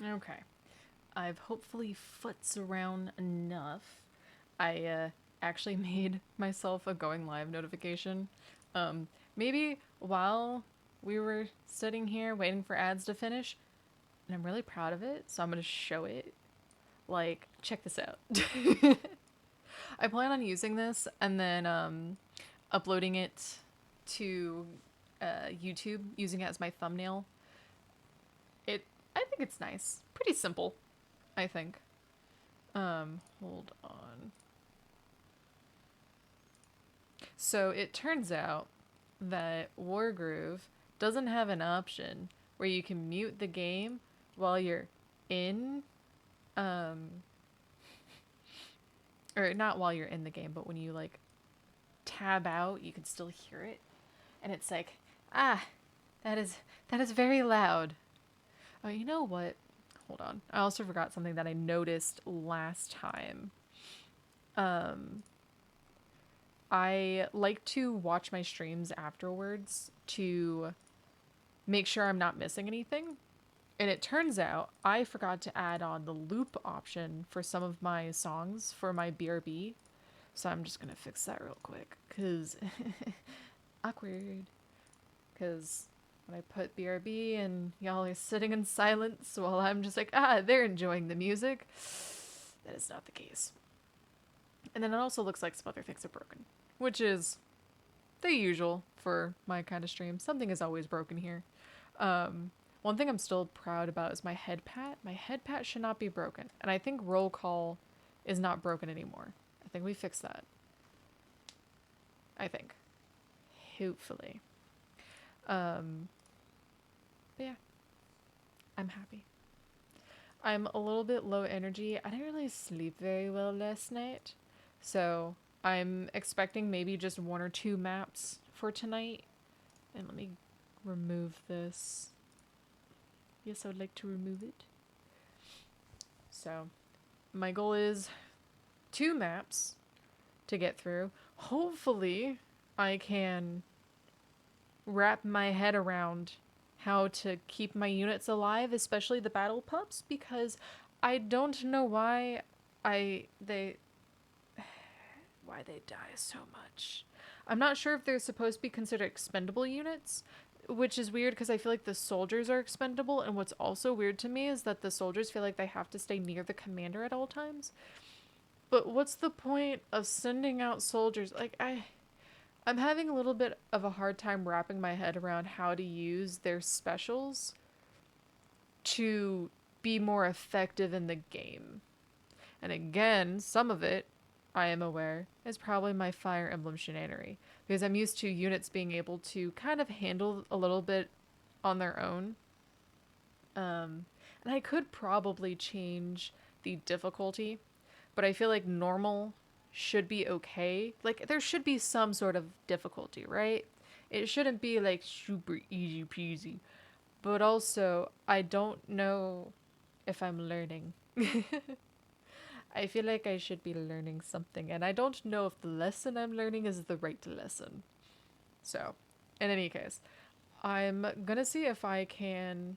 Okay. I've hopefully foots around enough. I actually made myself a going live notification. Maybe while we were sitting here waiting for ads to finish, and I'm really proud of it, so I'm gonna show it. Like, check this out. I plan on using this and then uploading it to YouTube, using it as my thumbnail. I think it's nice. Pretty simple, I think. Hold on. So it turns out that Wargroove doesn't have an option where you can mute the game while you're in, um, or not while you're in the game, but when you like tab out, you can still hear it, and it's like, ah, that is that is very loud. Oh, you know what? Hold on. I also forgot something that I noticed last time. Um, I like to watch my streams afterwards to make sure I'm not missing anything. And it turns out I forgot to add on the loop option for some of my songs for my BRB. So I'm just going to fix that real quick because awkward. Because when I put BRB and y'all are sitting in silence while I'm just like, they're enjoying the music, that is not the case. And then it also looks like some other things are broken, which is the usual for my kind of stream. Something is always broken here. One thing I'm still proud about is my head pat. My head pat should not be broken. And I think roll call is not broken anymore. I think we fixed that. I think. Hopefully. But yeah, I'm happy. I'm a little bit low energy. I didn't really sleep very well last night. So I'm expecting maybe just one or two maps for tonight. And let me remove this. Yes, I would like to remove it. So my goal is two maps to get through. Hopefully I can wrap my head around how to keep my units alive, especially the battle pups, because I don't know I they why they die so much. I'm not sure if they're supposed to be considered expendable units, which is weird because I feel like the soldiers are expendable, and what's also weird to me is that the soldiers feel like they have to stay near the commander at all times. But what's the point of sending out soldiers? I'm having a little bit of a hard time wrapping my head around how to use their specials to be more effective in the game. And again, some of it, I am aware, is probably my Fire Emblem shenanery. Because I'm used to units being able to kind of handle a little bit on their own. And I could probably change the difficulty, but I feel like normal should be okay. Like, there should be some sort of difficulty, right? It shouldn't be like super easy peasy. But also, I don't know if I'm learning. I feel like I should be learning something, and I don't know if the lesson I'm learning is the right lesson. So, in any case, I'm gonna see if I can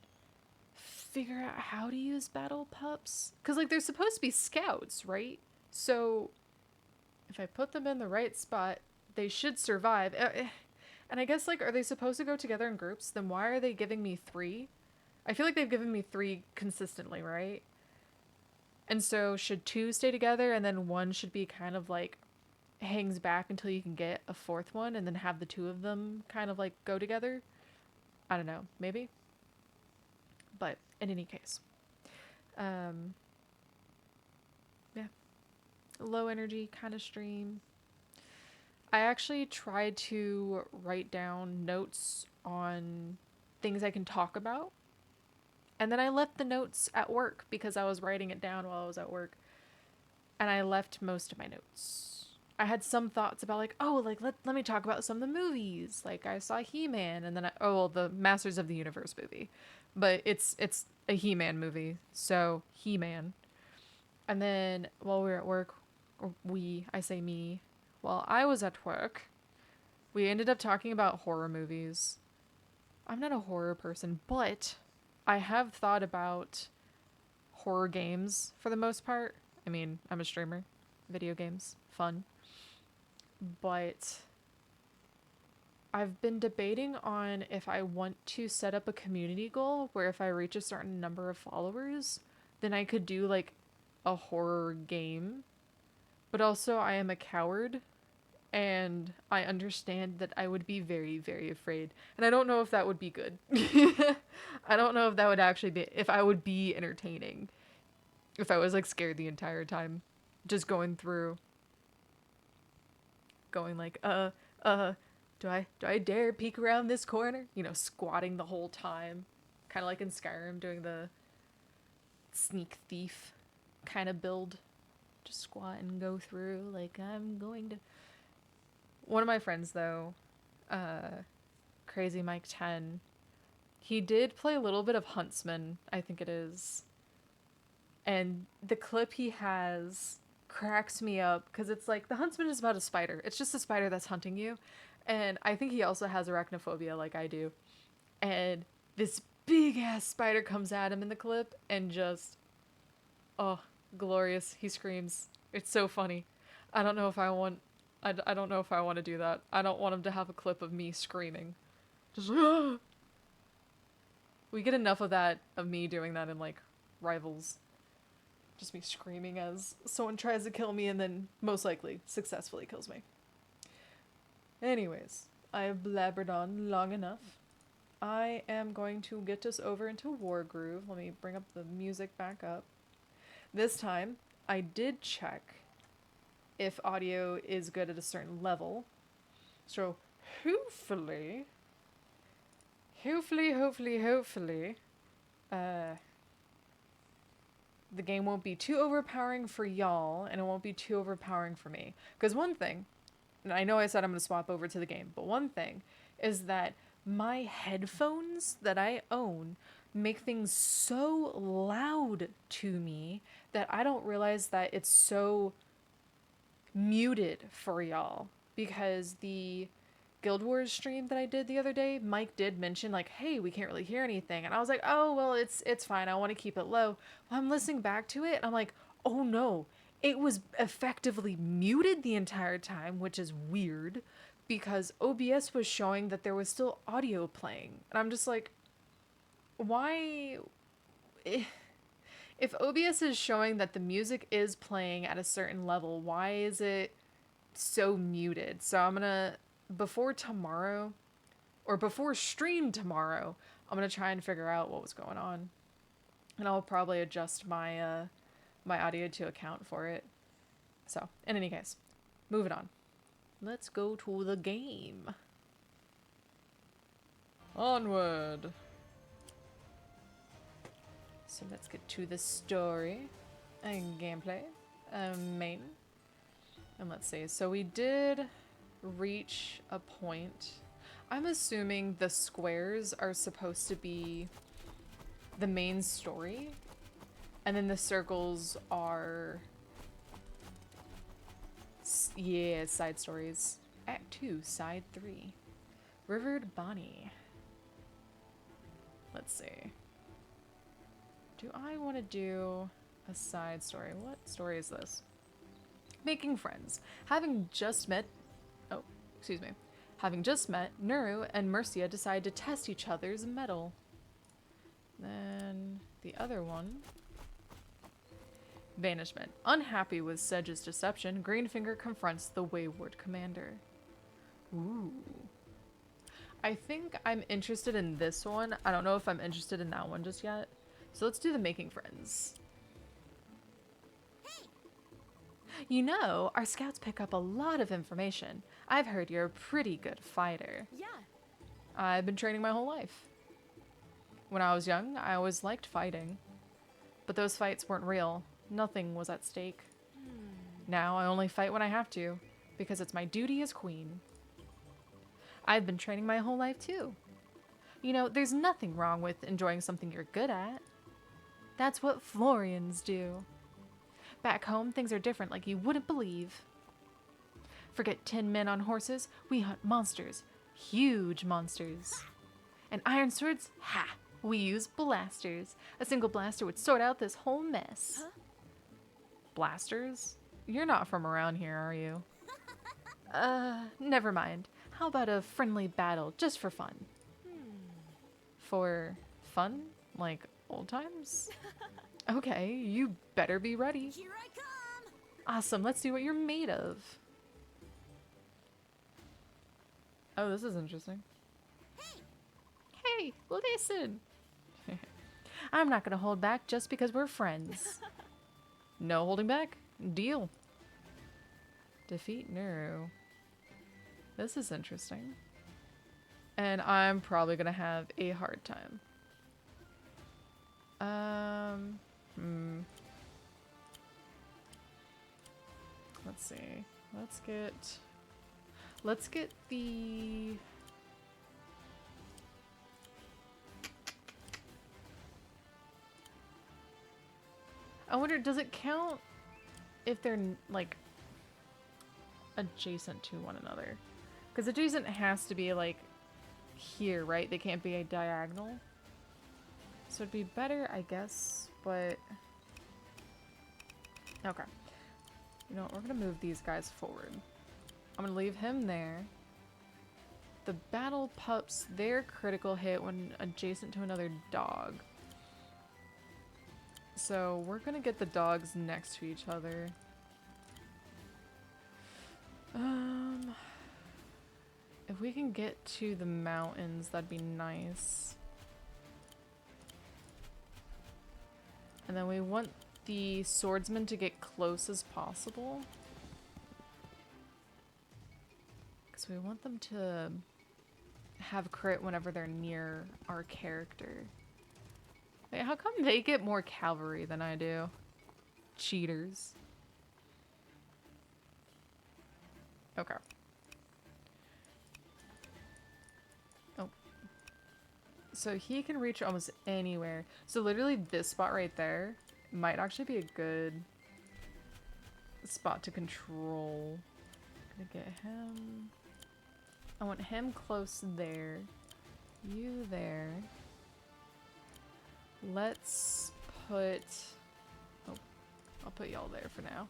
figure out how to use battle pups. Because, like, they're supposed to be scouts, right? So, if I put them in the right spot, they should survive. And I guess, like, are they supposed to go together in groups? Then why are they giving me three? I feel like they've given me three consistently, right? And so should two stay together and then one should be kind of like hangs back until you can get a fourth one and then have the two of them kind of like go together? I don't know, maybe? But in any case, um, yeah, low energy kind of stream. I actually tried to write down notes on things I can talk about. And then I left the notes at work because I was writing it down while I was at work. And I left most of my notes. I had some thoughts about like, oh, like let me talk about some of the movies. Like I saw He-Man and then well, the Masters of the Universe movie. But it's a He-Man movie. So, He-Man. And then while we were at work, or I say me, while I was at work, we ended up talking about horror movies. I'm not a horror person, but I have thought about horror games for the most part. I mean, I'm a streamer. Video games, fun. But I've been debating on if I want to set up a community goal where if I reach a certain number of followers, then I could do like a horror game. But also, I am a coward, and I understand that I would be very, very afraid. And I don't know if that would be good. I don't know if that would actually be, if I would be entertaining. If I was like scared the entire time. Just going through. Going like, do I dare peek around this corner? You know, squatting the whole time. Kind of like in Skyrim, doing the sneak thief kind of build. Just squat and go through like I'm going to. One of my friends though, Crazy Mike 10, he did play a little bit of Huntsman, I think it is. And the clip he has cracks me up because it's like the Huntsman is about a spider. It's just a spider that's hunting you. And I think he also has arachnophobia like I do. And this big ass spider comes at him in the clip and just, oh, glorious. He screams. It's so funny. I don't know if I want I don't know if I want to do that. I don't want him to have a clip of me screaming. Just ah! We get enough of that, of me doing that in like Rivals. Just me screaming as someone tries to kill me and then most likely successfully kills me. Anyways, I have blabbered on long enough. I am going to get us over into Wargroove. Let me bring up the music back up. This time, I did check if audio is good at a certain level. So, hopefully, the game won't be too overpowering for y'all, and it won't be too overpowering for me. Because one thing, and I know I said I'm going to swap over to the game, but one thing is that my headphones that I own make things so loud to me that I don't realize that it's so muted for y'all. Because the Guild Wars stream that I did the other day, Mike did mention like, hey, we can't really hear anything. And I was like, oh, well, it's fine. I want to keep it low. Well, I'm listening back to it and I'm like, oh no, it was effectively muted the entire time, which is weird because OBS was showing that there was still audio playing. And I'm just like, why? If OBS is showing that the music is playing at a certain level, why is it so muted? So I'm gonna, before tomorrow, or before stream tomorrow, I'm gonna try and figure out what was going on. And I'll probably adjust my my audio to account for it. So, in any case, moving on. Let's go to the game. Onward. So let's get to the story and gameplay. Main. And let's see. So we did reach a point. I'm assuming the squares are supposed to be the main story. And then the circles are... yeah, side stories. Act 2, Side 3. Rivered Bonnie. Let's see. Do I want to do a side story? What story is this? Making friends. Having just met... oh, excuse me. Having just met, Nuru and Mercia decide to test each other's mettle. Then the other one... Vanishment. Unhappy with Sedge's deception, Greenfinger confronts the wayward commander. Ooh. I think I'm interested in this one. I don't know if I'm interested in that one just yet. So let's do the making friends. Hey. You know, our scouts pick up a lot of information. I've heard you're a pretty good fighter. Yeah. I've been training my whole life. When I was young, I always liked fighting. But those fights weren't real. Nothing was at stake. Now I only fight when I have to, because it's my duty as queen. I've been training my whole life too. You know, there's nothing wrong with enjoying something you're good at. That's what Florians do. Back home, things are different like you wouldn't believe. Forget 10 men on horses, we hunt monsters. Huge monsters. And iron swords? Ha! We use blasters. A single blaster would sort out this whole mess. Huh? Blasters? You're not from around here, are you? Never mind. How about a friendly battle, just for fun? For fun? Like old times? Okay, you better be ready. Here I come! Awesome, let's see what you're made of. Oh, this is interesting. Hey, listen! I'm not gonna hold back just because we're friends. No holding back? Deal. Defeat Nero. This is interesting. And I'm probably gonna have a hard time. Let's see. Let's get the... I wonder, does it count if they're, like, adjacent to one another? Because adjacent has to be, like, here, right? They can't be a diagonal. So it'd be better, I guess, but... Okay. You know what, we're gonna move these guys forward. I'm gonna leave him there. The battle pups, their critical hit when adjacent to another dog. So we're gonna get the dogs next to each other. If we can get to the mountains, that'd be nice. And then we want the swordsman to get close as possible. Because we want them to have crit whenever they're near our character. Wait, how come they get more cavalry than I do? Cheaters. Okay. Oh. So he can reach almost anywhere. So literally this spot right there might actually be a good spot to control. Gonna get him. I want him close there. You there. Let's put... Oh, I'll put y'all there for now.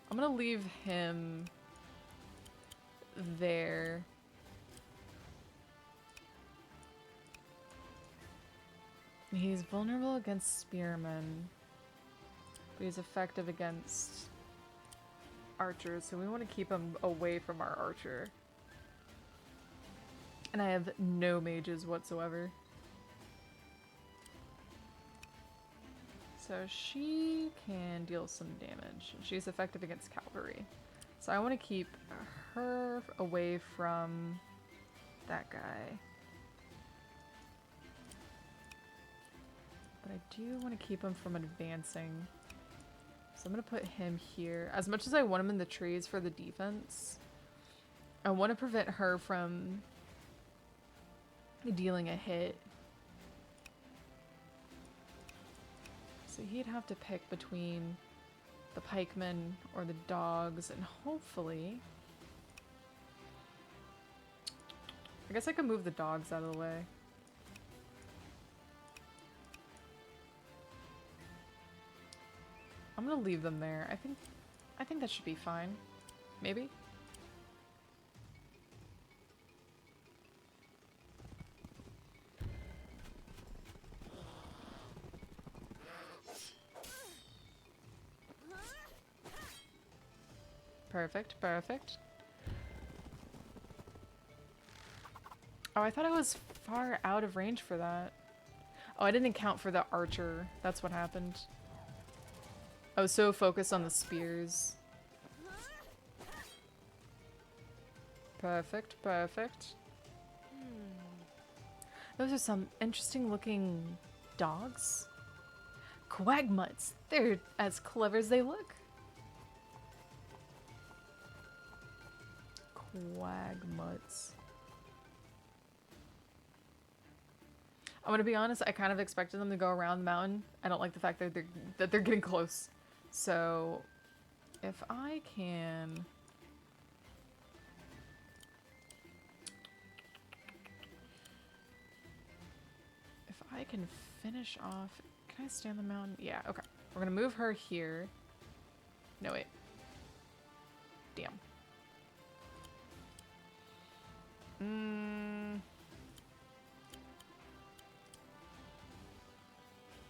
I'm gonna leave him there. He's vulnerable against spearmen, but he's effective against archers, so we want to keep him away from our archer. And I have no mages whatsoever. So she can deal some damage. She's effective against cavalry. So I want to keep her away from that guy. But I do want to keep him from advancing. So I'm going to put him here. As much as I want him in the trees for the defense, I want to prevent her from dealing a hit. So he'd have to pick between the pikemen or the dogs, and hopefully... I guess I could move the dogs out of the way. I'm gonna leave them there. I think that should be fine. Maybe? Perfect, perfect. Oh, I thought I was far out of range for that. Oh, I didn't account for the archer. That's what happened. I was so focused on the spears. Perfect, perfect. Those are some interesting looking dogs. Quagmutts. They're as clever as they look. Quagmutts. I'm gonna be honest, I kind of expected them to go around the mountain. I don't like the fact that they're getting close. So if I can If I can finish off... Can I stay on the mountain? Yeah, okay. We're gonna move her here. No, wait. Damn.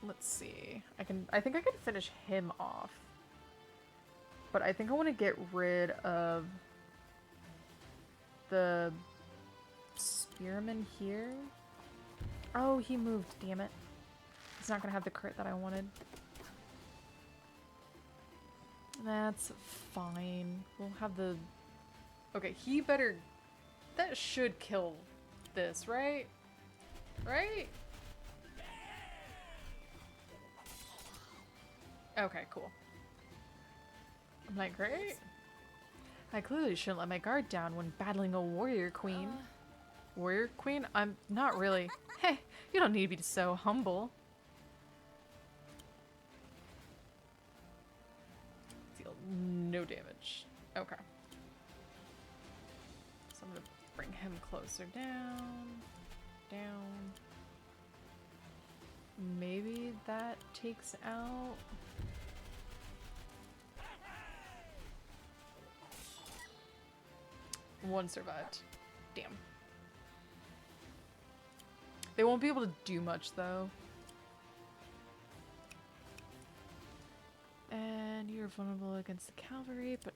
Let's see. I think I can finish him off. But I think I want to get rid of the spearman here. Oh, he moved, damn it. He's not gonna have the crit that I wanted. That's fine. We'll have the... Okay, he better... That should kill this, right? Right? Okay, cool. I'm like, great. I clearly shouldn't let my guard down when battling a warrior queen. Warrior queen? I'm not really. Hey, you don't need to be so humble. Deal no damage. Okay. So I'm gonna bring him closer down. Down. Maybe that takes out... One survived. Damn. They won't be able to do much, though. And you're vulnerable against the cavalry, but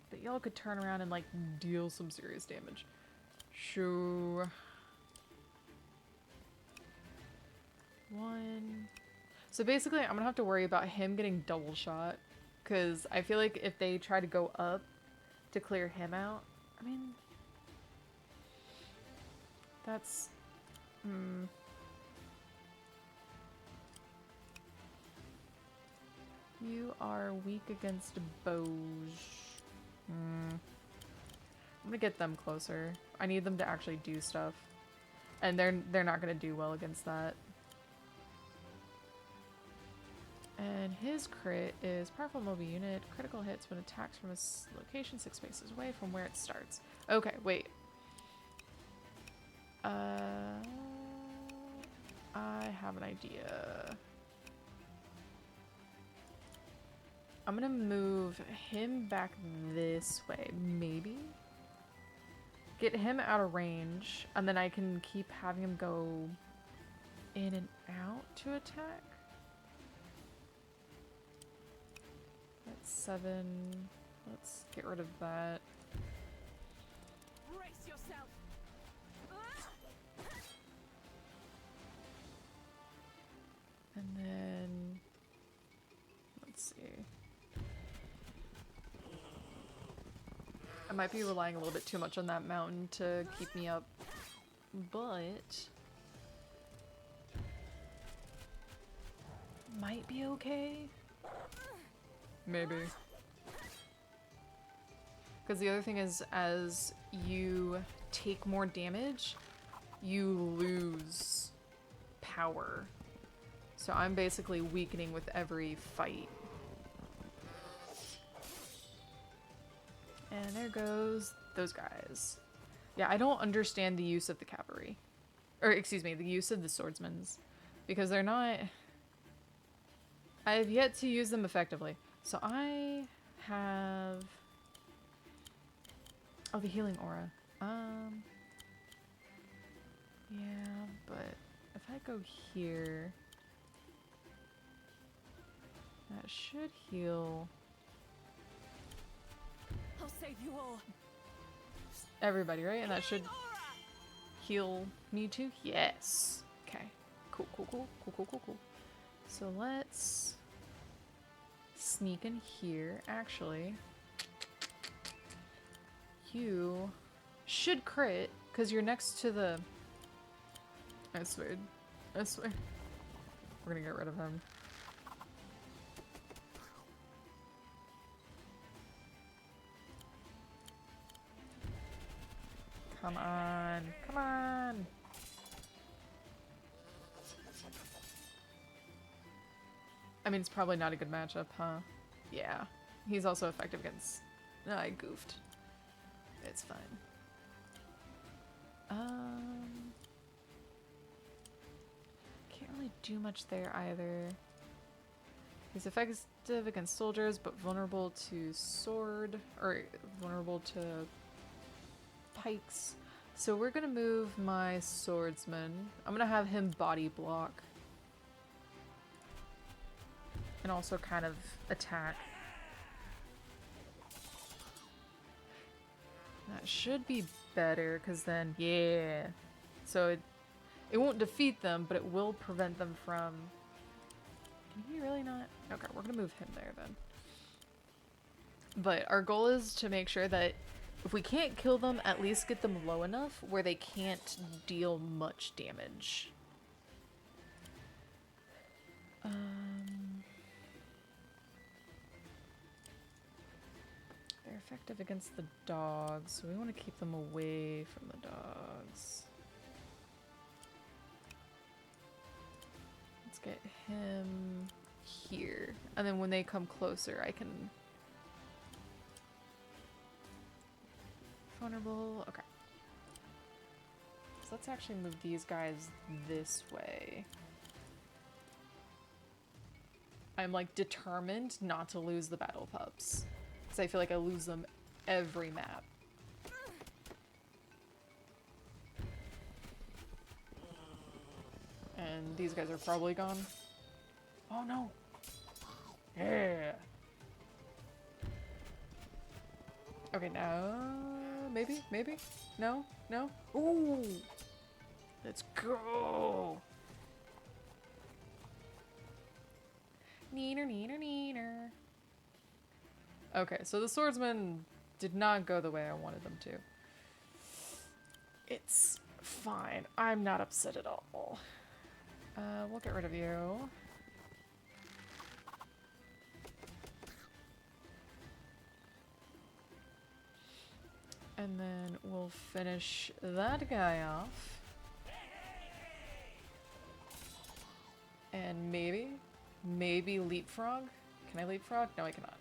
But y'all could turn around and, like, deal some serious damage. Sure. One. So basically, I'm gonna have to worry about him getting double shot. Because I feel like if they try to go up to clear him out, I mean... That's... You are weak against bows. I'm gonna get them closer. I need them to actually do stuff. And they're not gonna do well against that. And his crit is powerful mobile unit. Critical hits when attacks from a location 6 spaces away from where it starts. Okay, wait. I have an idea. I'm gonna move him back this way, maybe? Get him out of range, and then I can keep having him go in and out to attack. That's 7. Let's get rid of that. Brace yourself. And then let's see. I might be relying a little bit too much on that mountain to keep me up, but might be okay. Maybe. Because the other thing is, as you take more damage, you lose power. So I'm basically weakening with every fight. And there goes those guys. Yeah, I don't understand the use of the cavalry. Or, excuse me, the use of the swordsmen. Because they're not... I have yet to use them effectively. So I have... Oh, the healing aura. Yeah, but if I go here... That should heal... I'll save you all. Everybody, right? And that should heal me too? Yes. Okay. Cool, cool, cool, cool, cool, cool, cool. So let's sneak in here. Actually, you should crit because you're next to the... I swear. I swear. We're gonna get rid of him. Come on. Come on. I mean, it's probably not a good matchup, huh? Yeah. He's also effective against... No, I goofed. It's fine. do much there either. He's effective against soldiers, but vulnerable to sword, or vulnerable to pikes. So we're gonna move my swordsman. I'm gonna have him body block. And also kind of attack. That should be better, because then, yeah. So it won't defeat them, but it will prevent them from... Can he really not? Okay, we're gonna move him there then. But our goal is to make sure that if we can't kill them, at least get them low enough where they can't deal much damage. They're effective against the dogs, so we want to keep them away from the dogs. Let's get him here. And then when they come closer, I can... Vulnerable. Okay. So let's actually move these guys this way. I'm like determined not to lose the battle pups. Because I feel like I lose them every map. And these guys are probably gone. Oh no! Yeah! Okay, now... Maybe? Maybe? No? No? Ooh! Let's go! Neener, neener, neener. Okay, so the swordsman did not go the way I wanted them to. It's fine. I'm not upset at all. We'll get rid of you. And then we'll finish that guy off. And maybe leapfrog? Can I leapfrog? No, I cannot.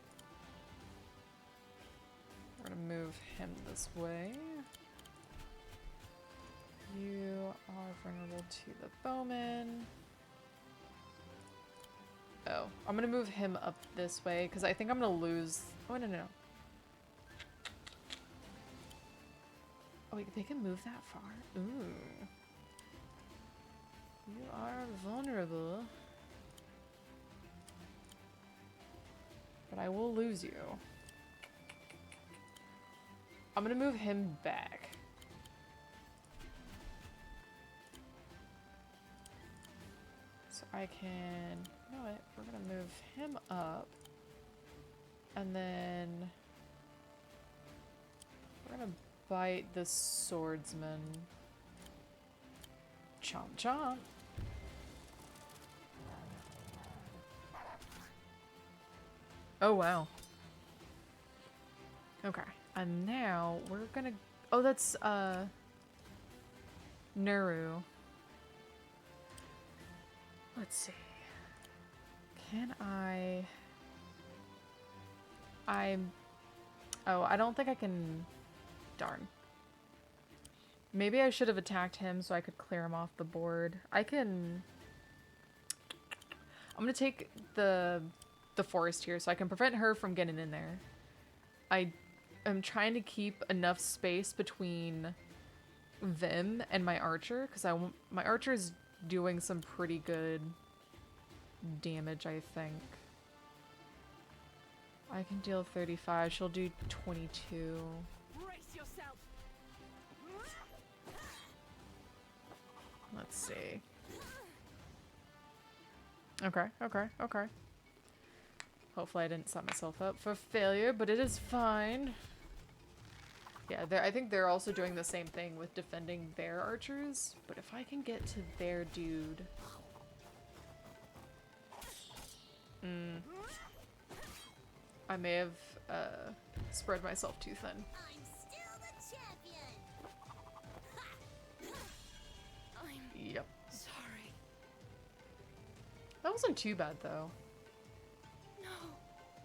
We're gonna move him this way. You are vulnerable to the bowman. Oh, I'm gonna move him up this way because I think I'm gonna lose. Oh, no, no, no. Oh, wait, they can move that far? Ooh. You are vulnerable. But I will lose you. I'm gonna move him back. So I can... You know what? We're gonna move him up. And then... We're gonna bite the swordsman. Chomp chomp. Oh wow. Okay. And now we're gonna... Oh, that's, Nuru. Let's see. Can I... Oh, I don't think I can... Darn. Maybe I should have attacked him so I could clear him off the board. I can... I'm gonna take the forest here so I can prevent her from getting in there. I am trying to keep enough space between them and my archer because my archer is doing some pretty good damage, I think. I can deal 35. She'll do 22. Brace yourself. Let's see. Okay, okay, okay. Hopefully I didn't set myself up for failure, but it is fine. Yeah, I think they're also doing the same thing with defending their archers, but if I can get to their dude... I may have spread myself too thin. I'm still the champion. I'm Yep. sorry. That wasn't too bad though. No.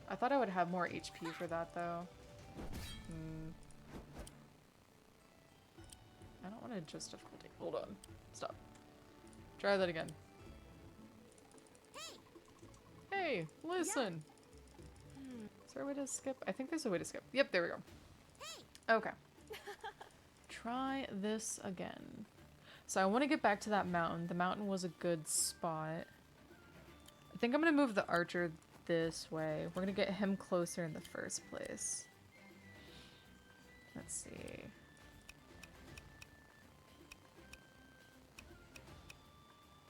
I thought I would have more HP for that though. I don't want to adjust difficulty. Hold on. Stop. Try that again. Hey, listen. Is there a way to skip? I think there's a way to skip. Yep, there we go. Okay. Try this again. So I want to get back to that mountain. The mountain was a good spot. I think I'm going to move the archer this way. We're going to get him closer in the first place. Let's see.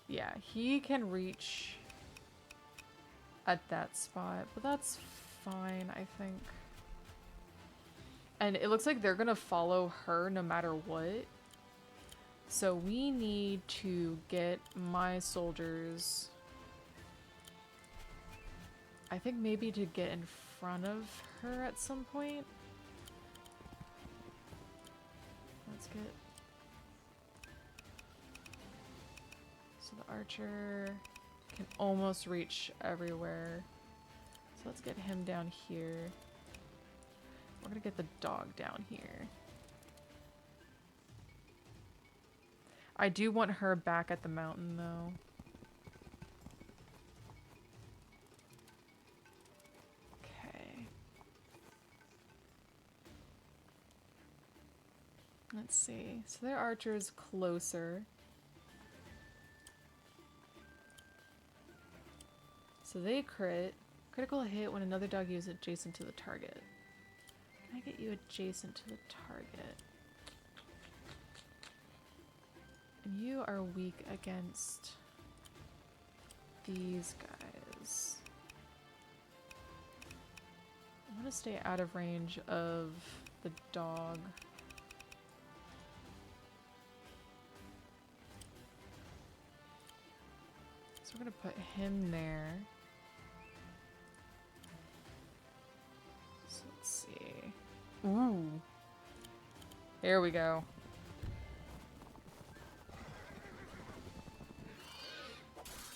Yeah, he can reach at that spot, but that's fine, I think. And it looks like they're gonna follow her no matter what. So we need to get my soldiers, I think maybe to get in front of her at some point. Let's get... So the archer can almost reach everywhere. So let's get him down here. We're gonna get the dog down here. I do want her back at the mountain though. Okay. Let's see. So their archer is closer. So they crit. Critical hit when another dog is adjacent to the target. Can I get you adjacent to the target? And you are weak against these guys. I want to stay out of range of the dog. So we're going to put him there. So let's see. Ooh. There we go.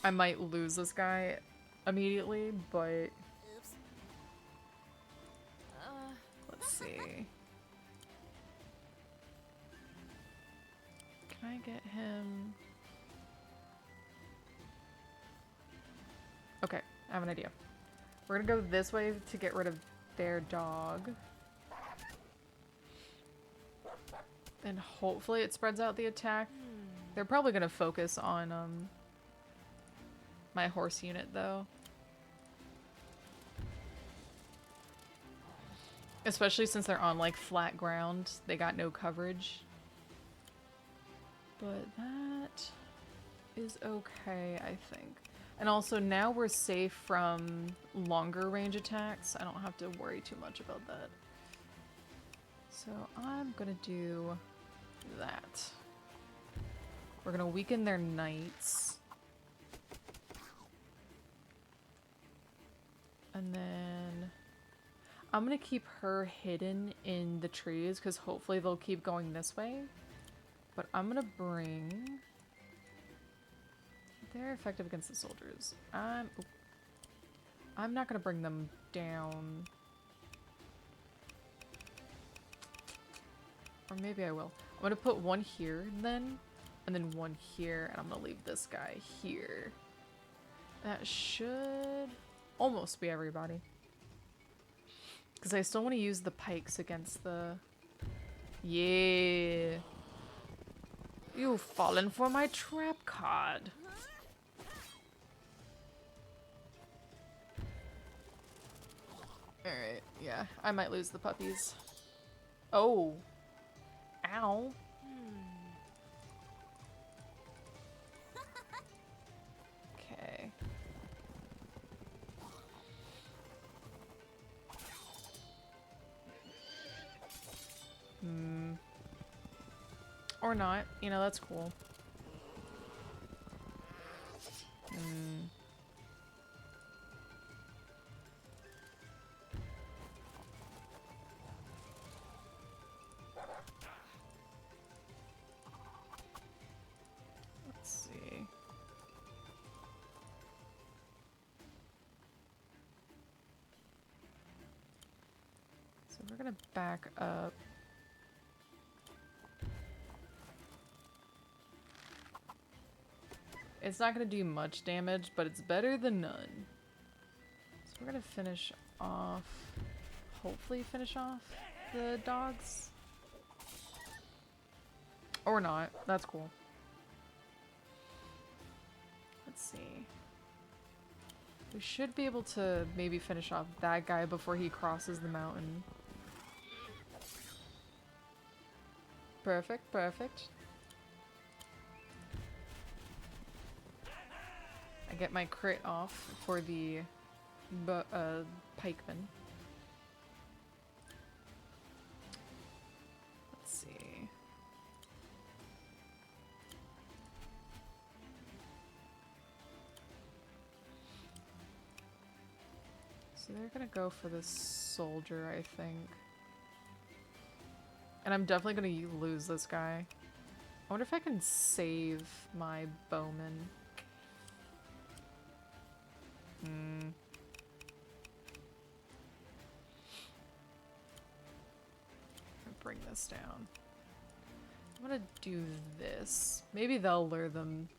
I might lose this guy immediately, but Oops. let's see. Can I get him? Okay, I have an idea. We're gonna go this way to get rid of their dog. And hopefully it spreads out the attack. They're probably gonna focus on my horse unit though. Especially since they're on like flat ground, they got no coverage. But that is okay, I think. And also now we're safe from longer range attacks. I don't have to worry too much about that. So I'm gonna do that. We're gonna weaken their knights. And then I'm gonna keep her hidden in the trees because hopefully they'll keep going this way. But I'm gonna bring... They're effective against the soldiers. I'm not gonna bring them down. Or maybe I will. I'm gonna put one here then, and then one here, and I'm gonna leave this guy here. That should almost be everybody. Because I still want to use the pikes against the... Yeah. You've fallen for my trap card. Alright, yeah. I might lose the puppies. Oh. Ow. Okay. Or not. You know, that's cool. Let's see. So we're gonna back up. It's not gonna do much damage, but it's better than none. We're gonna finish off, hopefully finish off the dogs. Or not, that's cool. Let's see. We should be able to maybe finish off that guy before he crosses the mountain. Perfect, perfect. I get my crit off for the pikeman. Let's see. So they're gonna go for this soldier, I think. And I'm definitely gonna lose this guy. I wonder if I can save my bowman. Bring this down. I'm gonna do this. Maybe they'll lure them,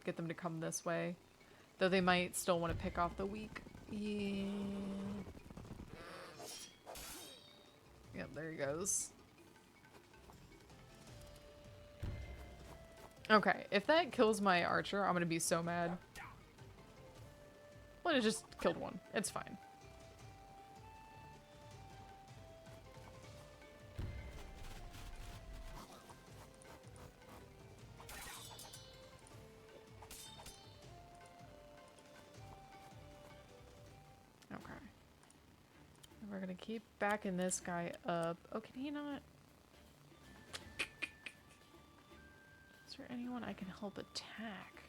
get them to come this way. Though they might still want to pick off the weak. Yeah. Yep, there he goes. Okay, if that kills my archer, I'm gonna be so mad. Well, it just killed one. It's fine. Okay. And we're gonna keep backing this guy up. Oh, can he not? Is there anyone I can help attack?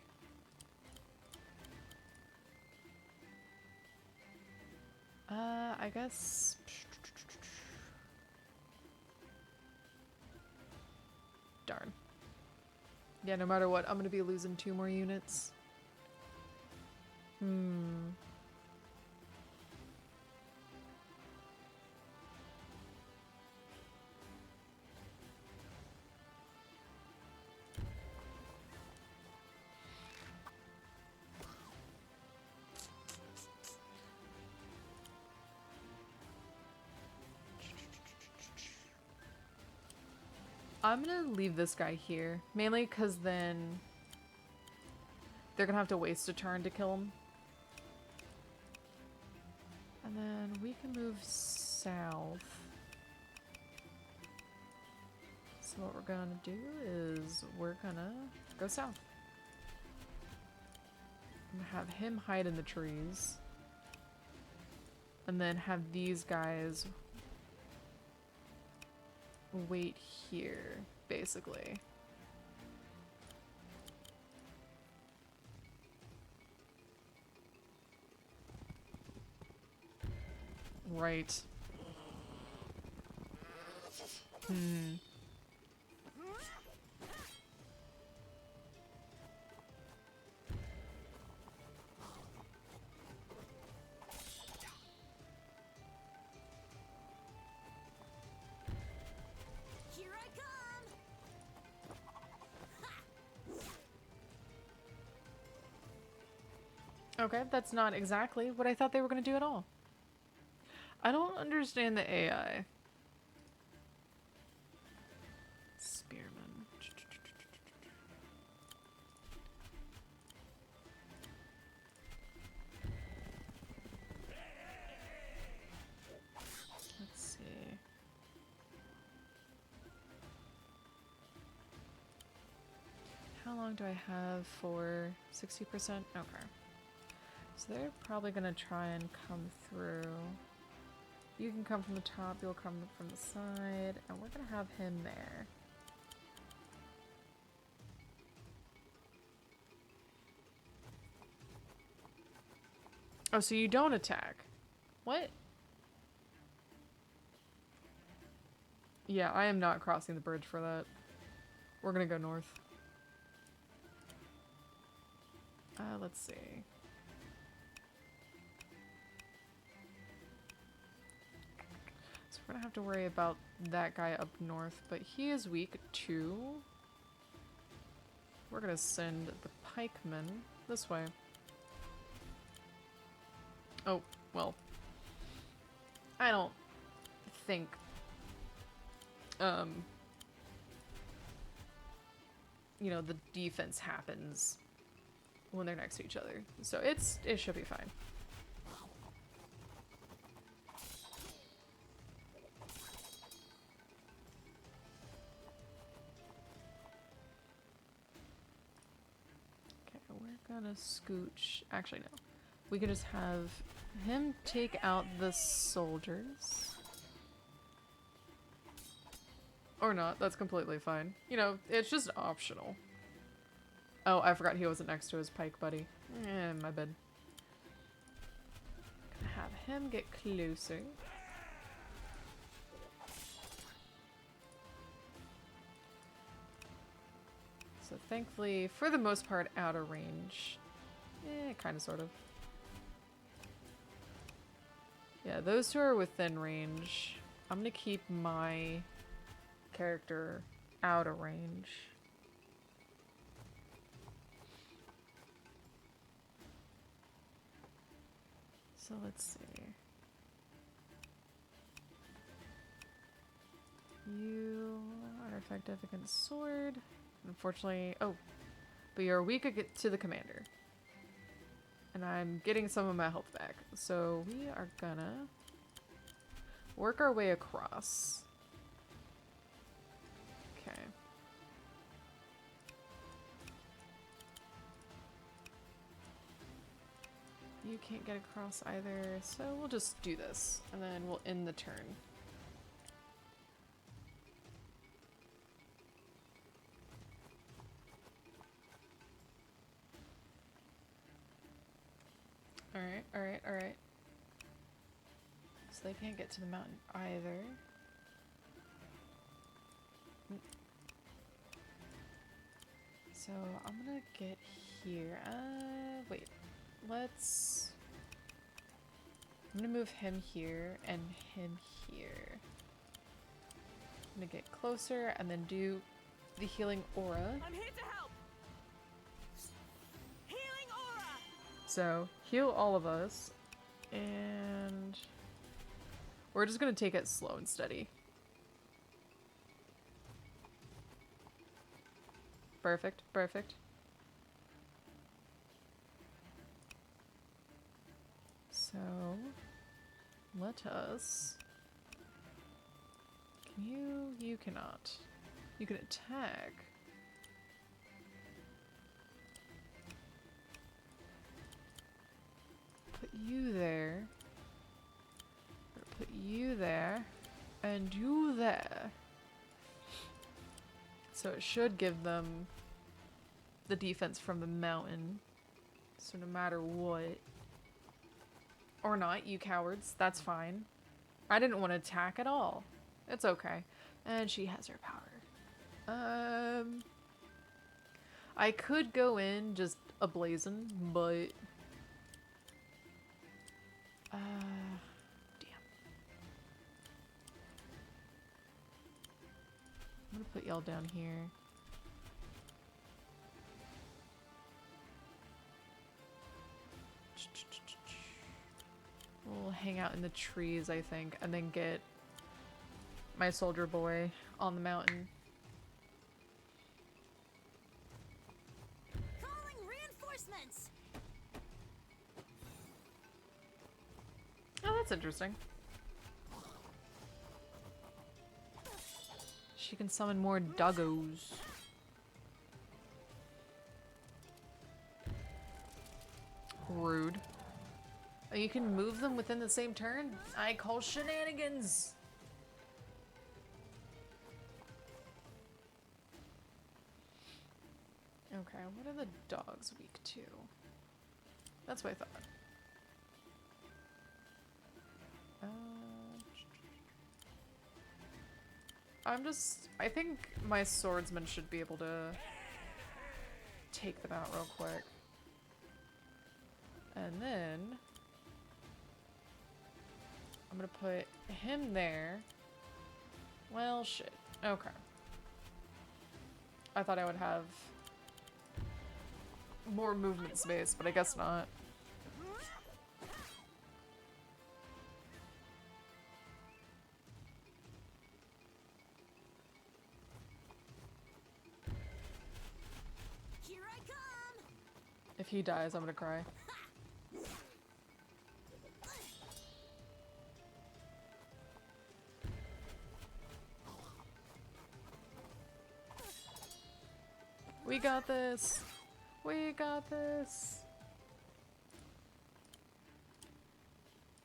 I guess... Darn. Yeah, no matter what, I'm gonna be losing 2 more units. I'm gonna leave this guy here, mainly because then they're gonna have to waste a turn to kill him. And then we can move south. So what we're gonna do is we're gonna go south. I'm gonna have him hide in the trees. And then have these guys wait here, basically. Right. Here I come. Okay, that's not exactly what I thought they were gonna do at all. I don't understand the AI. Spearman. Let's see. How long do I have for 60%? Okay. So they're probably gonna try and come through. You can come from the top, you'll come from the side, and we're gonna have him there. Oh, so you don't attack. What? Yeah, I am not crossing the bridge for that. We're gonna go north. Let's see. So we're gonna have to worry about that guy up north, but he is weak too. We're gonna send the pikemen this way. Oh, well, I don't think, you know, the defense happens when they're next to each other. So it should be fine. Okay, we're gonna scooch. Actually, no. We can just have him take out the soldiers. Or not, that's completely fine. You know, it's just optional. Oh, I forgot he wasn't next to his pike buddy. My bad. Gonna have him get closer. So thankfully, for the most part, out of range. Kinda, sort of. Yeah, those two are within range. I'm gonna keep my character out of range. So let's see. You are effective against sword. Unfortunately, oh, but you're weak to the commander. And I'm getting some of my health back. So we are gonna work our way across. Okay. You can't get across either, so we'll just do this, and then we'll end the turn. Alright, alright, alright. So they can't get to the mountain either. So I'm gonna get here. Wait. Let's... I'm gonna move him here and him here. I'm gonna get closer and then do the healing aura. I'm here to help. Healing aura. So, heal all of us. And... we're just gonna take it slow and steady. Perfect, perfect. So, let us... Can you? You cannot. You can attack. Put you there. Put you there. And you there. So it should give them the defense from the mountain. So no matter what. Or not, you cowards. That's fine. I didn't want to attack at all. It's okay. And she has her power. I could go in just ablazing, but... damn. I'm gonna put y'all down here. We'll hang out in the trees, I think, and then get my soldier boy on the mountain. Calling reinforcements. Oh, that's interesting. She can summon more doggos. Rude. Oh, you can move them within the same turn? I call shenanigans! Okay, what are the dogs weak to? That's what I thought. I think my swordsman should be able to take them out real quick. And then I'm gonna put him there. Well, shit. Okay. I thought I would have more movement space, but I guess not. If he dies, I'm gonna cry. We got this! We got this!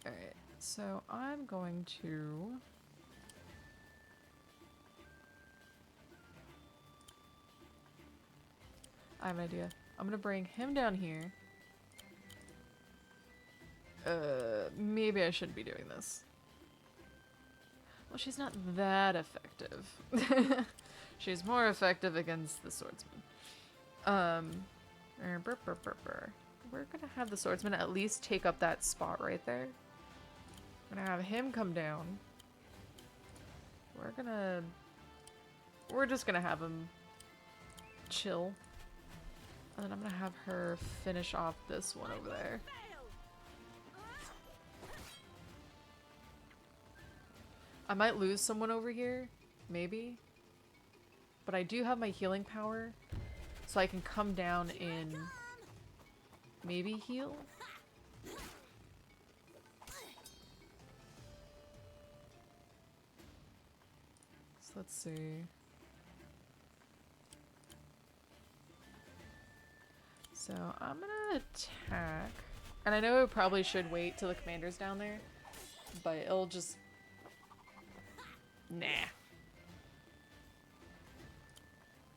Alright, so I'm going to... I have an idea. I'm gonna bring him down here. Maybe I shouldn't be doing this. Well, she's not that effective. She's more effective against the swordsman. We're gonna have the swordsman at least take up that spot right there. We're gonna have him come down. We're just gonna have him chill. And then I'm gonna have her finish off this one over there. I might lose someone over here, maybe. But I do have my healing power, so I can come down and maybe heal. So let's see. So I'm gonna attack. And I know I probably should wait till the commander's down there, but it'll just... Nah.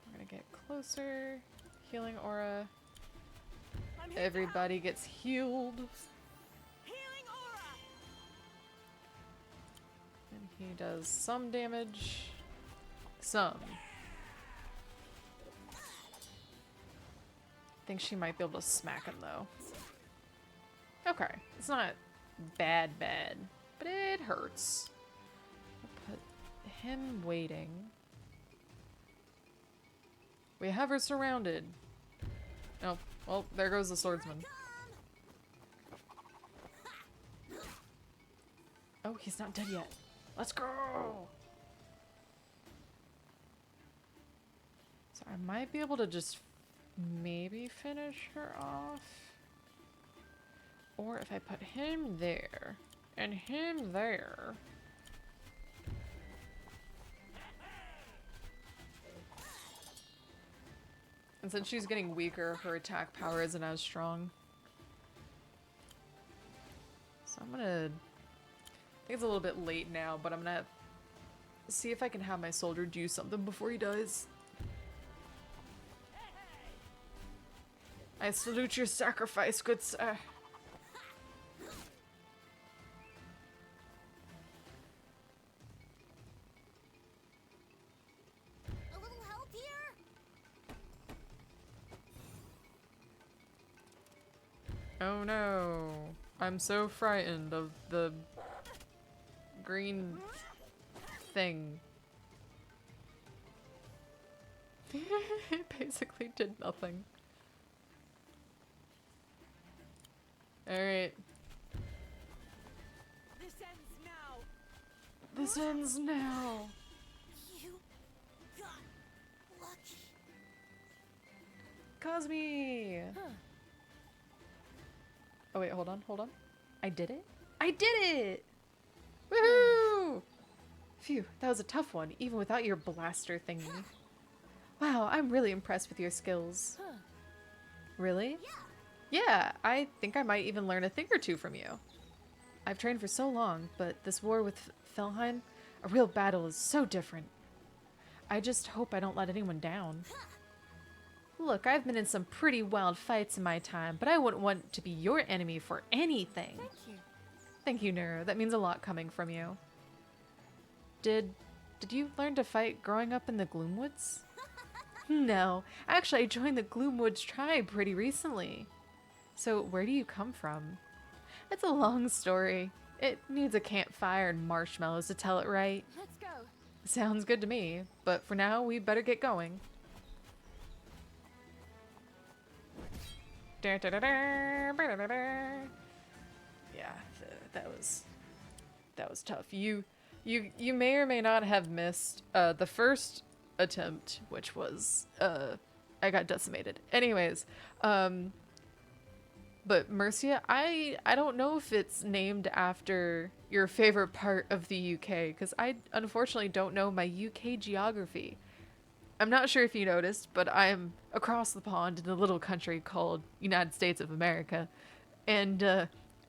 I'm gonna get closer. Healing aura. Everybody gets healed. Healing aura. And he does some damage. Some. I think she might be able to smack him though. Okay. It's not bad, but it hurts. I'll put him waiting. We have her surrounded. Oh, well, there goes the swordsman. Oh, he's not dead yet. Let's go! So I might be able to just maybe finish her off. Or if I put him there and him there. And since she's getting weaker, her attack power isn't as strong. So I'm gonna... I think it's a little bit late now, but I'm gonna see if I can have my soldier do something before he dies. I salute your sacrifice, good sir. A little help here? Oh no. I'm so frightened of the green thing. It basically did nothing. Alright. This ends now. This ends now. You got lucky. Cosme! Oh wait, hold on. I did it? I did it! Woohoo! Phew, that was a tough one, even without your blaster thingy. Wow, I'm really impressed with your skills. Really? Yeah, I think I might even learn a thing or two from you. I've trained for so long, but this war with Felheim, a real battle is so different. I just hope I don't let anyone down. Look, I've been in some pretty wild fights in my time, but I wouldn't want to be your enemy for anything. Thank you. Thank you, Nero. That means a lot coming from you. Did you learn to fight growing up in the Gloomwoods? No. Actually, I joined the Gloomwoods tribe pretty recently. So, where do you come from? It's a long story. It needs a campfire and marshmallows to tell it right. Let's go. Sounds good to me. But for now, we better get going. Yeah, that was tough. You may or may not have missed the first attempt, which was I got decimated. Anyways, But Mercia, I don't know if it's named after your favorite part of the UK, because I unfortunately don't know my UK geography. I'm not sure if you noticed, but I'm across the pond in a little country called United States of America, and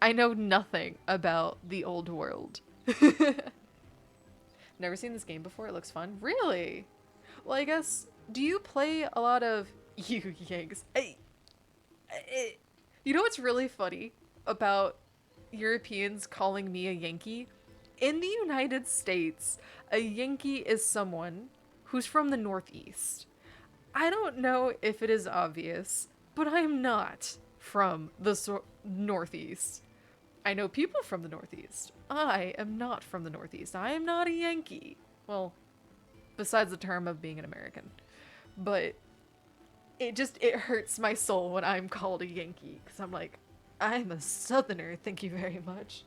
I know nothing about the old world. Never seen this game before. It looks fun. Really? Well, I guess. Do you play a lot of you Yanks? You know what's really funny about Europeans calling me a Yankee? In the United States, a Yankee is someone who's from the Northeast. I don't know if it is obvious, but I am not from the Northeast. I know people from the Northeast. I am not from the Northeast. I am not a Yankee. Well, besides the term of being an American. But it hurts my soul when I'm called a Yankee, because I'm like, I'm a Southerner, thank you very much.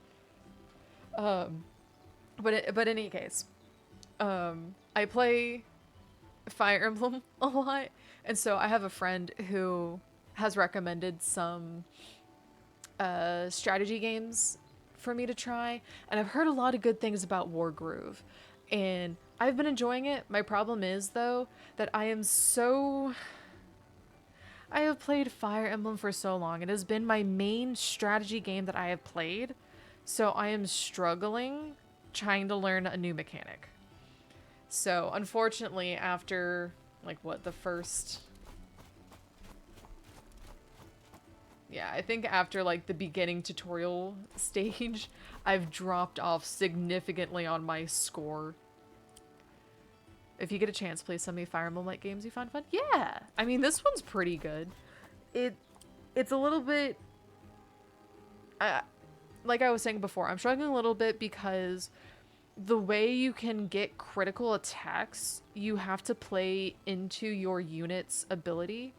Um, but in any case, I play Fire Emblem a lot, and so I have a friend who has recommended some strategy games for me to try, and I've heard a lot of good things about Wargroove, and I've been enjoying it. My problem is though that I have played Fire Emblem for so long. It has been my main strategy game that I have played, so I am struggling trying to learn a new mechanic. So, unfortunately, after, like, what, the first... Yeah, I think after, like, the beginning tutorial stage, I've dropped off significantly on my score. If you get a chance, play some of the Fire Emblem-like games you find fun. Yeah! I mean, this one's pretty good. It's a little bit... like I was saying before, I'm struggling a little bit because the way you can get critical attacks, you have to play into your unit's ability.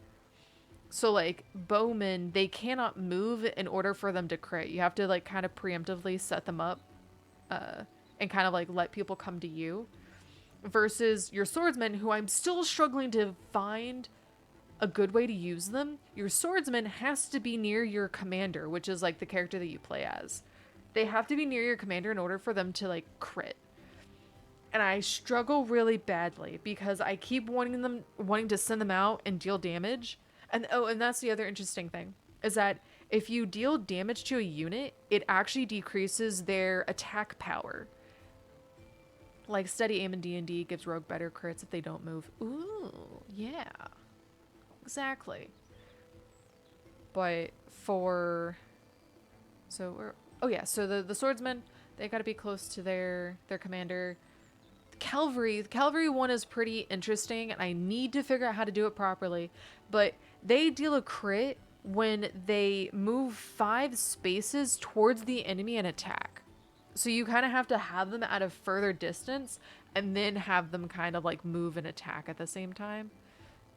So, like, bowmen, they cannot move in order for them to crit. You have to, like, kind of preemptively set them up and kind of, like, let people come to you. Versus your swordsman, who I'm still struggling to find a good way to use them. Your swordsman has to be near your commander, which is, like, the character that you play as. They have to be near your commander in order for them to, like, crit. And I struggle really badly because I keep wanting to send them out and deal damage. And and that's the other interesting thing, is that if you deal damage to a unit, it actually decreases their attack power. Like, steady aim in D&D gives rogue better crits if they don't move. Ooh, yeah. Exactly. But for... So we're... Oh yeah, so the swordsmen, they gotta be close to their commander. The cavalry one is pretty interesting, and I need to figure out how to do it properly. But they deal a crit when they move 5 spaces towards the enemy and attack. So you kind of have to have them at a further distance, and then have them kind of like move and attack at the same time.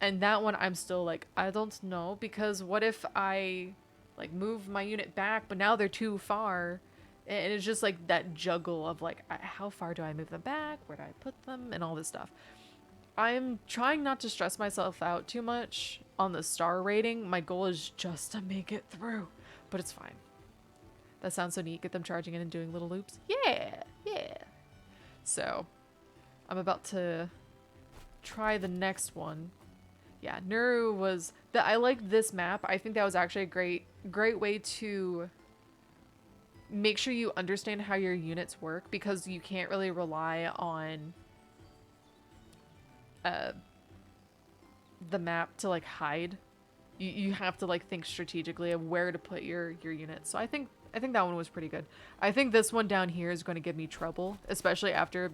And that one I'm still like, I don't know, because what if I like move my unit back, but now they're too far, and it's just like that juggle of like, how far do I move them back? Where do I put them? And all this stuff. I'm trying not to stress myself out too much on the star rating. My goal is just to make it through, but it's fine. That sounds so neat. Get them charging in and doing little loops. Yeah, yeah. So, I'm about to try the next one. Yeah, Nuru was... I liked this map. I think that was actually a great way to make sure you understand how your units work, because you can't really rely on the map to like hide. You have to like think strategically of where to put your units. So I think that one was pretty good. I think this one down here is going to give me trouble, especially after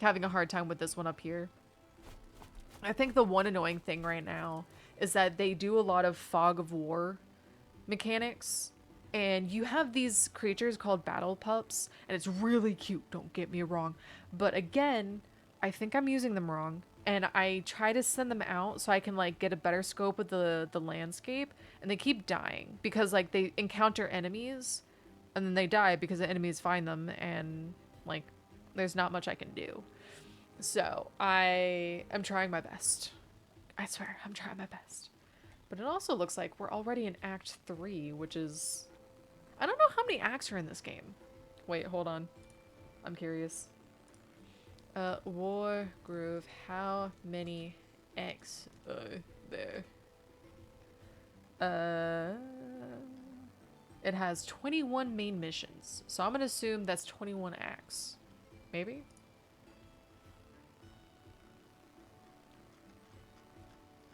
having a hard time with this one up here. I think the one annoying thing right now is that they do a lot of fog of war mechanics, and you have these creatures called battle pups, and it's really cute, don't get me wrong. But again, I think I'm using them wrong, and I try to send them out so I can like get a better scope of the landscape, and they keep dying because like they encounter enemies and then they die because the enemies find them, and like there's not much I can do. So I am trying my best. I swear, I'm trying my best. But But it also looks like we're already in Act 3, which is... I don't know how many acts are in this game. Wait, hold on. I'm curious. Wargroove, how many acts are there? It has 21 main missions, so I'm gonna assume that's 21 acts. Maybe?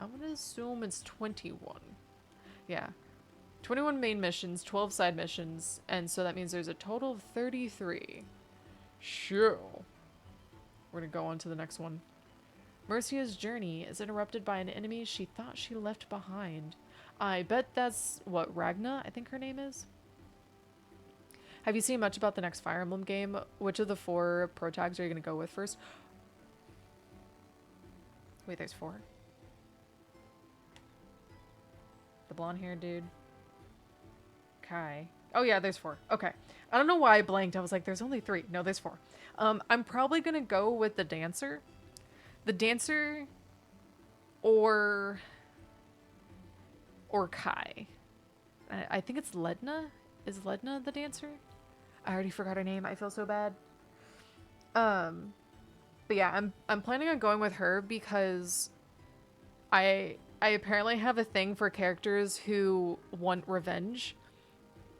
I'm gonna assume it's 21. Yeah. 21 main missions, 12 side missions, and so that means there's a total of 33. Sure. We're gonna go on to the next one. Mercia's journey is interrupted by an enemy she thought she left behind. I bet that's, what, Ragna, I think her name is? Have you seen much about the next Fire Emblem game? Which of the 4 pro tags are you gonna go with first? Wait, there's 4. The blonde haired dude. Kai. Oh yeah, there's 4. Okay. I don't know why I blanked. I was like, there's only 3. No, there's 4. I'm probably gonna go with the dancer. The dancer or Kai. I think it's Ledna. Is Ledna the dancer? I already forgot her name. I feel so bad. But yeah, I'm planning on going with her because I apparently have a thing for characters who want revenge.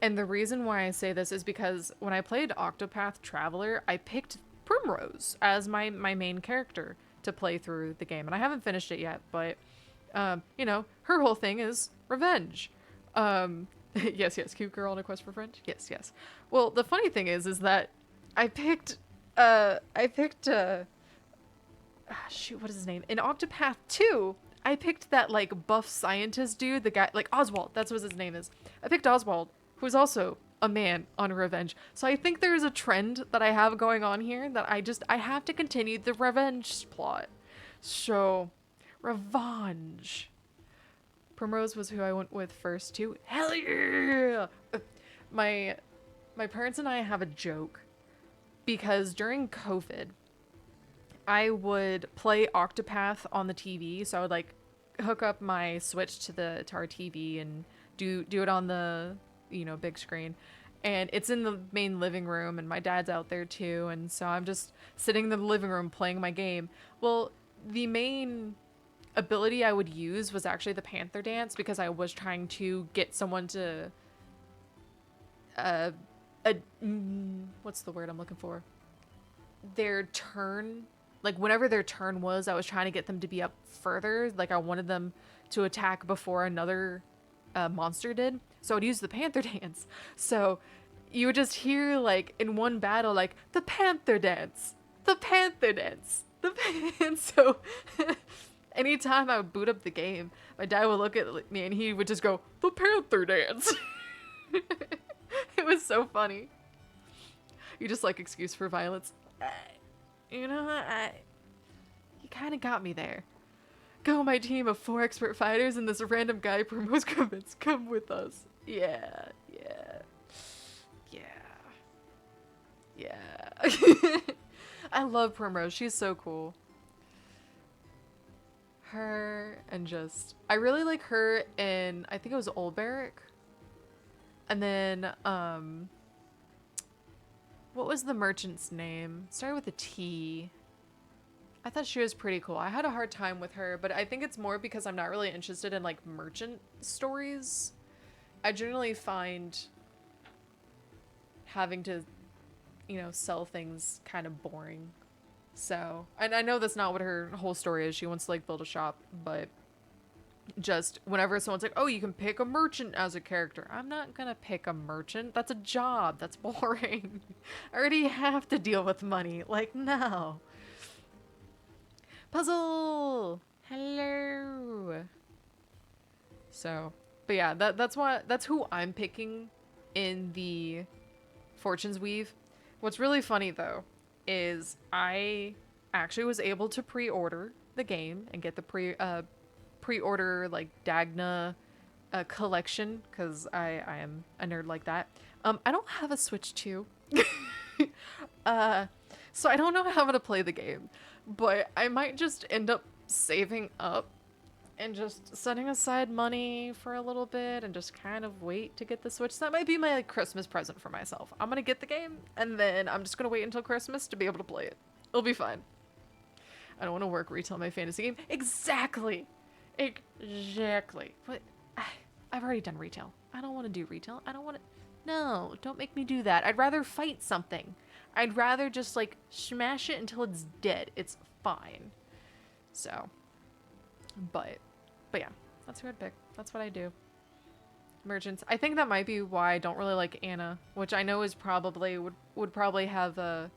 And the reason why I say this is because when I played Octopath Traveler, I picked Primrose as my main character to play through the game. And I haven't finished it yet, but, you know, her whole thing is revenge. Yes, cute girl on a quest for friend. Yes. Well, the funny thing is that I picked, shoot, what is his name? In Octopath 2, I picked that, like, buff scientist dude, the guy, like, Oswald, that's what his name is. I picked Oswald, who's also a man on revenge. So I think there's a trend that I have going on here that I have to continue the revenge plot. So, revenge. Primrose was who I went with first too. Hell yeah! My parents and I have a joke because during COVID, I would play Octopath on the TV. So I would like hook up my Switch to our TV and do it on the, you know, big screen. And it's in the main living room and my dad's out there too. And so I'm just sitting in the living room playing my game. Well, the main ability I would use was actually the Panther Dance because I was trying to get someone to what's the word I'm looking for? Their turn, like whenever their turn was, I was trying to get them to be up further. Like I wanted them to attack before another monster did. So I'd use the Panther Dance. So you would just hear like in one battle, like the Panther Dance, the Panther Dance, the Panther. So anytime I would boot up the game, my dad would look at me and he would just go, the Panther Dance. It was so funny. You just like excuse for violence. You know, you kind of got me there. Go, my team of 4 expert fighters and this random guy Primrose Covens. Come with us. Yeah. I love Primrose. She's so cool. Her and just... I really like her in... I think it was Old Barrack. And then, what was the merchant's name? Started with a T. I thought she was pretty cool. I had a hard time with her, but I think it's more because I'm not really interested in, like, merchant stories. I generally find having to, you know, sell things kind of boring. So, and I know that's not what her whole story is. She wants to, like, build a shop, but just whenever someone's like, oh, you can pick a merchant as a character. I'm not gonna pick a merchant. That's a job. That's boring. I already have to deal with money. Like, no. Puzzle! Hello! So, but yeah, that's who I'm picking in the Fortune's Weave. What's really funny, though, is I actually was able to pre-order the game and get the pre-order like Dagna collection because I am a nerd like that. I don't have a Switch 2. So I don't know how to play the game, but I might just end up saving up and just setting aside money for a little bit and just kind of wait to get the Switch. That might be my like, Christmas present for myself. I'm gonna get the game and then I'm just gonna wait until Christmas to be able to play it. It'll be fine. I don't want to work retail my fantasy game. Exactly. Exactly. But I've already done retail. I don't want to do retail. I don't want to. No, don't make me do that. I'd rather fight something. I'd rather just like smash it until it's dead. It's fine. So, but yeah, that's who I'd pick. That's what I do. Merchants. I think that might be why I don't really like Anna, which I know is probably would probably have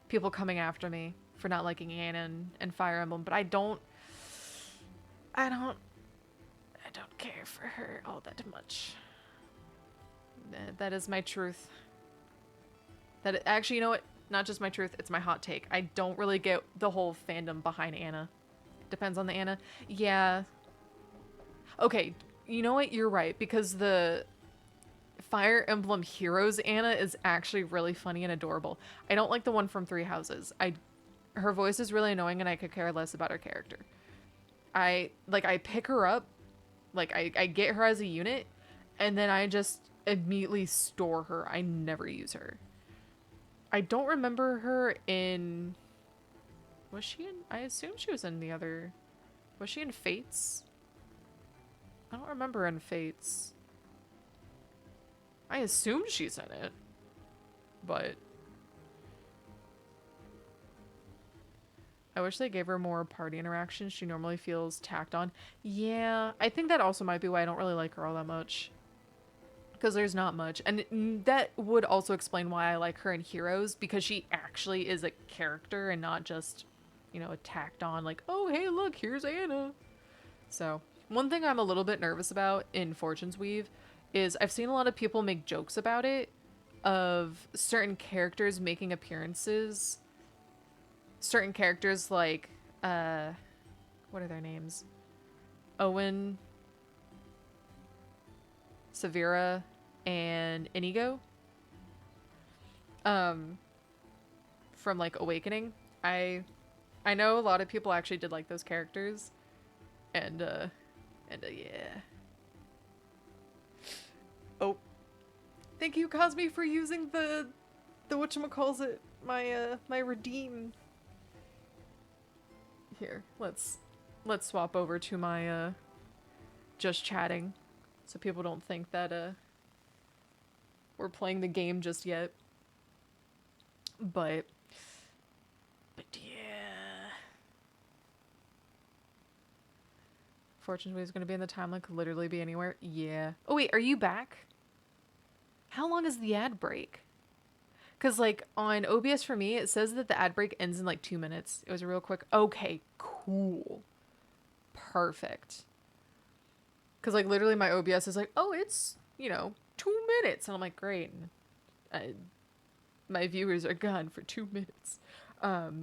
people coming after me for not liking Anna and Fire Emblem, but I don't care for her all that much. That is my truth. That actually, you know what? Not just my truth, it's my hot take. I don't really get the whole fandom behind Anna. Depends on the Anna. Yeah. Okay, you know what? You're right, because the Fire Emblem Heroes Anna is actually really funny and adorable. I don't like the one from Three Houses. Her voice is really annoying and I could care less about her character. I pick her up, like I get her as a unit, and then I just immediately store her. I never use her. I don't remember her in... Was she in... I assume she was in the other... Was she in Fates? I don't remember in Fates. I assume she's in it. But... I wish they gave her more party interaction. She normally feels tacked on. Yeah, I think that also might be why I don't really like her all that much. Because there's not much. And that would also explain why I like her in Heroes, because she actually is a character and not just, you know, a tacked on, like, oh, hey, look, here's Anna. So, one thing I'm a little bit nervous about in Fortune's Weave is I've seen a lot of people make jokes about it, of certain characters making appearances. Certain characters like, what are their names? Owen, Severa, and Inigo. From like Awakening. I know a lot of people actually did like those characters. And yeah. Oh. Thank you, Cosme, for using the whatchamacallit, my redeem. Here, let's swap over to my just chatting, so people don't think that we're playing the game just yet. But yeah. Fortunately, is gonna be in the timeline, could literally be anywhere. Yeah. Oh wait, are you back? How long is the ad break? Because, like, on OBS for me, it says that the ad break ends in, like, 2 minutes. It was a real quick... Okay, cool. Perfect. Because, like, literally my OBS is like, oh, it's, you know, 2 minutes. And I'm like, great. My viewers are gone for 2 minutes. But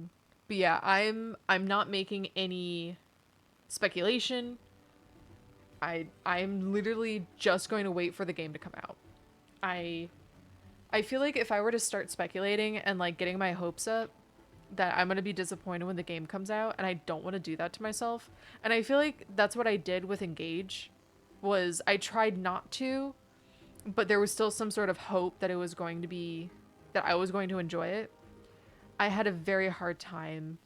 yeah, I'm not making any speculation. I'm literally just going to wait for the game to come out. I feel like if I were to start speculating and like getting my hopes up, that I'm going to be disappointed when the game comes out, and I don't want to do that to myself. And I feel like that's what I did with Engage, was I tried not to, but there was still some sort of hope that it was going to be, that I was going to enjoy it. I had a very hard time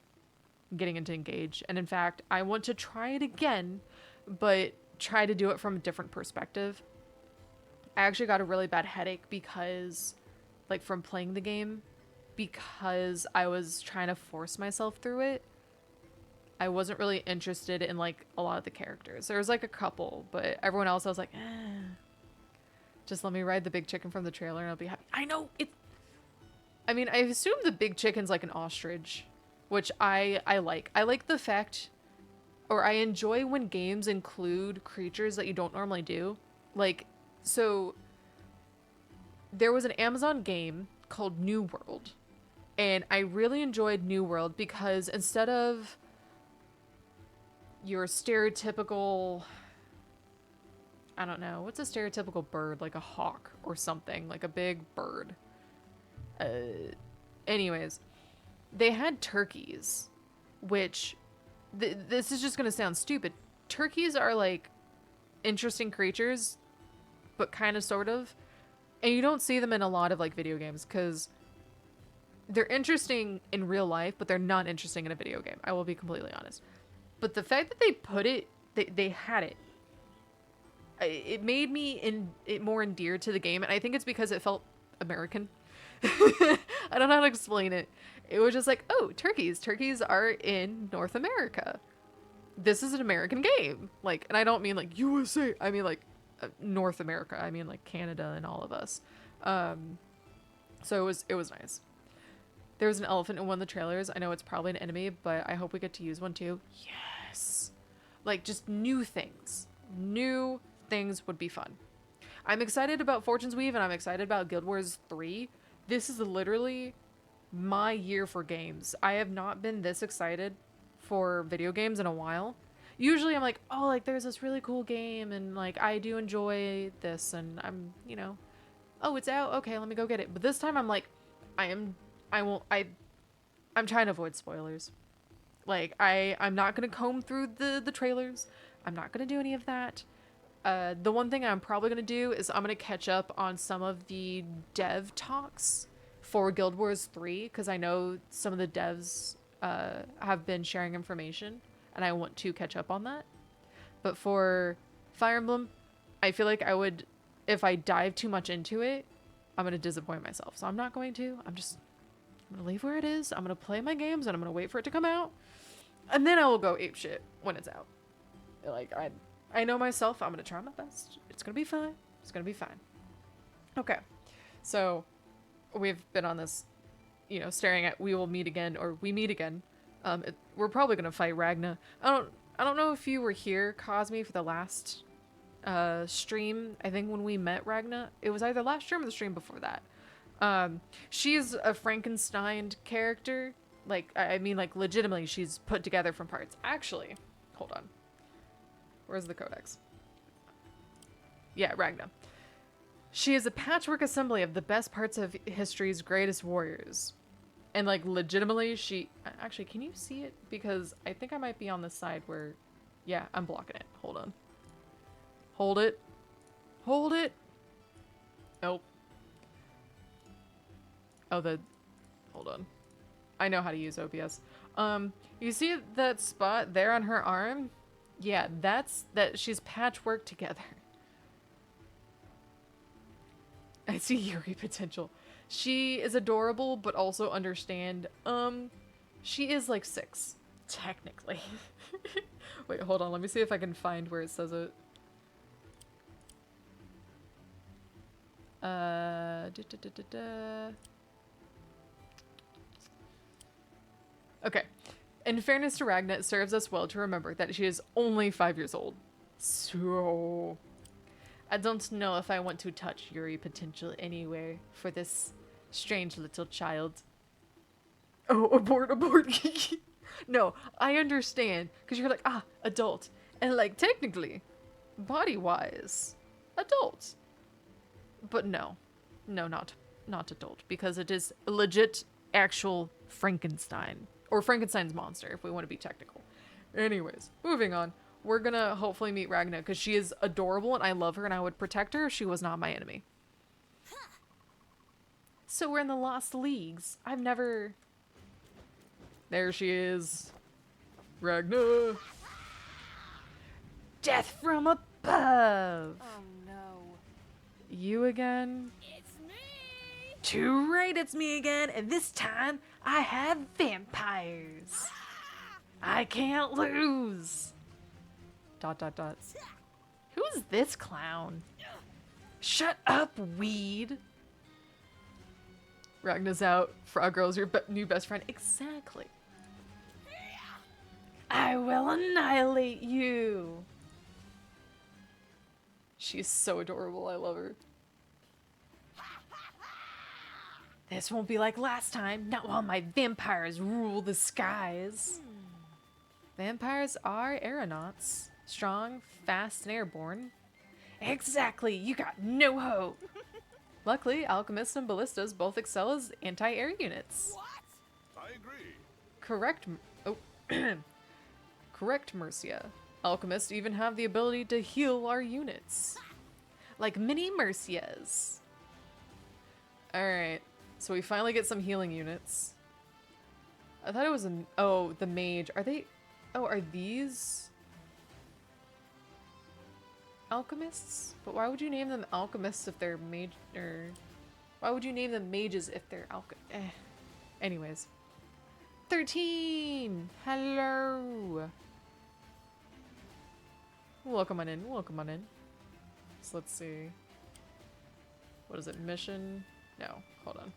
getting into Engage, and in fact, I want to try it again, but try to do it from a different perspective. I actually got a really bad headache because, like, from playing the game, because I was trying to force myself through it. I wasn't really interested in, like, a lot of the characters. There was, like, a couple, but everyone else I was like, just let me ride the big chicken from the trailer and I'll be happy. I know, I mean, I assume the big chicken's like an ostrich, which I like. I like the fact, or I enjoy when games include creatures that you don't normally do. Like, so there was an Amazon game called New World, and I really enjoyed New World because instead of your stereotypical, I don't know, what's a stereotypical bird? Like a hawk or something, like a big bird. Anyways, they had turkeys, which this is just gonna sound stupid. turkeys are like interesting creatures, but kind of sort of. And you don't see them in a lot of like video games because they're interesting in real life, but they're not interesting in a video game. I will be completely honest. But the fact that they put it, they had it. It made me it more endeared to the game, and I think it's because it felt American. I don't know how to explain it. It was just like, oh, turkeys. Turkeys are in North America. This is an American game. Like, and I don't mean like USA. I mean like North America. I mean like Canada and all of us. So it was nice. There was an elephant in one of the trailers. I know it's probably an enemy, but I hope we get to use one too. Yes. Like just new things. New things would be fun. I'm excited about Fortune's Weave and I'm excited about Guild Wars 3. This is literally my year for games. I have not been this excited for video games in a while. Usually I'm like, oh, like there's this really cool game and like I do enjoy this and I'm, you know, oh, it's out. Okay, let me go get it. But this time I'm like, I'm trying to avoid spoilers. Like I'm not going to comb through the trailers. I'm not going to do any of that. The one thing I'm probably going to do is I'm going to catch up on some of the dev talks for Guild Wars 3 because I know some of the devs have been sharing information and I want to catch up on that. But for Fire Emblem, I feel like I would, if I dive too much into it, I'm going to disappoint myself. So I'm not going to. I'm going to leave where it is. I'm going to play my games and I'm going to wait for it to come out. And then I will go apeshit when it's out. Like, I know myself. I'm going to try my best. It's going to be fine. It's going to be fine. Okay. So, we've been on this, you know, staring at we will meet again, or we meet again. We're probably going to fight Ragna. I don't know if you were here, Cosme, for the last stream. I think when we met Ragna, it was either last stream or the stream before that. She's a Frankenstein character. Like, I mean, like, legitimately, she's put together from parts. Actually, hold on. Where's the codex? Yeah, Ragna. She is a patchwork assembly of the best parts of history's greatest warriors. And, like, legitimately, she... Actually, can you see it? Because I think I might be on the side where... Yeah, I'm blocking it. Hold on. Hold it. Hold it! Nope. Oh, hold on. I know how to use OBS. You see that spot there on her arm? Yeah, that she's patchwork together. I see Yuri potential. She is adorable, but also understand, she is like 6, technically. Wait, hold on, let me see if I can find where it says it. Okay. In fairness to Ragna, it serves us well to remember that she is only 5 years old. So... I don't know if I want to touch Yuri potential anywhere for this strange little child. Oh, abort. No, I understand. Because you're like, adult. And like, technically, body-wise, adult. But no. No, not adult. Because it is a legit, actual Frankenstein. Or Frankenstein's monster, if we want to be technical. Anyways, moving on. We're gonna hopefully meet Ragna, because she is adorable, and I love her, and I would protect her if she was not my enemy. So we're in the Lost Leagues. I've never... There she is. Ragna! Death from above! Oh no. You again? It's me! Too right, it's me again, and this time I have vampires. I can't lose. ... Who is this clown? Shut up, weed. Ragna's out. Frog Girl's your new best friend. Exactly. I will annihilate you. She's so adorable. I love her. This won't be like last time. Not while my vampires rule the skies. Vampires are aeronauts. Strong, fast, and airborne. Exactly, you got no hope. Luckily, alchemists and ballistas both excel as anti-air units. What? I agree. Correct. Oh, correct, Mercia. Alchemists even have the ability to heal our units. Like mini Mercias. Alright, so we finally get some healing units. I thought it was an... Oh, the mage. Are they... Oh, are these... alchemists? But why would you name them alchemists if they're mage... Or... Why would you name them mages if they're Anyways. 13! Hello! Welcome on in, welcome on in. So let's see. What is it? Mission? No, hold on.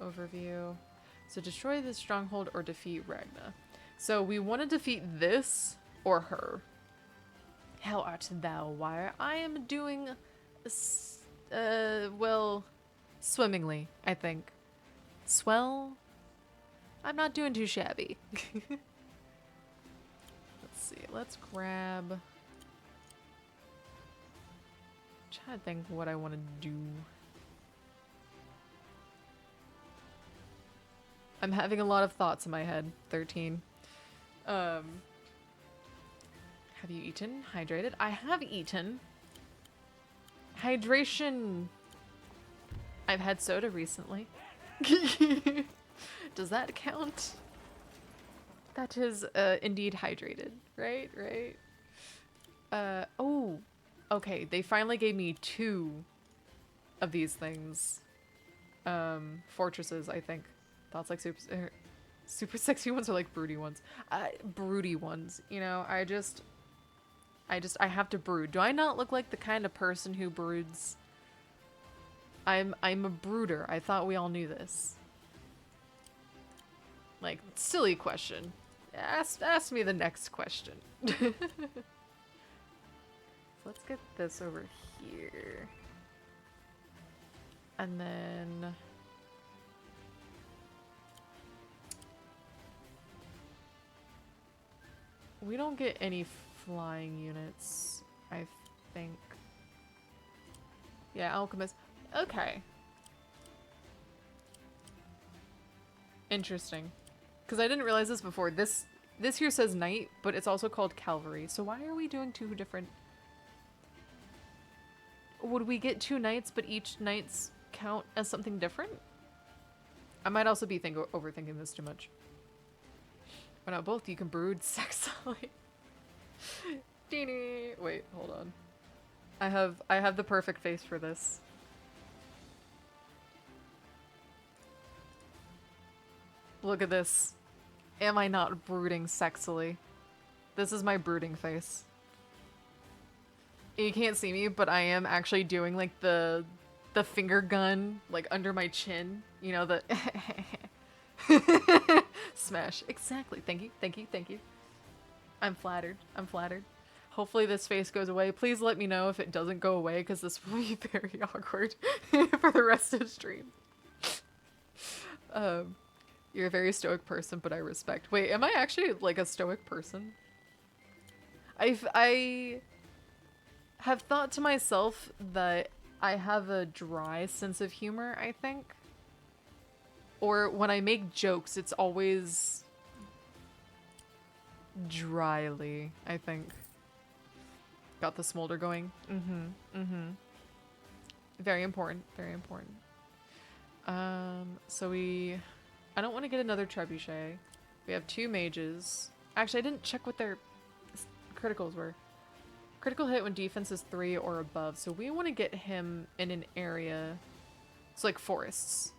Overview. So destroy this stronghold or defeat Ragna. So we want to defeat this or her. How art thou, Wire? I am doing... well... swimmingly, I think. Swell? I'm not doing too shabby. Let's see, let's grab... trying to think what I want to do. I'm having a lot of thoughts in my head. 13. Have you eaten? Hydrated? I have eaten. Hydration. I've had soda recently. Does that count? That is indeed hydrated, right? Right? Oh. Okay, they finally gave me 2 of these things. Fortresses, I think. Thoughts like super sexy ones are like broody ones. Broody ones, you know, I have to brood. Do I not look like the kind of person who broods? I'm a brooder. I thought we all knew this. Like, silly question. Ask me the next question. Let's get this over here. And then... we don't get any flying units, I think. Yeah, alchemist. Okay. Interesting. Because I didn't realize this before. This here says knight, but it's also called cavalry. So why are we doing 2 different... Would we get 2 knights, but each knight's count as something different? I might also be overthinking this too much. Why not both? You can brood sexily. Deenie. Wait, hold on. I have the perfect face for this. Look at this. Am I not brooding sexily? This is my brooding face. You can't see me, but I am actually doing like the finger gun like under my chin. You know, the smash. Exactly. Thank you. Thank you. Thank you. I'm flattered. I'm flattered. Hopefully this face goes away. Please let me know if it doesn't go away because this will be very awkward for the rest of the stream. You're a very stoic person, but I respect. Wait, am I actually like a stoic person? I have thought to myself that I have a dry sense of humor, I think. Or when I make jokes, it's always dryly, I think. Got the smolder going. Very important, very important. So I don't want to get another trebuchet. We have 2 mages. Actually, I didn't check what their criticals were. Critical hit when defense is 3 or above. So we want to get him in an area. It's like forests.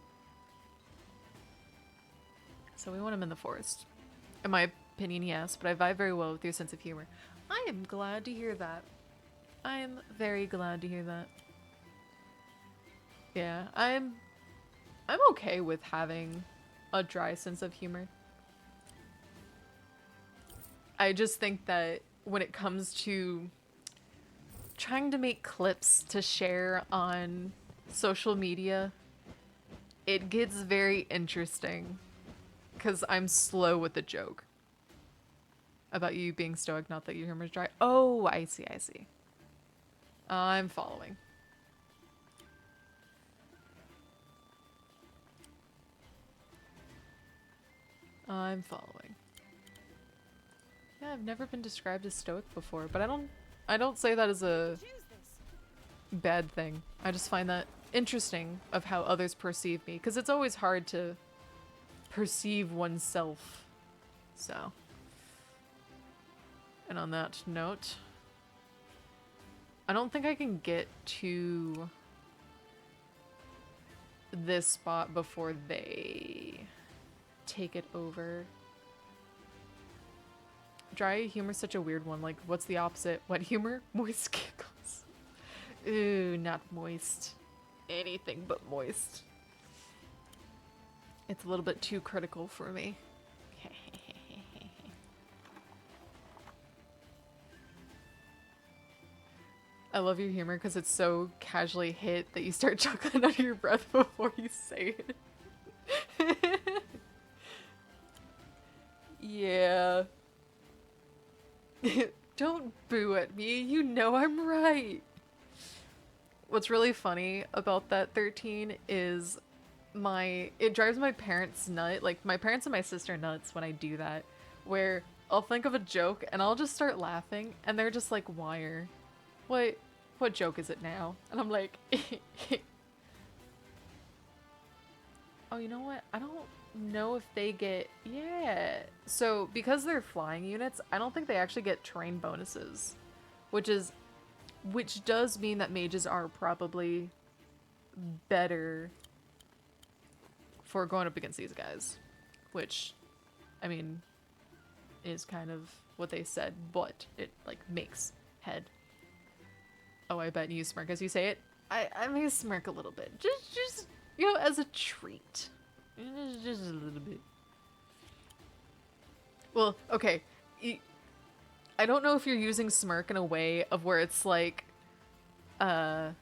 So we want him in the forest. In my opinion, yes, but I vibe very well with your sense of humor. I am glad to hear that. I am very glad to hear that. Yeah, I'm okay with having a dry sense of humor. I just think that when it comes to trying to make clips to share on social media, it gets very interesting because I'm slow with the joke about you being stoic, not that your humor's dry. Oh, I see, I see. I'm following. I'm following. Yeah, I've never been described as stoic before, but I don't say that as a Choose this. bad thing. I just find that interesting of how others perceive me, because it's always hard to perceive oneself. So, and on that note, I don't think I can get to this spot before they take it over. Dry humor's such a weird one. Like, what's the opposite? Wet humor? Moist giggles. Ooh, not moist. Anything but moist. It's a little bit too critical for me. I love your humor because it's so casually hit that you start chuckling under your breath before you say it. Yeah. Don't boo at me. You know I'm right. What's really funny about that 13 is it drives my parents nuts. Like, my parents and my sister nuts when I do that. Where I'll think of a joke and I'll just start laughing and they're just like, wire. What joke is it now? And I'm like, oh, you know what? I don't know if they get, yeah. So because they're flying units, I don't think they actually get terrain bonuses, which does mean that mages are probably better for going up against these guys, which, I mean, is kind of what they said, but it like makes head. Oh, I bet you smirk as you say it. I may smirk a little bit. Just you know, as a treat. Just a little bit. Well, okay. I don't know if you're using smirk in a way of where it's like, you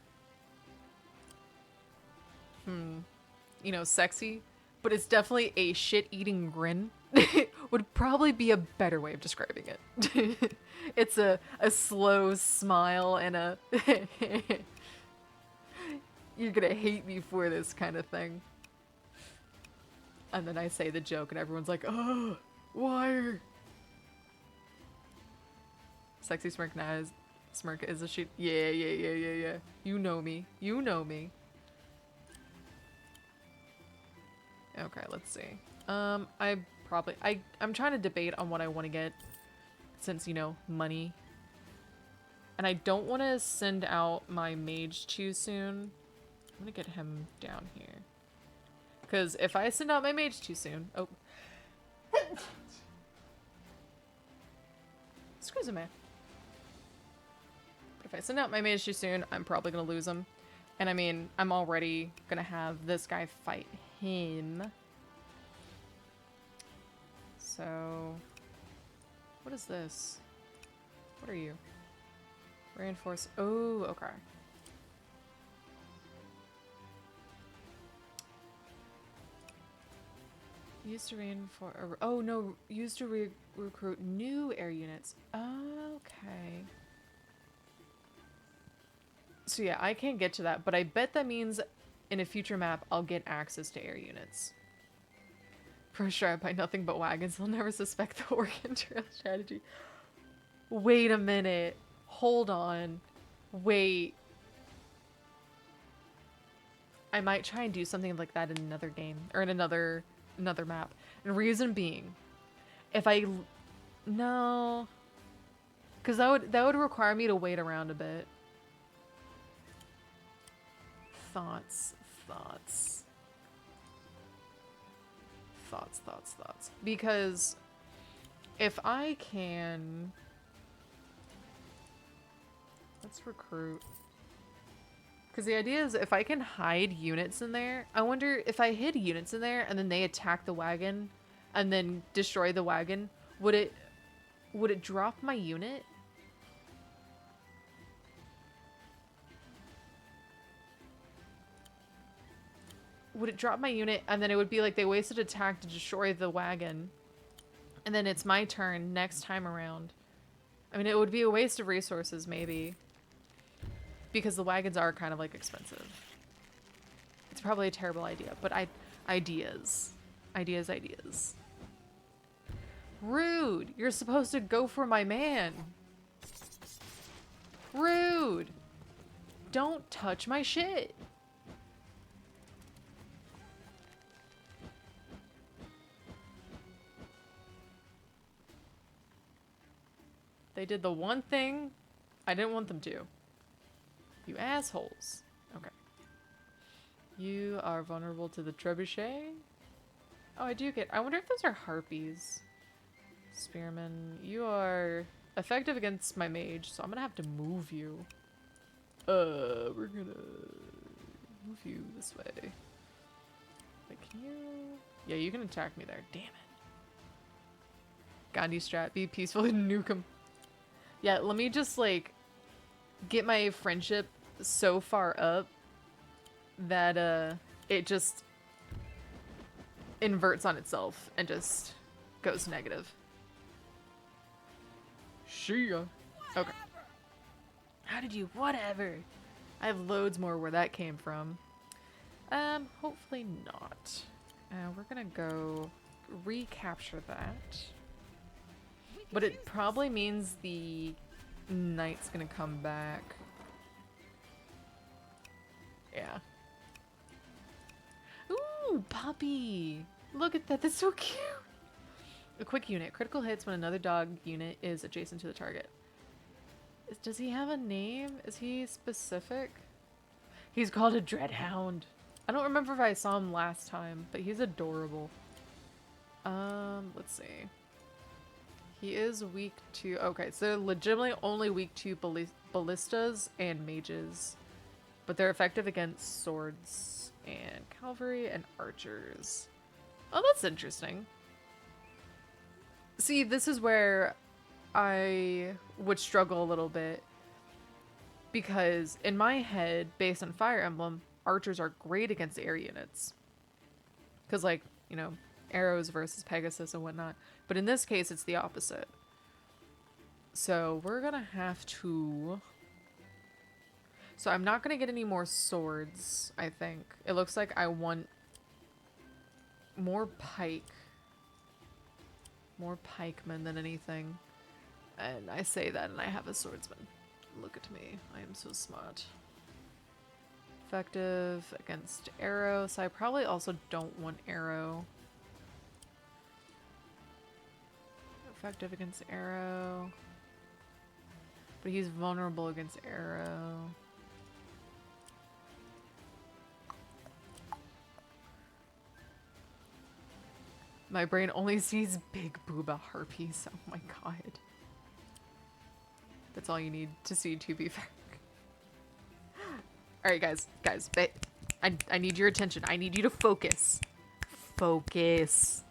know, sexy, but it's definitely a shit-eating grin. Would probably be a better way of describing it. It's a slow smile and a you're gonna hate me for this kind of thing. And then I say the joke and everyone's like, oh, wire. Sexy smirk now smirk is a shit. Yeah. You know me. You know me. Okay, let's see. I'm trying to debate on what I want to get since, you know, money. And I don't want to send out my mage too soon. I'm gonna get him down here. Because if I send out my mage too soon... Oh. Excuse me. But if I send out my mage too soon, I'm probably gonna lose him. And I mean, I'm already gonna have this guy fight him. So... What is this? What are you? Reinforce... Oh, okay. Used to reinforce... Oh, no. Used to recruit new air units. Okay. So yeah, I can't get to that, but I bet that means in a future map, I'll get access to air units. For sure, I buy nothing but wagons. They'll never suspect the Oregon Trail strategy. Wait a minute. Hold on. Wait. I might try and do something like that in another game. Or in another map. And reason being, if I... No. Because that would require me to wait around a bit. Thoughts. Because if I can... Let's recruit. Because the idea is if I can hide units in there, I wonder if I hid units in there and then they attack the wagon and then destroy the wagon, would it drop my unit? Would it drop my unit and then it would be like they wasted attack to destroy the wagon and then it's my turn next time around? I mean, it would be a waste of resources maybe because the wagons are kind of like expensive. It's probably a terrible idea, but ideas. Rude. You're supposed to go for my man. Rude. Don't touch my shit. They did the one thing I didn't want them to. You assholes. Okay. You are vulnerable to the trebuchet. Oh, I do get... I wonder if those are harpies. Spearman, you are effective against my mage, so I'm gonna have to move you. We're gonna move you this way. Wait, can you... Yeah, you can attack me there. Damn it. Gandhi strat, be peaceful and nuke him. Yeah, let me just, like, get my friendship so far up that, it just inverts on itself and just goes negative. See ya. Okay. How did you... Whatever. I have loads more where that came from. Hopefully not. We're gonna go recapture that. But it probably means the knight's gonna come back. Yeah. Ooh, puppy! Look at that, that's so cute! A quick unit. Critical hits when another dog unit is adjacent to the target. Does he have a name? Is he specific? He's called a Dreadhound. I don't remember if I saw him last time, but he's adorable. Let's see. He is weak to... Okay, so they're legitimately only weak to ballistas and mages. But they're effective against swords and cavalry and archers. Oh, that's interesting. See, this is where I would struggle a little bit. Because in my head, based on Fire Emblem, archers are great against air units. Because, like, you know, arrows versus Pegasus and whatnot. But in this case, it's the opposite. So we're gonna have to... So I'm not gonna get any more swords, I think. It looks like I want more pike. More pikemen than anything. And I say that and I have a swordsman. Look at me. I am so smart. Effective against arrow. So I probably also don't want arrow. Effective against arrow. But he's vulnerable against arrow. My brain only sees big booba harpies. Oh my god. That's all you need to see, to be fair. Alright, guys. I need your attention. I need you to focus. Focus.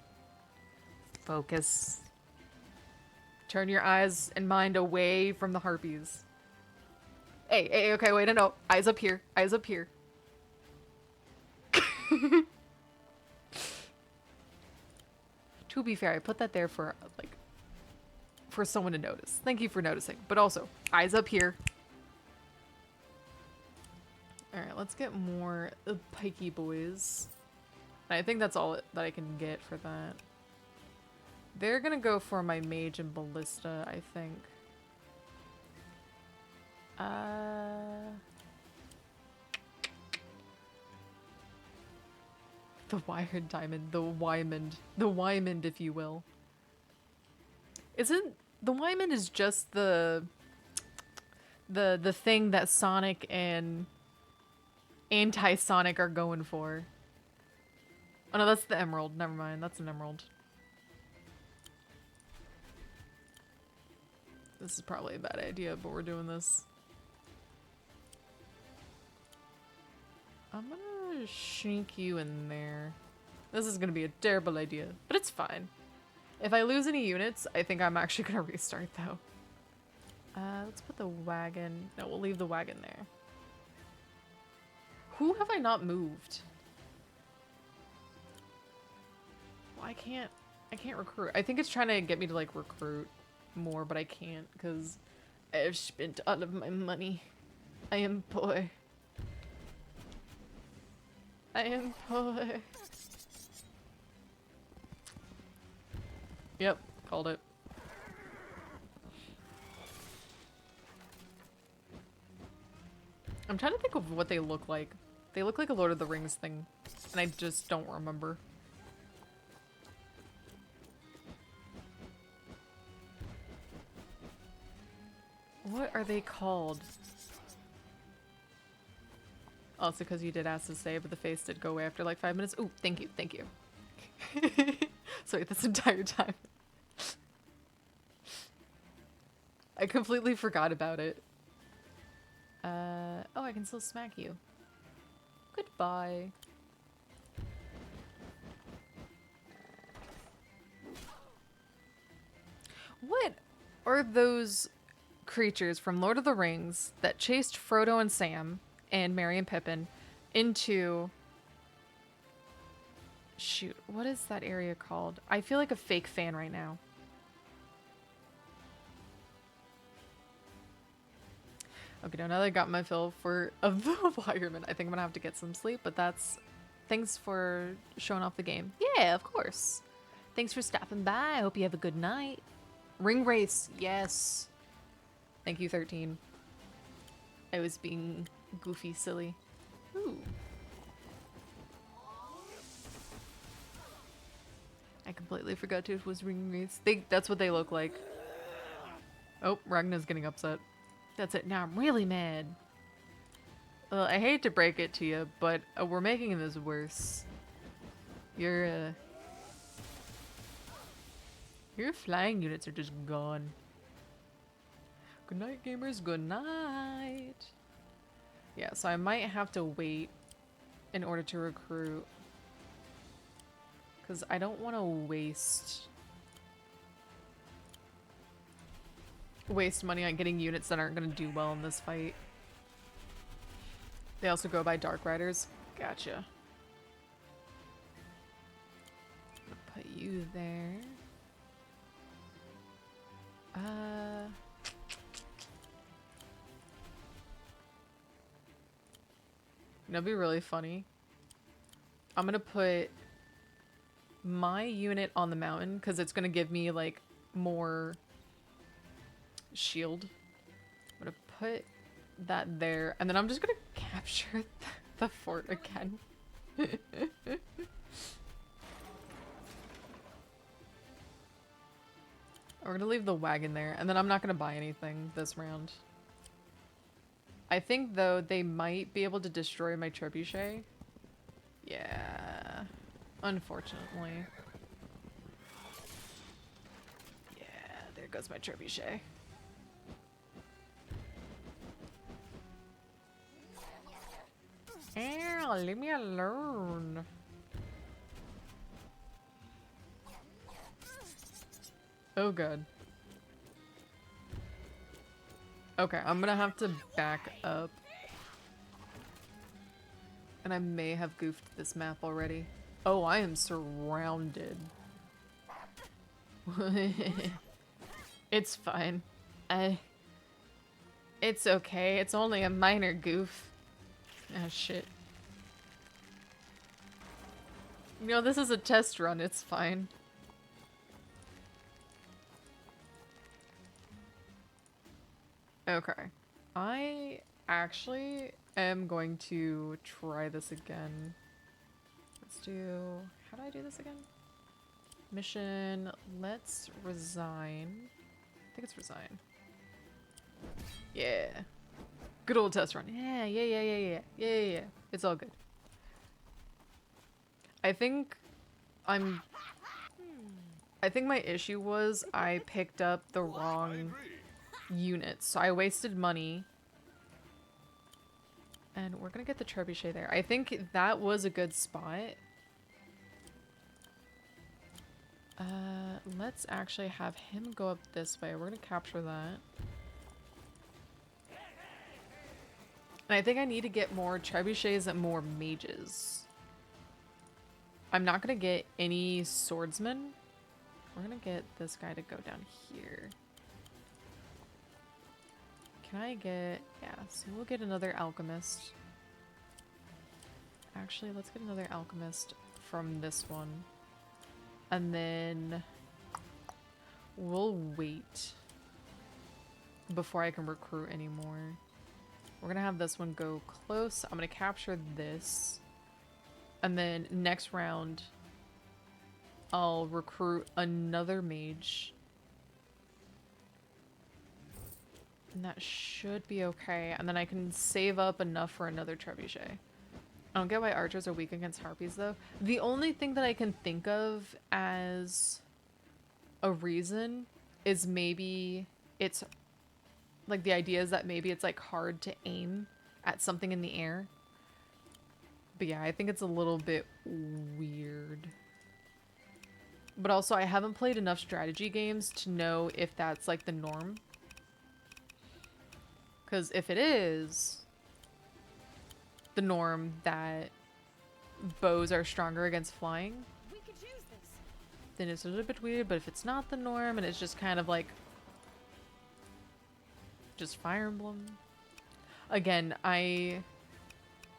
Focus. Turn your eyes and mind away from the harpies. Hey, okay, wait, no. Eyes up here. Eyes up here. To be fair, I put that there for, like, for someone to notice. Thank you for noticing. But also, eyes up here. Alright, let's get more pikey boys. I think that's all that I can get for that. They're gonna go for my mage and ballista, I think. The wired diamond, the Wymond, if you will. Isn't the Wymond is just the thing that Sonic and Anti-Sonic are going for. Oh no, that's the emerald. Never mind, that's an emerald. This is probably a bad idea, but we're doing this. I'm gonna shrink you in there. This is gonna be a terrible idea, but it's fine. If I lose any units, I think I'm actually gonna restart though. Let's put the wagon. No, we'll leave the wagon there. Who have I not moved? Well, I can't recruit. I think it's trying to get me to like recruit more, but I can't because I've spent all of my money. I am poor. I am poor. Yep, Called it. I'm trying to think of what they look like. They look like a Lord of the Rings thing, and I just don't remember. What are they called? Also, because you did ask to say, but the face did go away after like 5 minutes. Ooh, thank you, thank you. Sorry, this entire time. I completely forgot about it. Oh, I can still smack you. Goodbye. What are those creatures from Lord of the Rings that chased Frodo and Sam and Merry and Pippin into... Shoot, what is that area called? I feel like a fake fan right now. Okay, now that I got my fill of the environment, I think I'm gonna have to get some sleep, but that's... Thanks for showing off the game. Yeah, of course. Thanks for stopping by. I hope you have a good night. Ring race, yes. Thank you, 13. I was being goofy, silly. Ooh. I completely forgot it was ring race. That's what they look like. Oh, Ragna's getting upset. That's it. Now I'm really mad. Well, I hate to break it to you, but we're making this worse. Your flying units are just gone. Good night, gamers. Good night. Yeah, so I might have to wait in order to recruit. Because I don't want to waste money on getting units that aren't going to do well in this fight. They also go by Dark Riders. Gotcha. Put you there. That'd be really funny. I'm gonna put my unit on the mountain because it's gonna give me like more shield. I'm gonna put that there, and then I'm just gonna capture the fort again. We're gonna leave the wagon there, and then I'm not gonna buy anything this round. I think, though, they might be able to destroy my trebuchet. Yeah. Unfortunately. Yeah, there goes my trebuchet. Ow, leave me alone. Oh, God. Okay, I'm gonna have to back up. And I may have goofed this map already. Oh, I am surrounded. It's fine. It's okay. It's only a minor goof. Ah, shit. You know, this is a test run. It's fine. Okay. I actually am going to try this again. Let's do... How do I do this again? Mission... Let's resign. I think it's resign. Yeah. Good old test run. Yeah. It's all good. I think my issue was I picked up the wrong units, so I wasted money. And we're gonna get the trebuchet there. I think that was a good spot. Let's actually have him go up this way. We're gonna capture that. And I think I need to get more trebuchets and more mages. I'm not gonna get any swordsmen. We're gonna get this guy to go down here. Can I get... Yeah, so we'll get another alchemist. Actually, let's get another alchemist from this one. And then... we'll wait before I can recruit anymore. We're gonna have this one go close. I'm gonna capture this. And then next round, I'll recruit another mage. And that should be okay. And then I can save up enough for another trebuchet. I don't get why archers are weak against harpies, though. The only thing that I can think of as a reason is maybe it's... like, the idea is that maybe it's, like, hard to aim at something in the air. But yeah, I think it's a little bit weird. But also, I haven't played enough strategy games to know if that's, like, the norm. Because if it is the norm that bows are stronger against flying, We could use this. then it's a little bit weird. But if it's not the norm and it's just kind of like just Fire Emblem. Again, I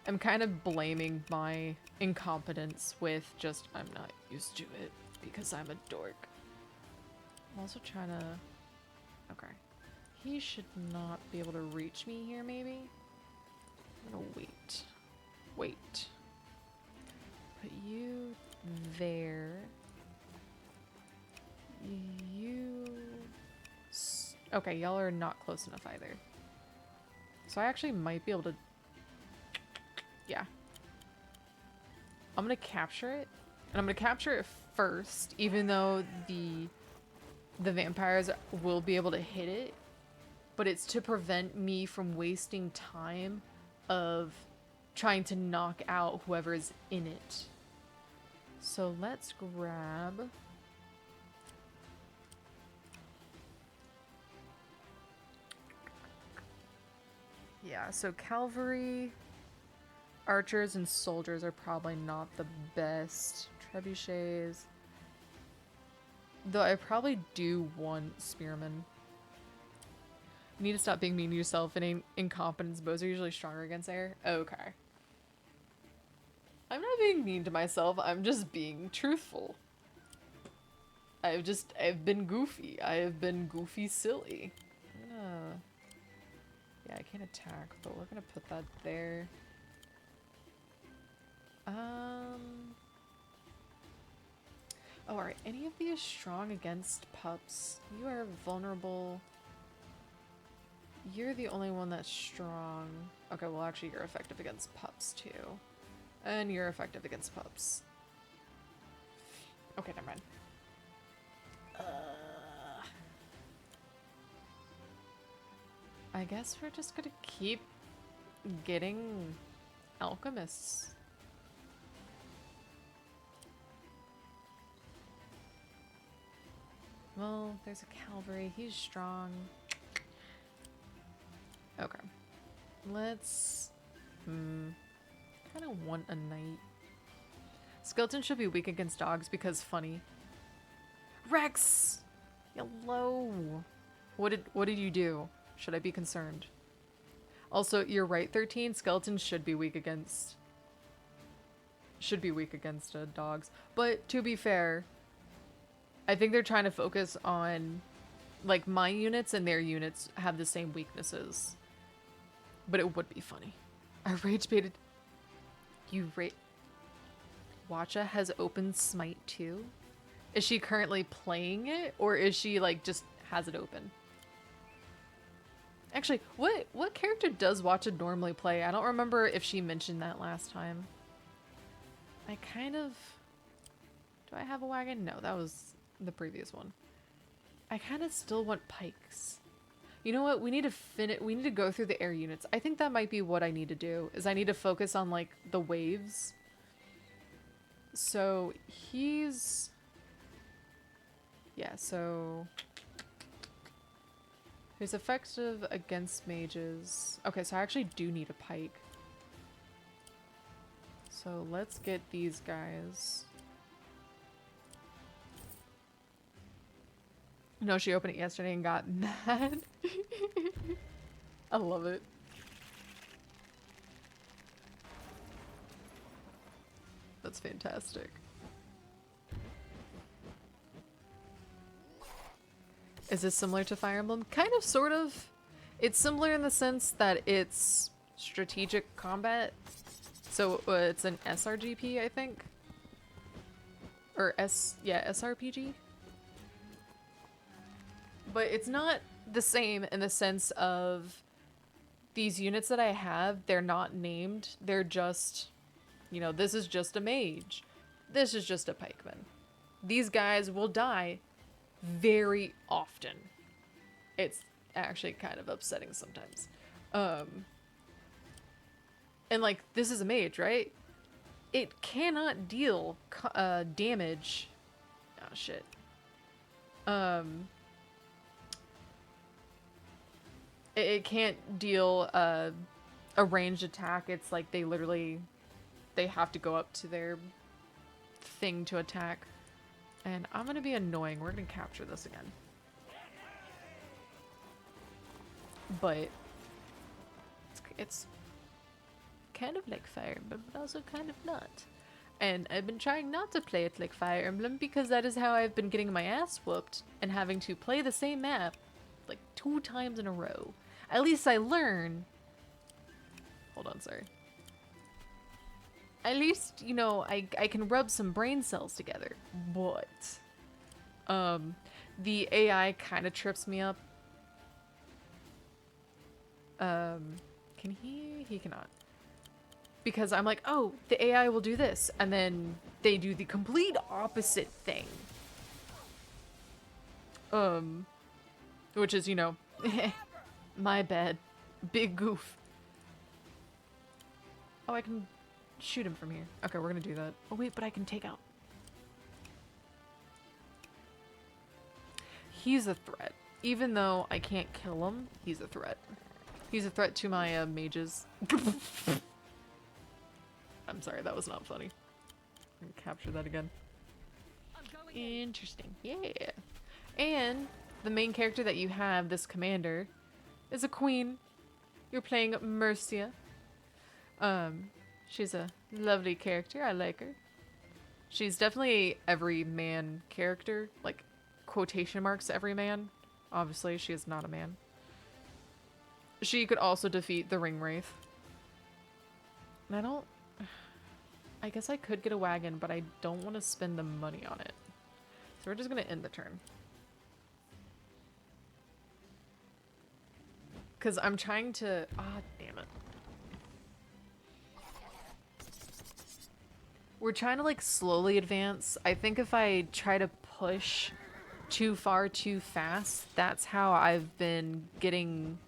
am kind of blaming my incompetence with just I'm not used to it because I'm a dork. I'm also trying to... okay. He should not be able to reach me here, maybe? I'm gonna wait. Wait. Put you there. You... okay, y'all are not close enough either. So I actually might be able to... yeah. I'm gonna capture it. And I'm gonna capture it first, even though the vampires will be able to hit it. But it's to prevent me from wasting time of trying to knock out whoever's in it. So let's grab... yeah, so cavalry, archers, and soldiers are probably not the best. Trebuchets. Though I probably do want spearmen. You need to stop being mean to yourself. And incompetence bows are usually stronger against air. Okay. I'm not being mean to myself. I'm just being truthful. I've been goofy. I have been goofy silly. Yeah, I can't attack, but we're gonna put that there. Oh, are any of these strong against pups? You are vulnerable. You're the only one that's strong. Okay, well actually you're effective against pups too. And you're effective against pups. Okay, never mind. I guess we're just gonna keep getting alchemists. Well, there's a cavalry. He's strong. Okay. Let's... kind of want a knight. Skeleton should be weak against dogs because funny. Rex! Hello! What did you do? Should I be concerned? Also, you're right, 13. Skeletons should be weak against... dogs. But, to be fair... I think they're trying to focus on, like, my units and their units have the same weaknesses. But it would be funny. I rage baited. Watcha has open Smite too? Is she currently playing it? Or is she, like, just has it open? Actually, what character does Watcha normally play? I don't remember if she mentioned that last time. I kind of... do I have a wagon? No, that was... the previous one. I kind of still want pikes. You know what? We need to go through the air units. I think that might be what I need to do. Is I need to focus on like the waves. So he's... yeah, so he's effective against mages. Okay, so I actually do need a pike. So let's get these guys. No, she opened it yesterday and got mad. I love it. That's fantastic. Is this similar to Fire Emblem? Kind of, sort of. It's similar in the sense that it's strategic combat. So it's an sRGP, I think. Or SRPG. But it's not the same in the sense of these units that I have, they're not named. They're just, you know, this is just a mage. This is just a pikeman. These guys will die very often. It's actually kind of upsetting sometimes. And like, this is a mage, right? It cannot deal damage. Oh shit. It can't deal a ranged attack. It's like they have to go up to their thing to attack. And I'm gonna be annoying. We're gonna capture this again. But it's kind of like Fire Emblem, but also kind of not. And I've been trying not to play it like Fire Emblem because that is how I've been getting my ass whooped and having to play the same map like 2 times in a row. At least I learn. Hold on, sorry. At least, you know, I can rub some brain cells together. But the AI kind of trips me up. Can he? He cannot. Because I'm like, oh, the AI will do this. And then they do the complete opposite thing. Which is, you know, my bad. Big goof. Oh, I can shoot him from here. Okay, we're gonna do that. Oh wait, but I can take out. He's a threat. Even though I can't kill him, he's a threat. He's a threat to my mages. I'm sorry, that was not funny. I'm gonna capture that again. Interesting. Yeah. And the main character that you have, this commander, is a queen. You're playing Mercia. She's a lovely character. I like her. She's definitely every man character, like quotation marks every man. Obviously, she is not a man. She could also defeat the Ring Wraith. And I guess I could get a wagon, but I don't want to spend the money on it. So we're just gonna end the turn. Because I'm trying to... Ah, damn it. We're trying to, like, slowly advance. I think if I try to push too far too fast, that's how I've been getting...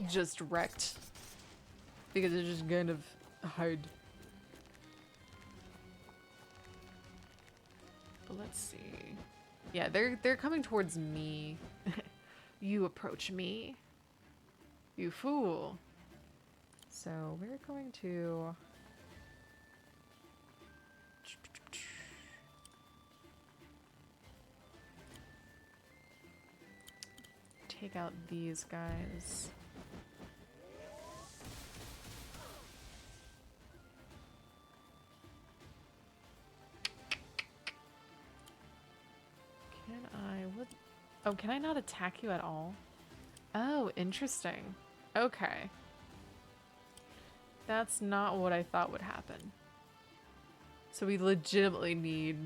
just wrecked. Because it's just kind of hard. But let's see. Yeah, they're coming towards me. You approach me. You fool. So we're going to take out these guys. Oh, can I not attack you at all? Oh, interesting. Okay. That's not what I thought would happen. So we legitimately need...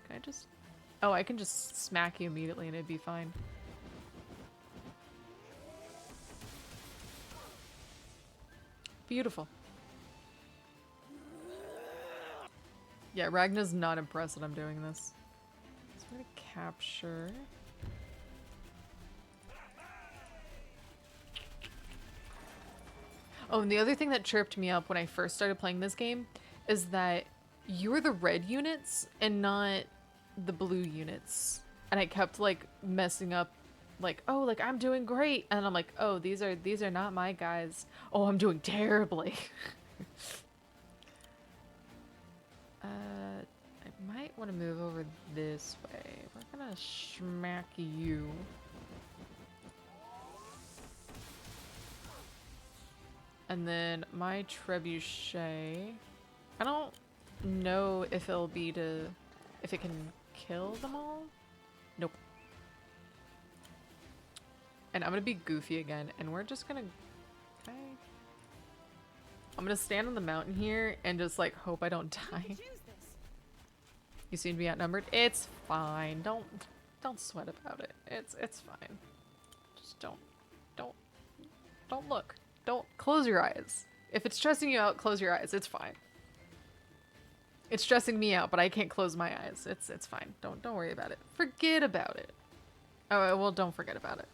Can I just... Oh, I can just smack you immediately and it'd be fine. Beautiful. Yeah, Ragna's not impressed that I'm doing this. So we're gonna capture... Oh, and the other thing that tripped me up when I first started playing this game is that you're the red units and not the blue units. And I kept like messing up like, oh, like I'm doing great. And I'm like, oh, these are not my guys. Oh, I'm doing terribly. I might want to move over this way. We're gonna smack you. And then my trebuchet, I don't know if If it can kill them all? Nope. And I'm gonna be goofy again, and we're just gonna... Okay. I'm gonna stand on the mountain here and just, like, hope I don't die. You seem to be outnumbered. It's fine. Don't sweat about it. It's fine. Just don't look. Don't close your eyes. If it's stressing you out, close your eyes. It's fine. It's stressing me out, but I can't close my eyes. It's fine. Don't worry about it. Forget about it. Oh, well, don't forget about it.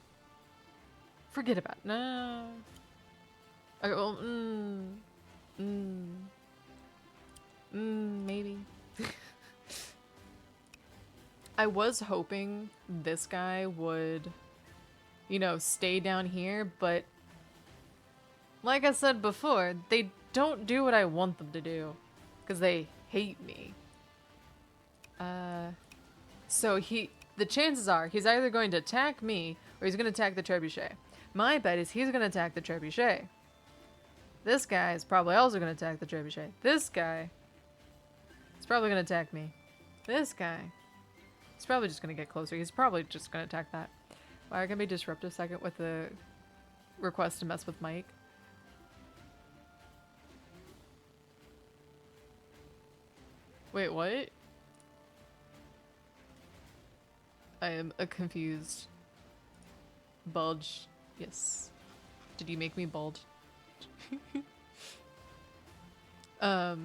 Forget about it. No. Okay, well, maybe. I was hoping this guy would, you know, stay down here, but like I said before, they don't do what I want them to do because they hate me. So the chances are he's either going to attack me or he's going to attack the trebuchet. My bet is he's going to attack the trebuchet. This guy is probably also going to attack the trebuchet. This guy is probably going to attack me. This guy is probably just going to get closer. He's probably just going to attack that. Wow, I can be disruptive second with the request to mess with Mike. Wait, what? I am a confused. Bulge. Yes. Did you make me bald? What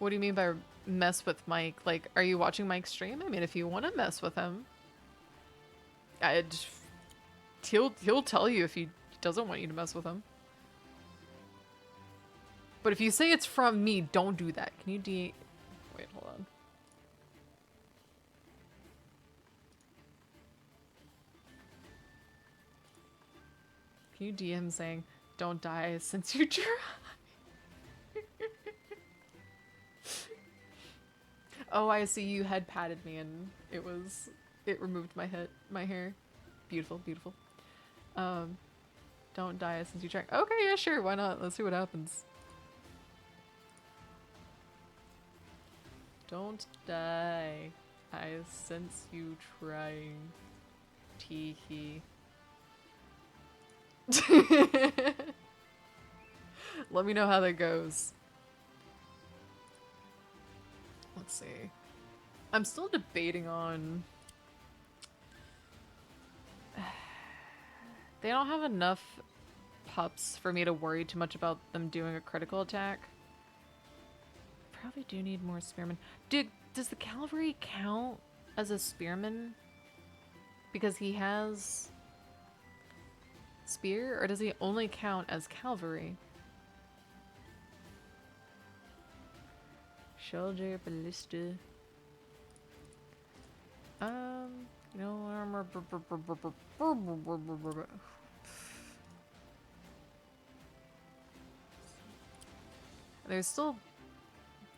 do you mean by mess with Mike? Like, are you watching Mike's stream? I mean, if you want to mess with him, he'll tell you if he doesn't want you to mess with him. But if you say it's from me, don't do that. Can you wait, hold on. Can you DM saying, don't die since you try? Oh, I see, you head patted me and it removed my hair. Beautiful, beautiful. Don't die since you try. Okay, yeah, sure, why not? Let's see what happens. Don't die. I sense you trying. Teehee. Let me know how that goes. Let's see. I'm still debating on... They don't have enough pups for me to worry too much about them doing a critical attack. Probably do need more spearmen. Does the cavalry count as a spearman? Because he has spear, or does he only count as cavalry? Soldier, ballista. You know, armor. There's still...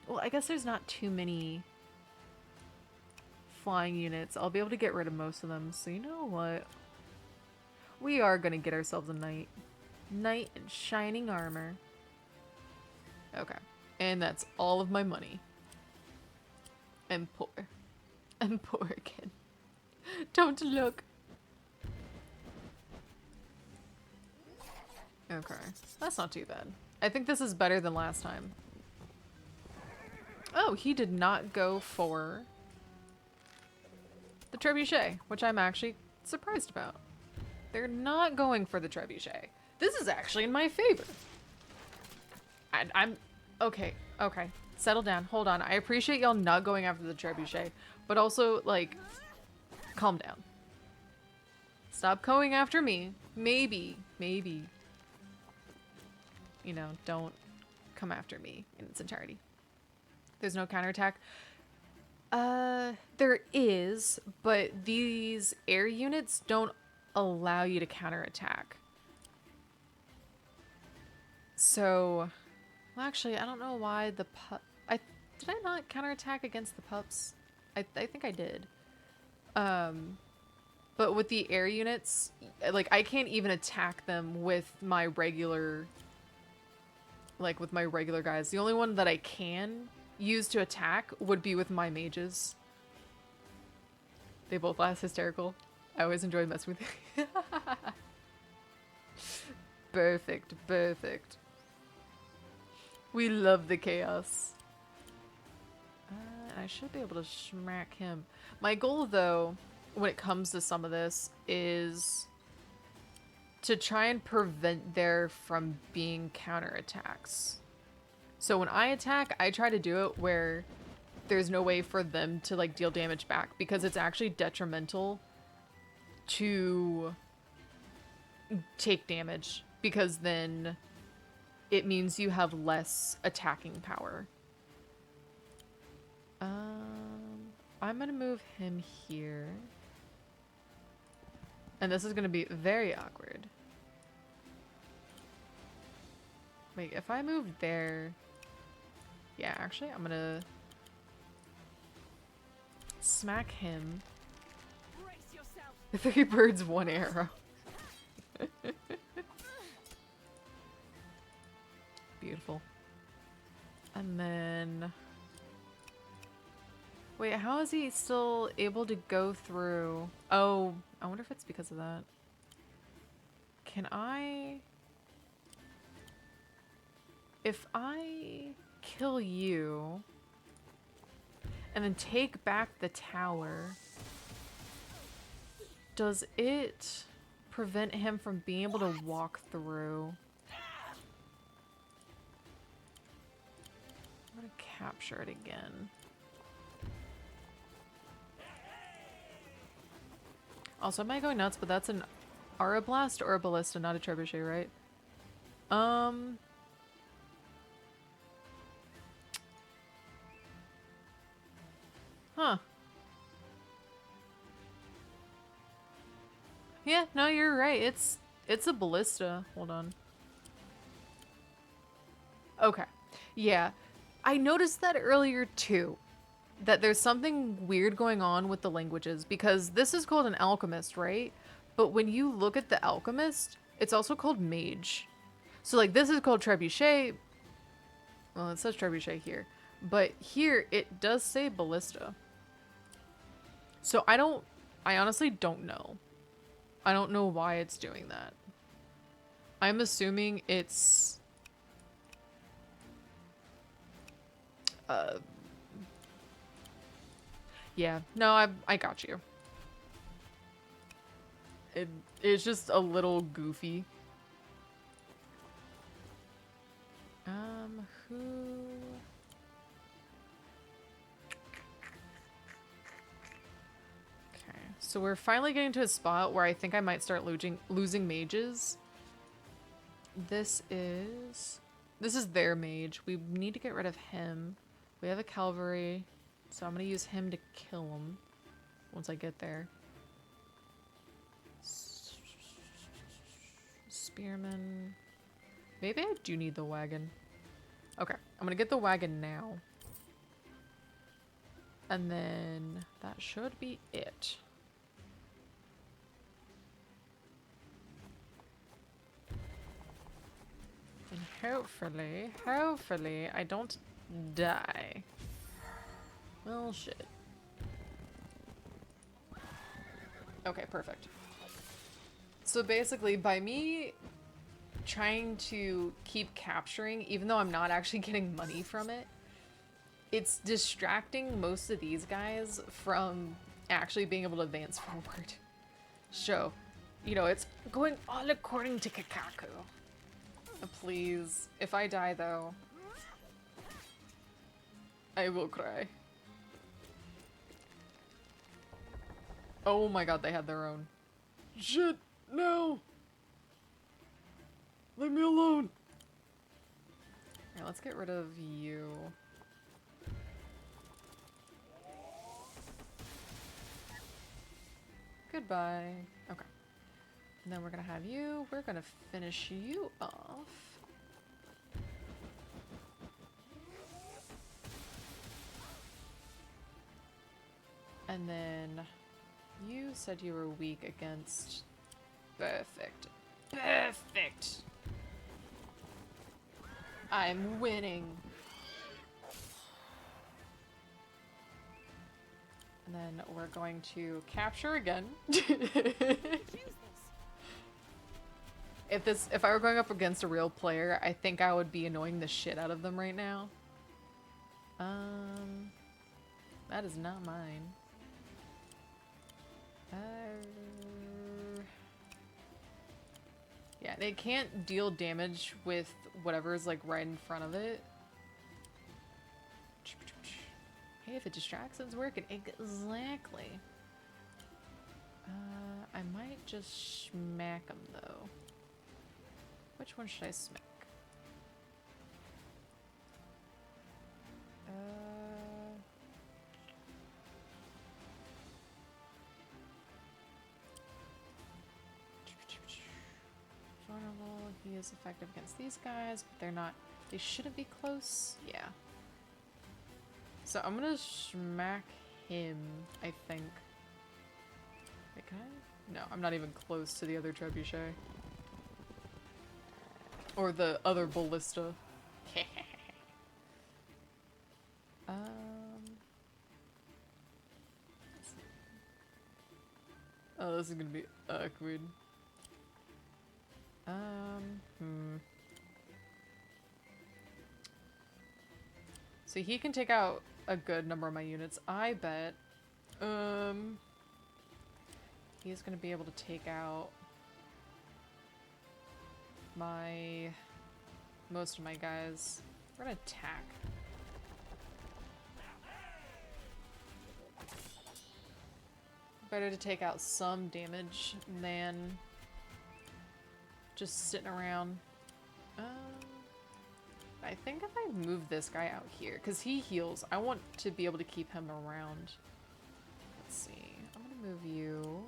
Well, I guess there's not too many flying units. I'll be able to get rid of most of them. So you know what? We are going to get ourselves a knight. Knight in shining armor. Okay. And that's all of my money. And poor. And poor again. Don't look. Okay. That's not too bad. I think this is better than last time. Oh, he did not go for the trebuchet, which I'm actually surprised about. They're not going for the trebuchet. This is actually in my favor. I'm... Okay, okay. Settle down. Hold on. I appreciate y'all not going after the trebuchet, but also, like, calm down. Stop going after me. Maybe, you know, don't come after me in its entirety. There's no counterattack. There is, but these air units don't allow you to counterattack. So, well, actually, I don't know why the did I not counterattack against the pups? I think I did. But with the air units, like, I can't even attack them with my regular, like with my regular guys. The only one that I can use to attack would be with my mages. They both last hysterical. I always enjoy messing with you. Perfect, perfect. We love the chaos. I should be able to smack him. My goal, though, when it comes to some of this, is to try and prevent there from being counterattacks. So when I attack, I try to do it where there's no way for them to like deal damage back, because it's actually detrimental to take damage, because then it means you have less attacking power. I'm gonna move him here. And this is gonna be very awkward. Wait, if I move there... Yeah, actually, I'm gonna smack him. Brace yourself. 3 birds, 1 arrow. Beautiful. And then... Wait, how is he still able to go through? Oh, I wonder if it's because of that. Can I... If I kill you and then take back the tower, does it prevent him from being able to walk through? I'm gonna capture it again. Also, am I going nuts? But that's an Aurablast or a Ballista, not a Trebuchet, right? Huh. Yeah, no, you're right. It's a Ballista. Hold on. Okay. Yeah. I noticed that earlier too. That there's something weird going on with the languages, because this is called an alchemist, right? But when you look at the alchemist, it's also called mage. So like this is called trebuchet. Well, it says trebuchet here, but here it does say ballista. So I honestly don't know. I don't know why it's doing that. I'm assuming it's yeah, no, I got you. It's just a little goofy. Who? Okay, so we're finally getting to a spot where I think I might start losing mages. This is their mage. We need to get rid of him. We have a cavalry. So I'm gonna use him to kill him once I get there. Spearman. Maybe I do need the wagon. Okay, I'm gonna get the wagon now. And then that should be it. And hopefully I don't die. Well, shit. Okay, perfect. So basically, by me trying to keep capturing, even though I'm not actually getting money from it, it's distracting most of these guys from actually being able to advance forward. So, you know, it's going all according to Kakaku. Please, if I die though, I will cry. Oh my god, they had their own. Shit, no! Leave me alone! Alright, let's get rid of you. Goodbye. Okay. And then we're gonna have you. We're gonna finish you off. And then you said you were weak against... Perfect. Perfect! I'm winning. And then we're going to capture again. If I were going up against a real player, I think I would be annoying the shit out of them right now. That is not mine. Yeah, it can't deal damage with whatever's like right in front of it. Hey, if it distracts, it's working. Exactly. I might just smack him though. Which one should I smack? Vulnerable. He is effective against these guys, but they're not. They shouldn't be close. Yeah. So I'm gonna smack him, I think. Wait, can I? No, I'm not even close to the other trebuchet. Or the other ballista. Oh, this is gonna be awkward. So he can take out a good number of my units. I bet, he's gonna be able to take out most of my guys. We're gonna attack. Better to take out some damage than just sitting around. I think if I move this guy out here, because he heals, I want to be able to keep him around. Let's see. I'm gonna move you.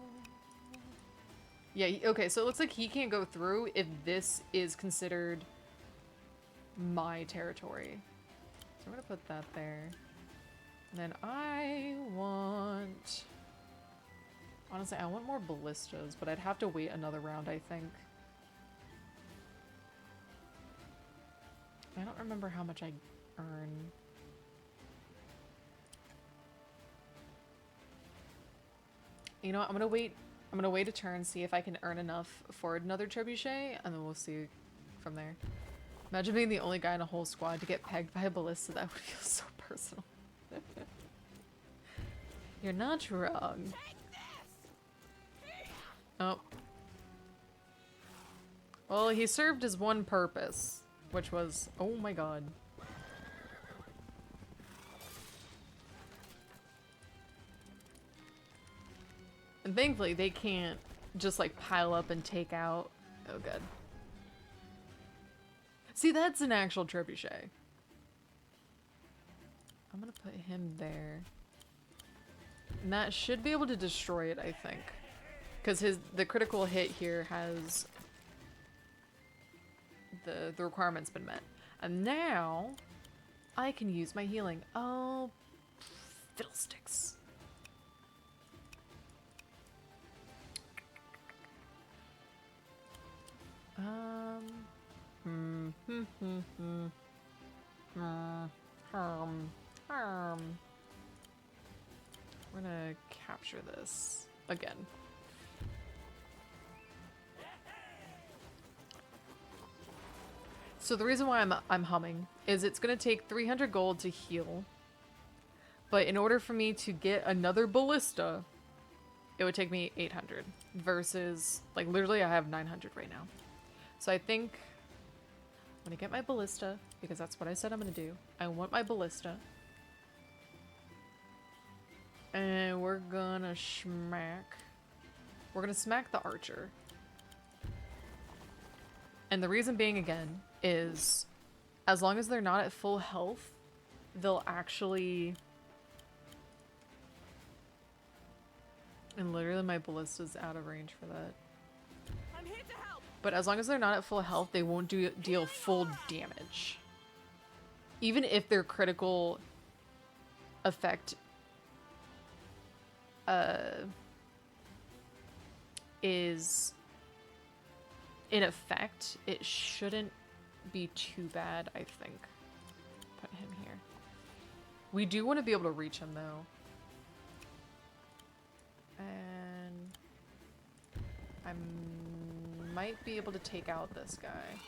Yeah, okay, so it looks like he can't go through if this is considered my territory. So I'm gonna put that there. And then I want... Honestly, I want more ballistas, but I'd have to wait another round, I think. I don't remember how much I earn. You know what? I'm gonna wait a turn, see if I can earn enough for another trebuchet, and then we'll see from there. Imagine being the only guy in a whole squad to get pegged by a ballista. That would feel so personal. You're not wrong. Oh. Well, he served his one purpose. Which was, oh my god. And thankfully they can't just like pile up and take out. Oh god. See, that's an actual trebuchet. I'm gonna put him there. And that should be able to destroy it, I think. Because the critical hit here has the requirement's been met. And now I can use my healing. Oh, fiddlesticks. We're gonna capture this again. So the reason why I'm humming is it's gonna take 300 gold to heal, but in order for me to get another ballista, it would take me 800 versus like literally I have 900 right now. So I think I'm gonna get my ballista because that's what I said I'm gonna do. I want my ballista, and we're gonna smack. We're gonna smack the archer. And the reason being, again, is as long as they're not at full health, they'll actually... And literally my ballista's out of range for that. I'm here to help. But as long as they're not at full health, they won't deal full damage. Even if their critical effect is... in effect, it shouldn't be too bad, I think. Put him here. We do want to be able to reach him, though. And I might be able to take out this guy.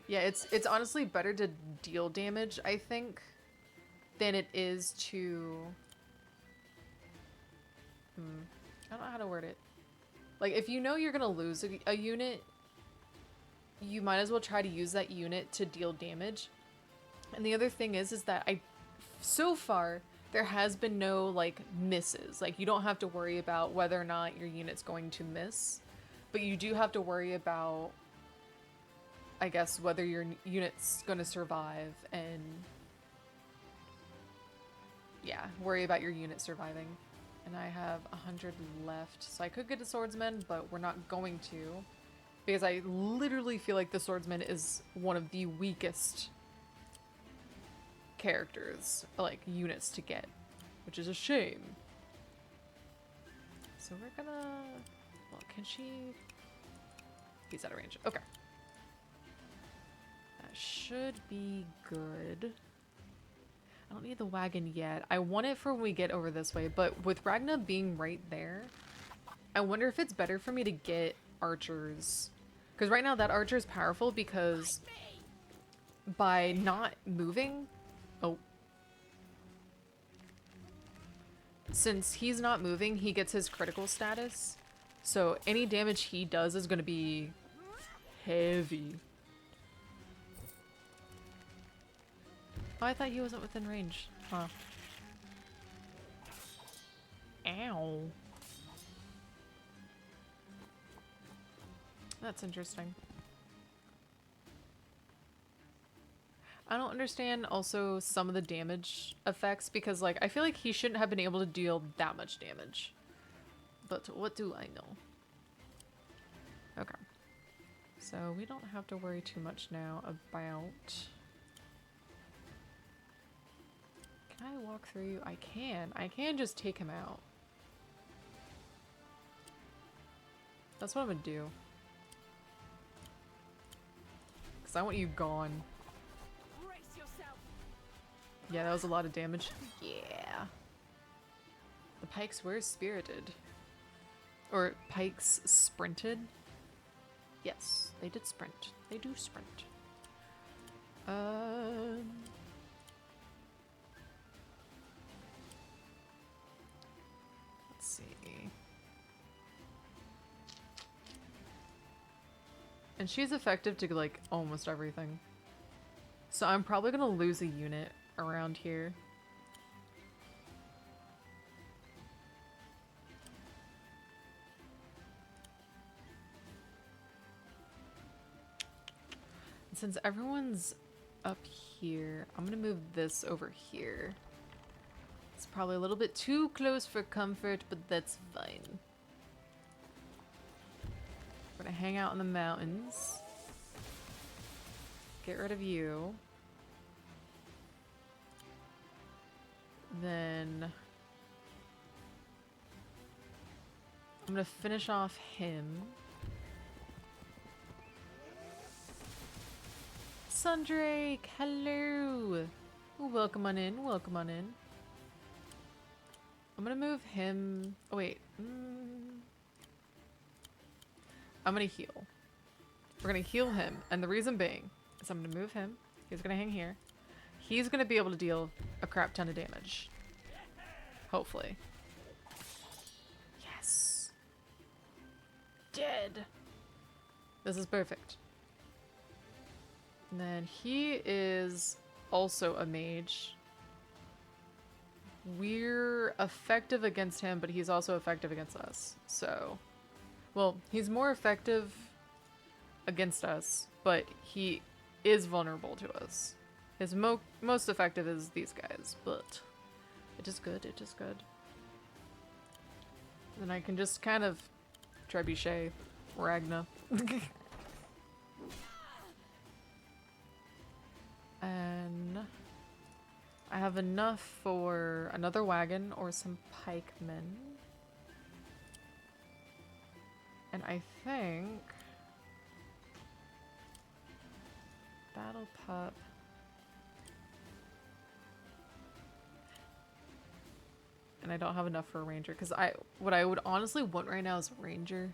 Yeah, it's honestly better to deal damage, I think, than it is to... I don't know how to word it. Like, if you know you're gonna lose a unit, you might as well try to use that unit to deal damage. And the other thing is that so far, there has been no, like, misses. Like, you don't have to worry about whether or not your unit's going to miss. But you do have to worry about, I guess, whether your unit's gonna survive and... yeah, worry about your unit surviving. And I have 100 left, so I could get a swordsman, but we're not going to. Because I literally feel like the swordsman is one of the weakest characters, like, units to get. Which is a shame. So we're gonna... well, can she... he's out of range. Okay. That should be good. I don't need the wagon yet. I want it for when we get over this way, but with Ragna being right there, I wonder if it's better for me to get archers. Because right now that archer is powerful because by not moving... oh. Since he's not moving, he gets his critical status. So any damage he does is going to be heavy. Oh, I thought he wasn't within range. Huh. Ow. That's interesting. I don't understand also some of the damage effects because, like, I feel like he shouldn't have been able to deal that much damage. But what do I know? Okay. So we don't have to worry too much now about... can I walk through you? I can. I can just take him out. That's what I'm gonna do. Because I want you gone. Brace yourself. Yeah, that was a lot of damage. Yeah. The pikes were spirited. Or pikes sprinted. Yes, they did sprint. They do sprint. Let's see. And she's effective to, like, almost everything. So I'm probably gonna lose a unit around here. And since everyone's up here, I'm gonna move this over here. It's probably a little bit too close for comfort, but that's fine. We're gonna hang out in the mountains. Get rid of you. Then I'm gonna finish off him. Sundrake, hello! Welcome on in, welcome on in. I'm gonna move him... oh wait. I'm gonna heal. We're gonna heal him, and the reason being is I'm gonna move him. He's gonna hang here. He's gonna be able to deal a crap ton of damage. Hopefully. Yes! Dead! This is perfect. And then he is also a mage. We're effective against him, but he's also effective against us. So, well, he's more effective against us, but he is vulnerable to us. His most effective is these guys, but it is good, it is good. Then I can just kind of trebuchet Ragna. And I have enough for another wagon or some pikemen. And I think battle pup. And I don't have enough for a ranger because what I would honestly want right now is a ranger.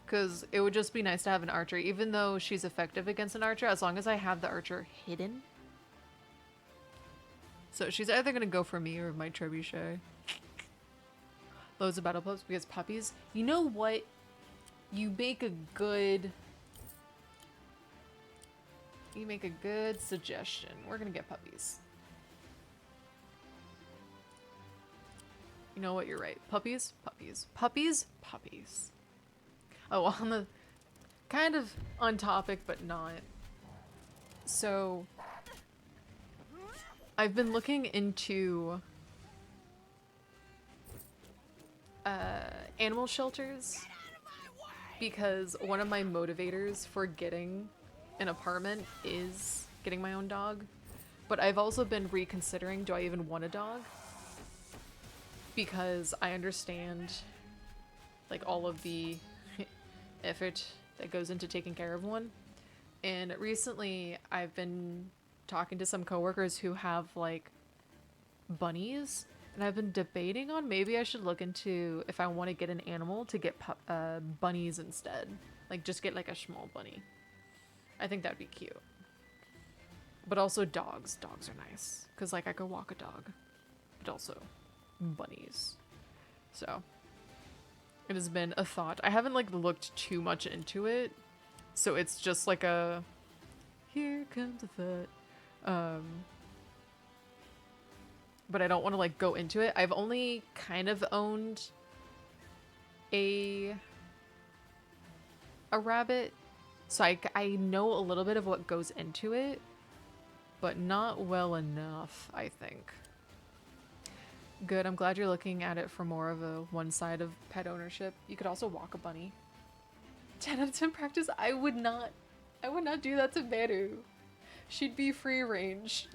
Because it would just be nice to have an archer, even though she's effective against an archer, as long as I have the archer hidden. So she's either going to go for me or my trebuchet. Loads of battle pups because puppies. You know what? You make a good suggestion. We're going to get puppies. You know what? You're right. Puppies, puppies, puppies, puppies. Oh, on the kind of on topic, but not. So I've been looking into animal shelters because one of my motivators for getting an apartment is getting my own dog. But I've also been reconsidering, do I even want a dog? Because I understand like all of the effort that goes into taking care of one. And recently I've been talking to some coworkers who have like bunnies, and I've been debating on maybe I should look into if I want to get an animal to get bunnies instead. Like just get like a small bunny. I think that'd be cute. But also dogs. Dogs are nice because like I could walk a dog, but also bunnies. So it has been a thought. I haven't like looked too much into it, so it's just like a here comes a thought. But I don't want to like go into it. I've only kind of owned a rabbit, so I know a little bit of what goes into it, but not well enough, I think. Good, I'm glad you're looking at it from more of a one side of pet ownership. You could also walk a bunny. 10 out of 10 practice. I would not do that to Meru. She'd be free range.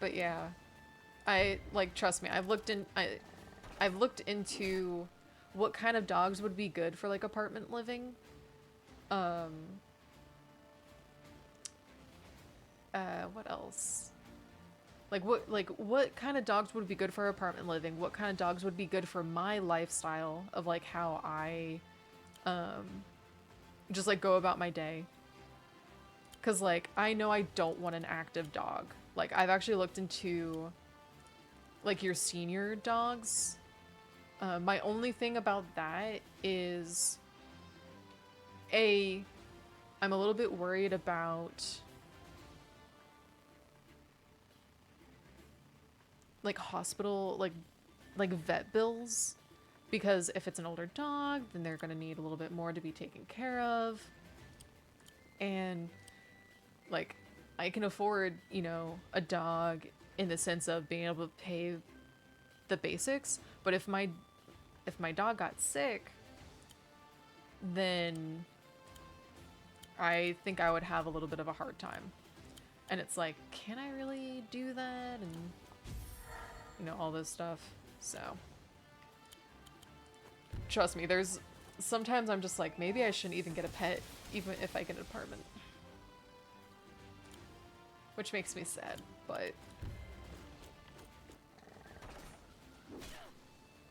But yeah, I like, trust me, I've looked into what kind of dogs would be good for like apartment living. What else? What kind of dogs would be good for apartment living? What kind of dogs would be good for my lifestyle of like how I just like go about my day? Cause like I know I don't want an active dog. Like I've actually looked into like your senior dogs. My only thing about that is I'm a little bit worried about like hospital, like vet bills, because if it's an older dog, then they're gonna need a little bit more to be taken care of. And like I can afford, you know, a dog in the sense of being able to pay the basics, but if my dog got sick, then I think I would have a little bit of a hard time. And it's like, can I really do that? And you know, all this stuff. So trust me, there's sometimes I'm just like, maybe I shouldn't even get a pet even if I get an apartment. Which makes me sad, but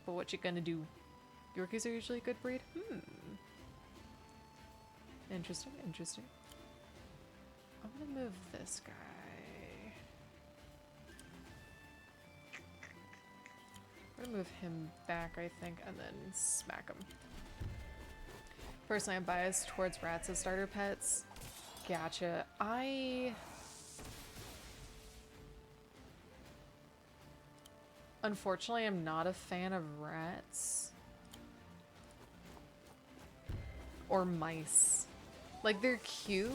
what you gonna do? Yorkies are usually a good breed? Interesting, interesting. I'm gonna move this guy. I'm gonna move him back, I think, and then smack him. Personally, I'm biased towards rats as starter pets. Gotcha. Unfortunately, I'm not a fan of rats. Or mice. Like, they're cute.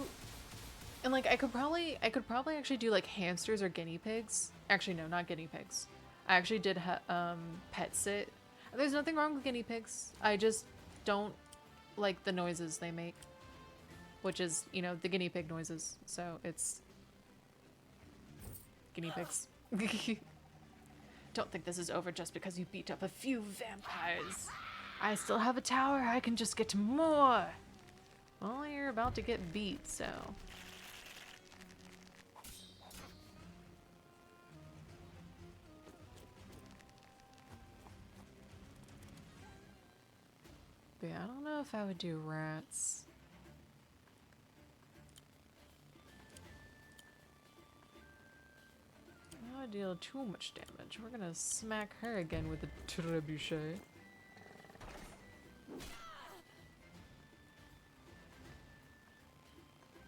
And like, I could probably actually do like hamsters or guinea pigs. Actually, no, not guinea pigs. I actually did pet sit. There's nothing wrong with guinea pigs. I just don't like the noises they make. Which is, you know, the guinea pig noises. So it's guinea pigs. Don't think this is over just because you beat up a few vampires. I still have a tower. I can just get more. Well, you're about to get beat, so... But yeah, I don't know if I would do rats. That would deal too much damage. We're gonna smack her again with a trebuchet.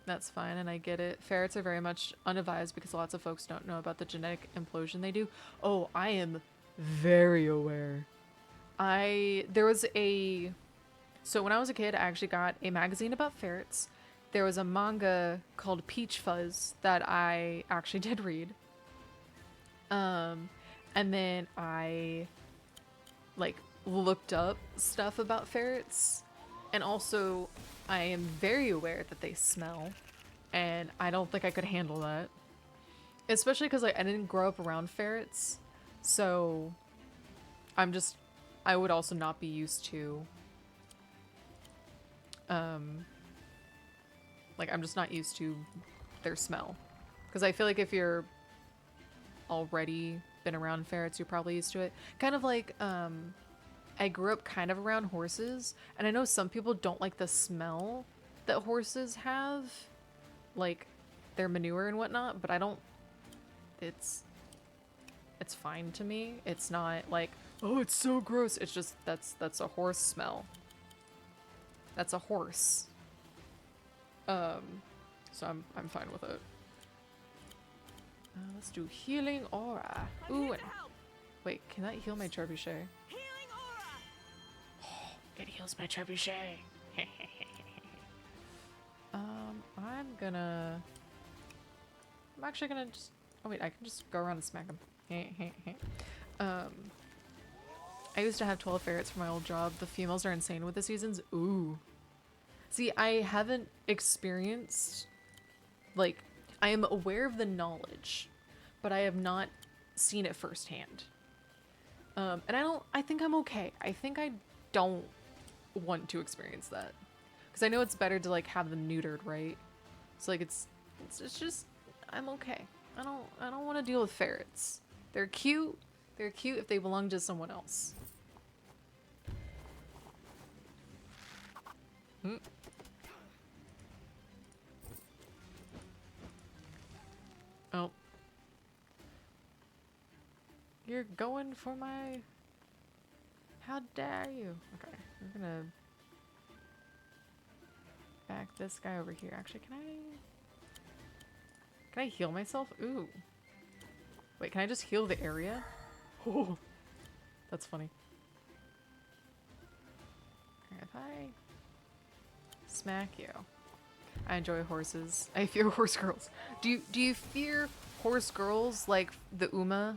That's fine, and I get it. Ferrets are very much unadvised because lots of folks don't know about the genetic implosion they do. Oh, I am very aware. There was a... So when I was a kid, I actually got a magazine about ferrets. There was a manga called Peach Fuzz that I actually did read. And then I, like, looked up stuff about ferrets. And also, I am very aware that they smell. And I don't think I could handle that. Especially because, like, I didn't grow up around ferrets. So, I would also not be used to... like, I'm just not used to their smell. Because I feel like if you're already been around ferrets, you're probably used to it. Kind of like, I grew up kind of around horses, and I know some people don't like the smell that horses have, like, their manure and whatnot, but I don't, it's fine to me. It's not like, oh, it's so gross. It's just, that's a horse smell. That's a horse. So I'm fine with it. Let's do healing aura. Ooh, and wait, can that heal my trebuchet? Healing aura. Oh, it heals my trebuchet. I'm actually gonna just. Oh wait, I can just go around and smack him. I used to have 12 ferrets for my old job. The females are insane with the seasons. Ooh. See, I haven't experienced, like, I am aware of the knowledge, but I have not seen it firsthand. And I think I'm okay. I think I don't want to experience that. Because I know it's better to, like, have them neutered, right? So, like, it's just, I'm okay. I don't want to deal with ferrets. They're cute. They're cute if they belong to someone else. Hmm. Oh. You're going for my... How dare you? Okay, we're gonna... back this guy over here. Actually, can I heal myself? Ooh. Wait, can I just heal the area? Oh, that's funny. If I smack you. I enjoy horses. I fear horse girls. Do you fear horse girls like the Umase?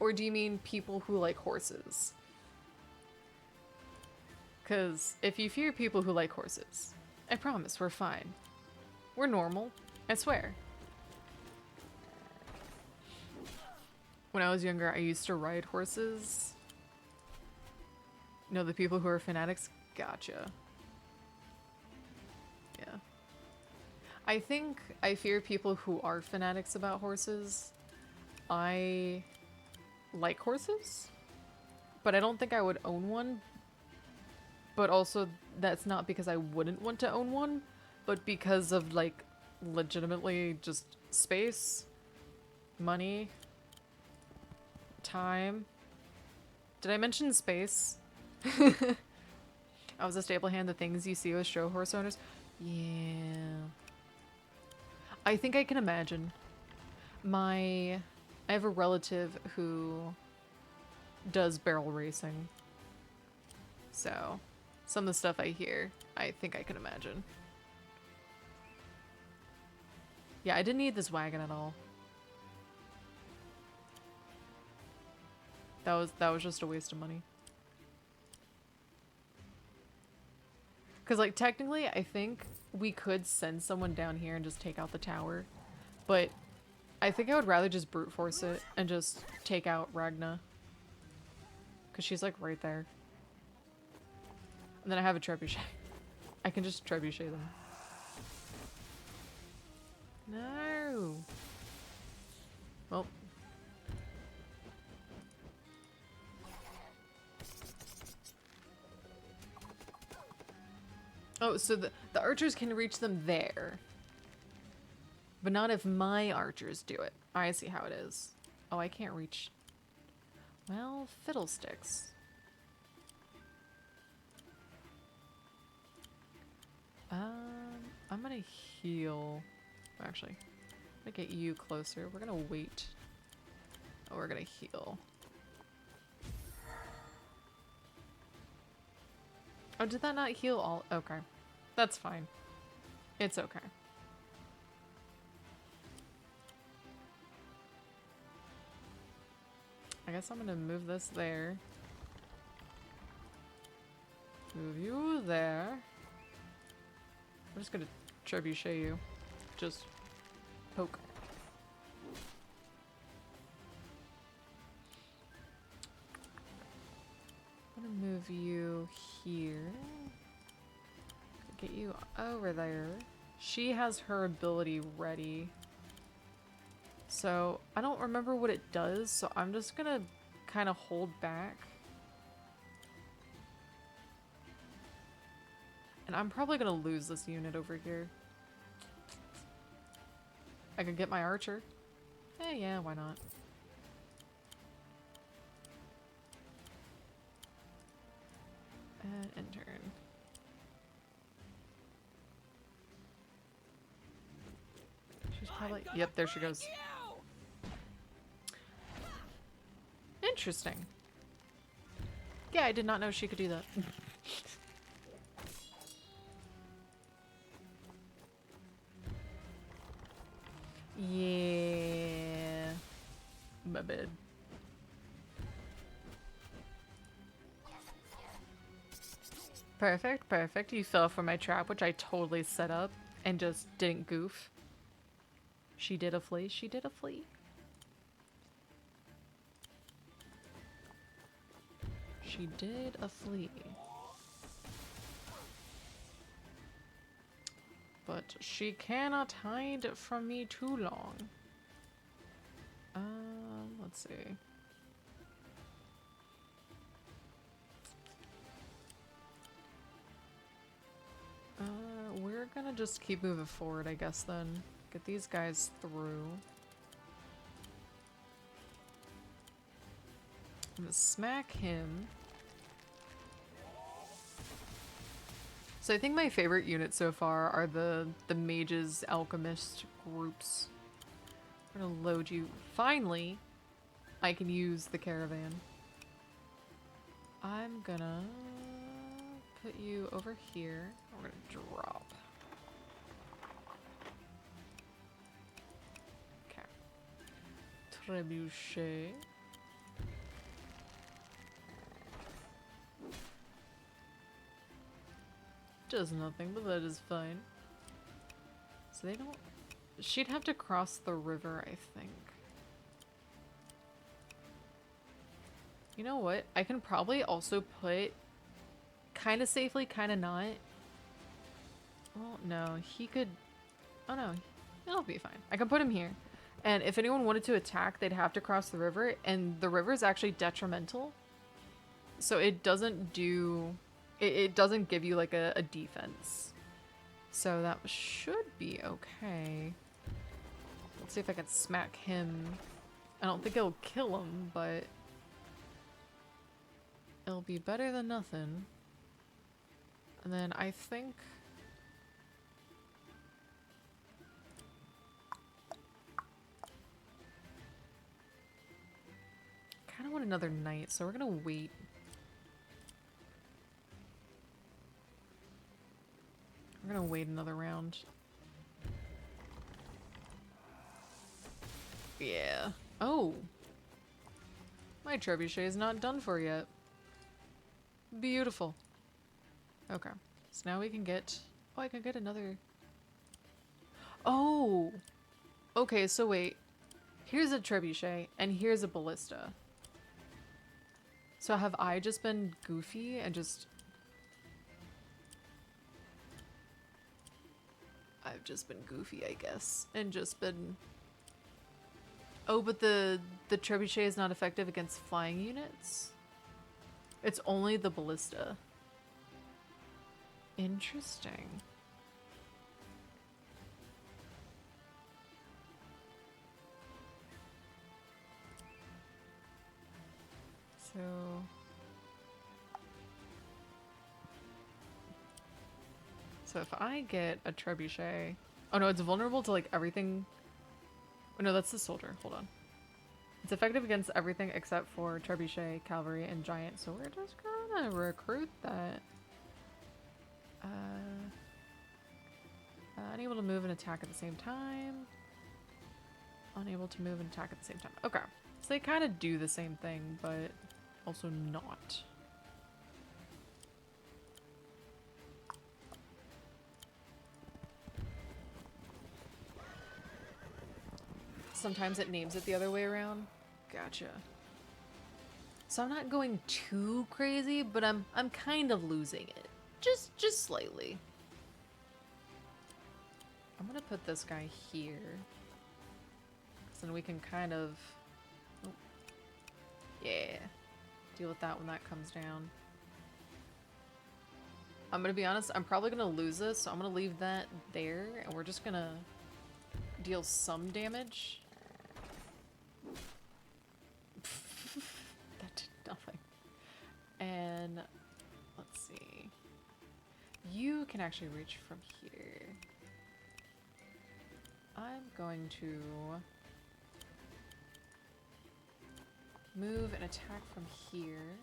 Or do you mean people who like horses? Because if you fear people who like horses, I promise we're fine. We're normal. I swear. When I was younger, I used to ride horses. No, the people who are fanatics? Gotcha. Yeah. I think I fear people who are fanatics about horses. I like horses, but I don't think I would own one. But also, that's not because I wouldn't want to own one, but because of, like, legitimately just space, money, time. Did I mention space? I was a stable hand, the things you see with show horse owners. Yeah. I think I can imagine. I have a relative who does barrel racing. So, some of the stuff I hear, I think I can imagine. Yeah, I didn't need this wagon at all. That was just a waste of money. Because, like, technically, I think we could send someone down here and just take out the tower. But I think I would rather just brute force it and just take out Ragna. Because she's like right there. And then I have a trebuchet. I can just trebuchet them. No. Well. Oh, so the archers can reach them there. But not if my archers do it. I see how it is. Oh, I can't reach. Well, fiddlesticks. I'm gonna heal. Actually, I'm gonna get you closer. We're gonna wait. Oh, we're gonna heal. Oh, did that not heal all? Okay. That's fine. It's okay. I guess I'm gonna move this there. Move you there. I'm just gonna trebuchet you. Just poke. I'm gonna move you here. Get you over there. She has her ability ready. So, I don't remember what it does, so I'm just gonna kind of hold back. And I'm probably gonna lose this unit over here. I could get my archer. Yeah, why not? And intern. She's probably... Yep, there she goes. Interesting. Yeah, I did not know she could do that. Yeah. My bad. Perfect, perfect. You fell for my trap, which I totally set up and just didn't goof. She did a flee, she did a flee. She did a flee. But she cannot hide from me too long. Let's see. We're gonna just keep moving forward, I guess, then. Get these guys through. I'm gonna smack him. So I think my favorite units so far are the mages, alchemist groups. I'm gonna load you. Finally, I can use the caravan. I'm gonna put you over here. We're gonna drop. Okay. Trebuchet. Does nothing, but that is fine. So they don't... She'd have to cross the river, I think. You know what? I can probably also put... Kind of safely, kind of not. Well, no. He could... Oh no. It'll be fine. I can put him here. And if anyone wanted to attack, they'd have to cross the river. And the river is actually detrimental. So it doesn't do... It doesn't give you like a defense. So that should be okay. Let's see if I can smack him. I don't think it'll kill him, but it'll be better than nothing. And then I think... I kind of want another knight, so we're gonna wait. We're gonna wait another round. Yeah. Oh! My trebuchet is not done for yet. Beautiful. Okay. So now we can get... Oh, I can get another... Oh! Okay, so wait. Here's a trebuchet, and here's a ballista. So have I just been goofy and just... I've just been goofy, I guess. And just been... Oh, but the trebuchet is not effective against flying units? It's only the ballista. Interesting. So if I get a trebuchet... Oh no, it's vulnerable to like everything... Oh no, that's the soldier. Hold on. It's effective against everything except for trebuchet, cavalry, and giant. So we're just gonna recruit that. Unable to move and attack at the same time. Unable to move and attack at the same time. Okay. So they kind of do the same thing, but also not. Sometimes it names it the other way around. Gotcha. So I'm not going too crazy, but I'm kind of losing it. Just slightly. I'm gonna put this guy here. So then we can kind of... Oh. Yeah. Deal with that when that comes down. I'm gonna be honest, I'm probably gonna lose this, so I'm gonna leave that there, and we're just gonna deal some damage. That did nothing. And let's see. You can actually reach from here. I'm going to move and attack from here.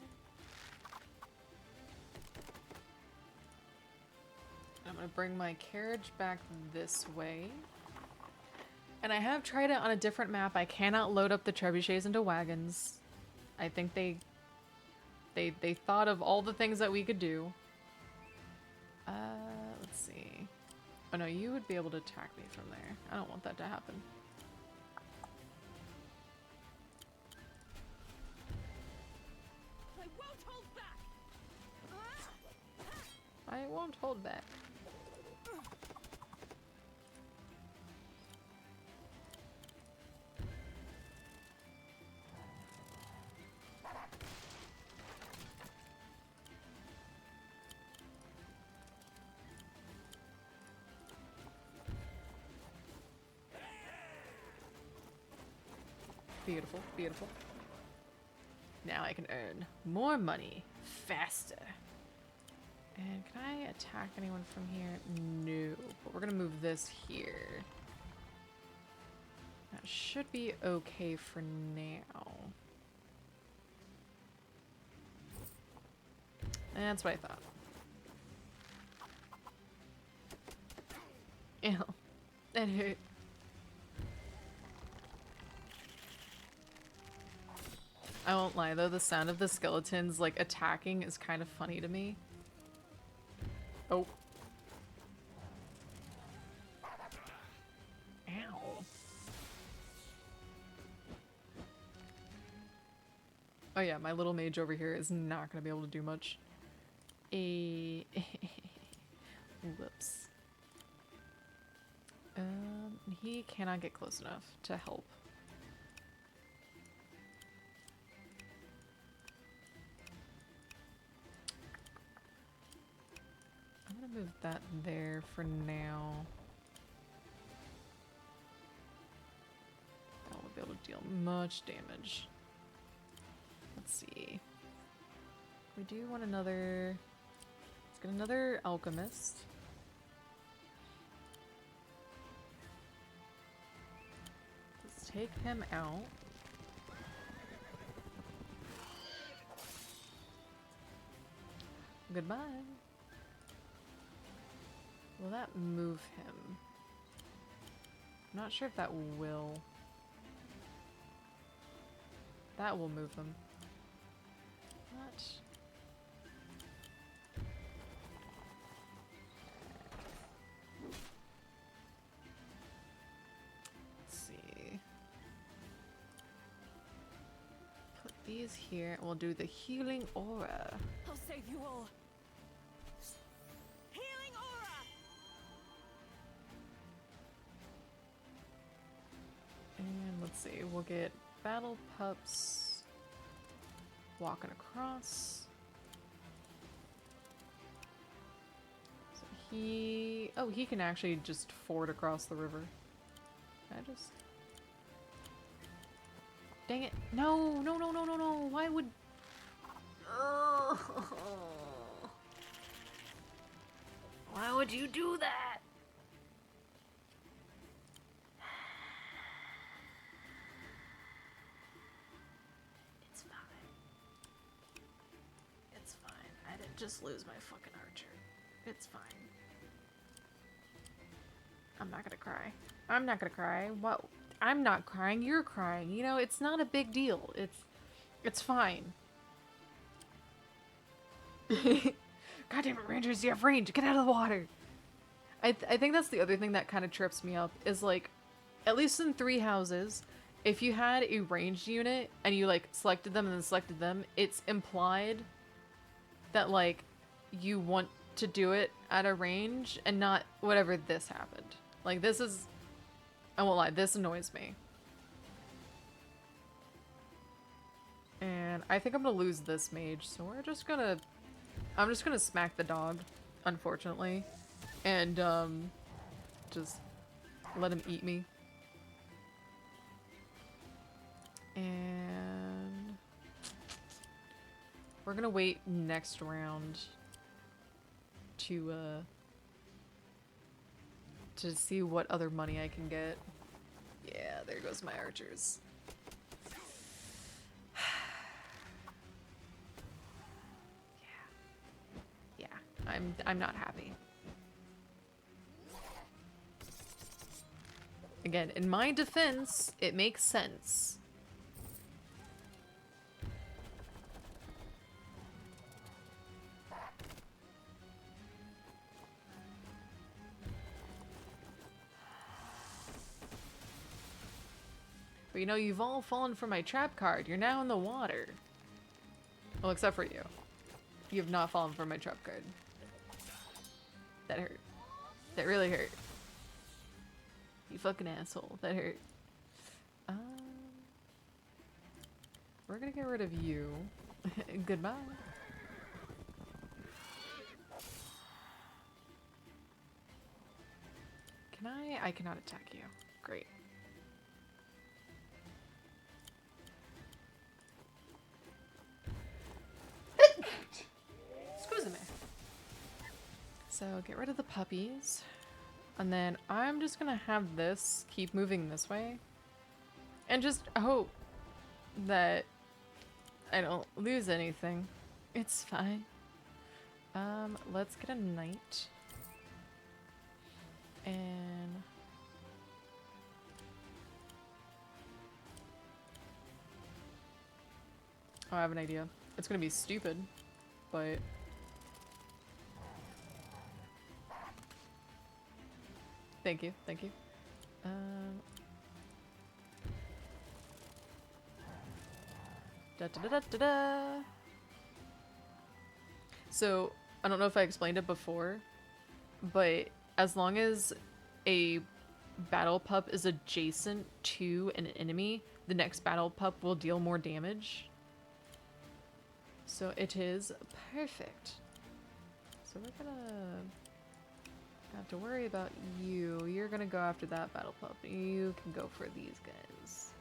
I'm going to bring my carriage back this way. And I have tried it on a different map. I cannot load up the trebuchets into wagons. I think they thought of all the things that we could do. Let's see. Oh no, you would be able to attack me from there. I don't want that to happen. I won't hold back. I won't hold back. Beautiful, beautiful. Now I can earn more money faster. And can I attack anyone from here? No, but we're gonna move this here. That should be okay for now. That's what I thought. Ew, that hurt. I won't lie though, the sound of the skeletons like attacking is kind of funny to me. Oh. Ow. Oh yeah, my little mage over here is not gonna be able to do much. Whoops. He cannot get close enough to help. I'm gonna move that there for now. That will be able to deal much damage. Let's see. We do want another... Let's get another alchemist. Let's take him out. Goodbye. Will that move him? I'm not sure if that will. That will move him. What? Let's see. She's here. We'll do the healing aura. I'll save you all. Healing aura. And let's see, we'll get battle pups walking across. So he can actually just ford across the river. Can I just... Dang it. No, no, no, no, no, no. Why would... Why would you do that? It's fine. It's fine. I didn't just lose my fucking archer. It's fine. I'm not gonna cry. I'm not gonna cry. What? I'm not crying. You're crying. You know, it's not a big deal. It's fine. God damn it, Rangers! You have range. Get out of the water. I think that's the other thing that kind of trips me up is like, at least in 3 houses, if you had a ranged unit and you like selected them and then selected them, it's implied that like you want to do it at a range and not whatever this happened. Like this is, I won't lie, this annoys me. And I think I'm gonna lose this mage, so I'm just gonna smack the dog, unfortunately. And just let him eat me. And we're gonna wait next round to see what other money I can get. Yeah, there goes my archers. Yeah, I'm not happy. Again, in my defense, it makes sense. But you know, you've all fallen for my trap card. You're now in the water. Well, except for you. You have not fallen for my trap card. That hurt. That really hurt. You fucking asshole. That hurt. We're gonna get rid of you. Goodbye. Can I? I cannot attack you. Great. Excuse me. So get rid of the puppies. And then I'm just gonna have this keep moving this way. And just hope that I don't lose anything. It's fine. Let's get a knight. And oh, I have an idea. It's gonna be stupid, but thank you, thank you. Da da da da da da. So I don't know if I explained it before, but as long as a battle pup is adjacent to an enemy, the next battle pup will deal more damage. So it is perfect. So we're gonna have to worry about you. You're gonna go after that battle pup. You can go for these guys.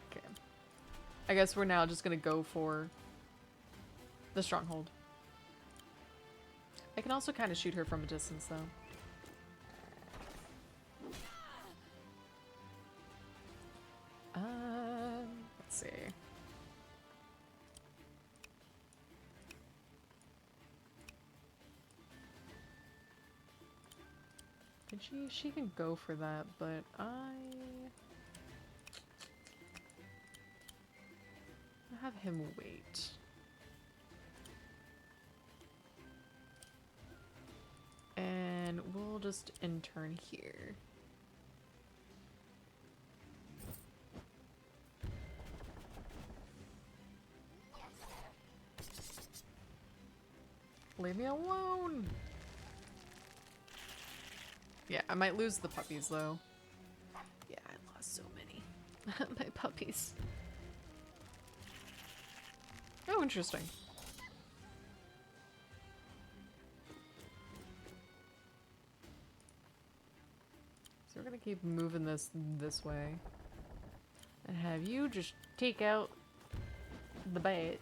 Okay. I guess we're now just gonna go for the stronghold. I can also kind of shoot her from a distance, though. Let's see. Can she can go for that, but I have him wait. And we'll just intern here. Leave me alone. Yeah, I might lose the puppies though. Yeah, I lost so many. My puppies. Oh, interesting. So we're gonna keep moving this way. And have you just take out the bat.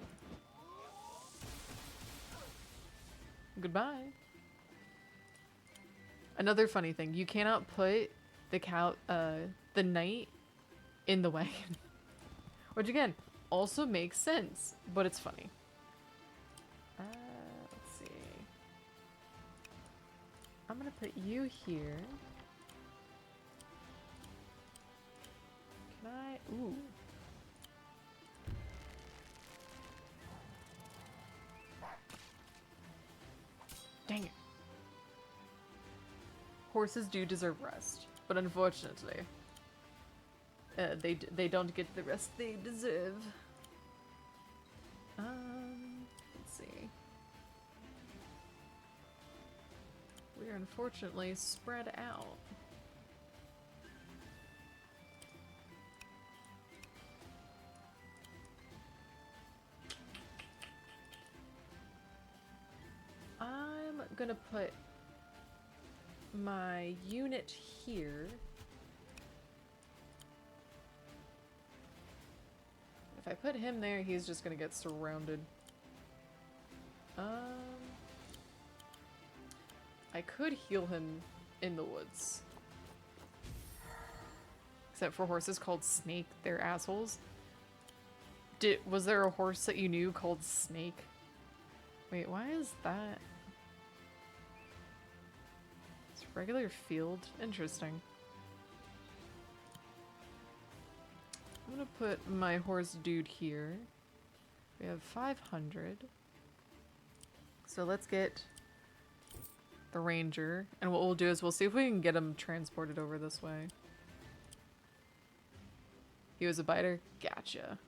Goodbye. Another funny thing, you cannot put the knight in the wagon. Which again, also makes sense, but it's funny. Let's see. I'm gonna put you here. Can I? Ooh. Dang it. Horses do deserve rest, but unfortunately, they don't get the rest they deserve. Let's see. We are unfortunately spread out. I'm gonna put my unit here. If I put him there, he's just gonna get surrounded. I could heal him in the woods. Except for horses called Snake, they're assholes. Was there a horse that you knew called Snake? Wait, why is that? It's regular field? Interesting. I'm gonna put my horse dude here. We have 500. So let's get the ranger. And what we'll do is we'll see if we can get him transported over this way. He was a biter? Gotcha.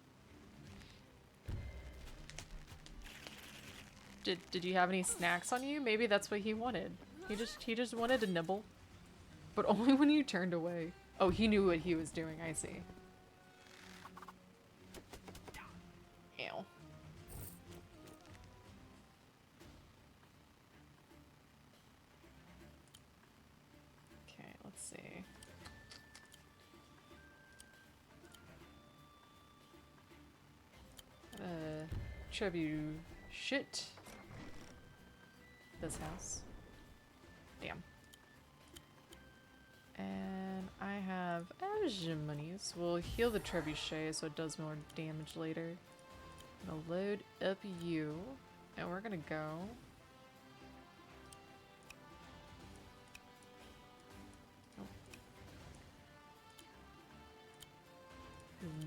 Did you have any snacks on you? Maybe that's what he wanted. He just wanted to nibble. But only when you turned away. Oh, he knew what he was doing, I see. Ew. Okay, let's see. Trebuchet this house. Damn. And I have monies. We'll heal the trebuchet so it does more damage later. I'm gonna load up you, and we're gonna go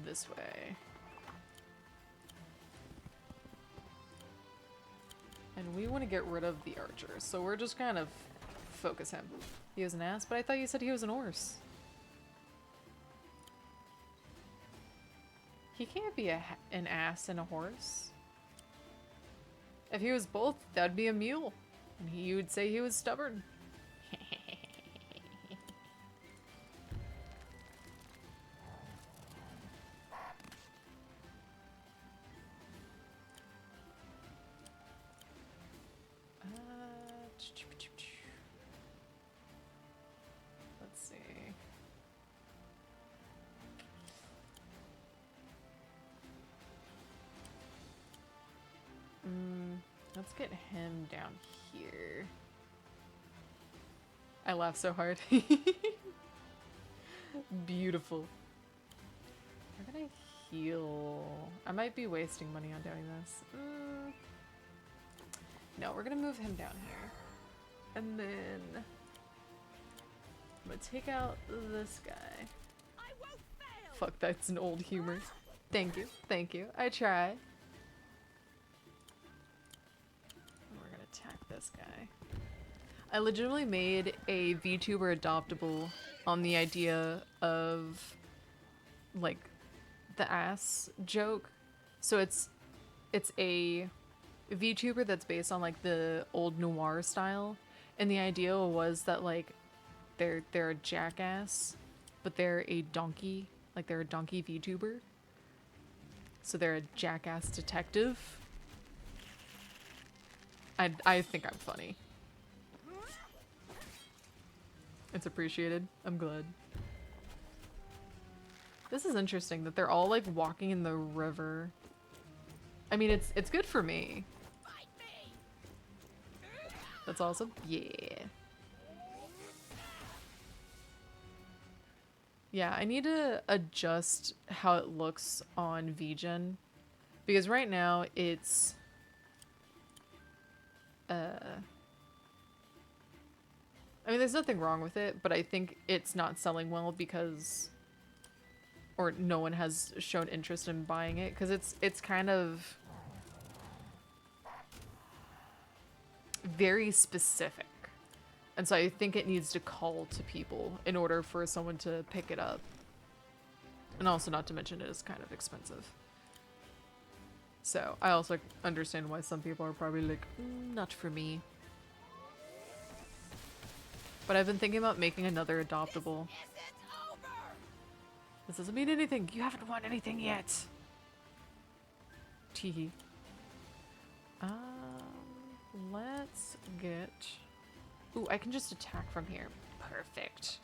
this way. And we want to get rid of the archer, so we're just kind of focus him. He was an ass, but I thought you said he was an horse. He can't be an ass and a horse. If he was both, that'd be a mule. And you would say he was stubborn. Let's see. Let's get him down here. I laugh so hard. Beautiful. We're gonna heal. I might be wasting money on doing this. No, we're gonna move him down here. And then I'm gonna take out this guy. I won't fail. Fuck, that's an old humor. Thank you, thank you. I try. We're gonna attack this guy. I legitimately made a VTuber adoptable on the idea of like the ass joke. So it's a VTuber that's based on like the old noir style, and the idea was that like they're a jackass, but they're a donkey, like they're a donkey VTuber. So they're a jackass detective. I think I'm funny. It's appreciated. I'm glad. This is interesting that they're all like walking in the river. I mean, it's good for me. Fight me! That's awesome. Yeah. Yeah, I need to adjust how it looks on VGen. Because right now it's I mean, there's nothing wrong with it, but I think it's not selling well because or no one has shown interest in buying it because it's kind of very specific. And so I think it needs to call to people in order for someone to pick it up. And also not to mention it is kind of expensive. So I also understand why some people are probably like, not for me. But I've been thinking about making another adoptable. Isn't over! This doesn't mean anything. You haven't won anything yet. Teehee. Let's get... Ooh, I can just attack from here. Perfect.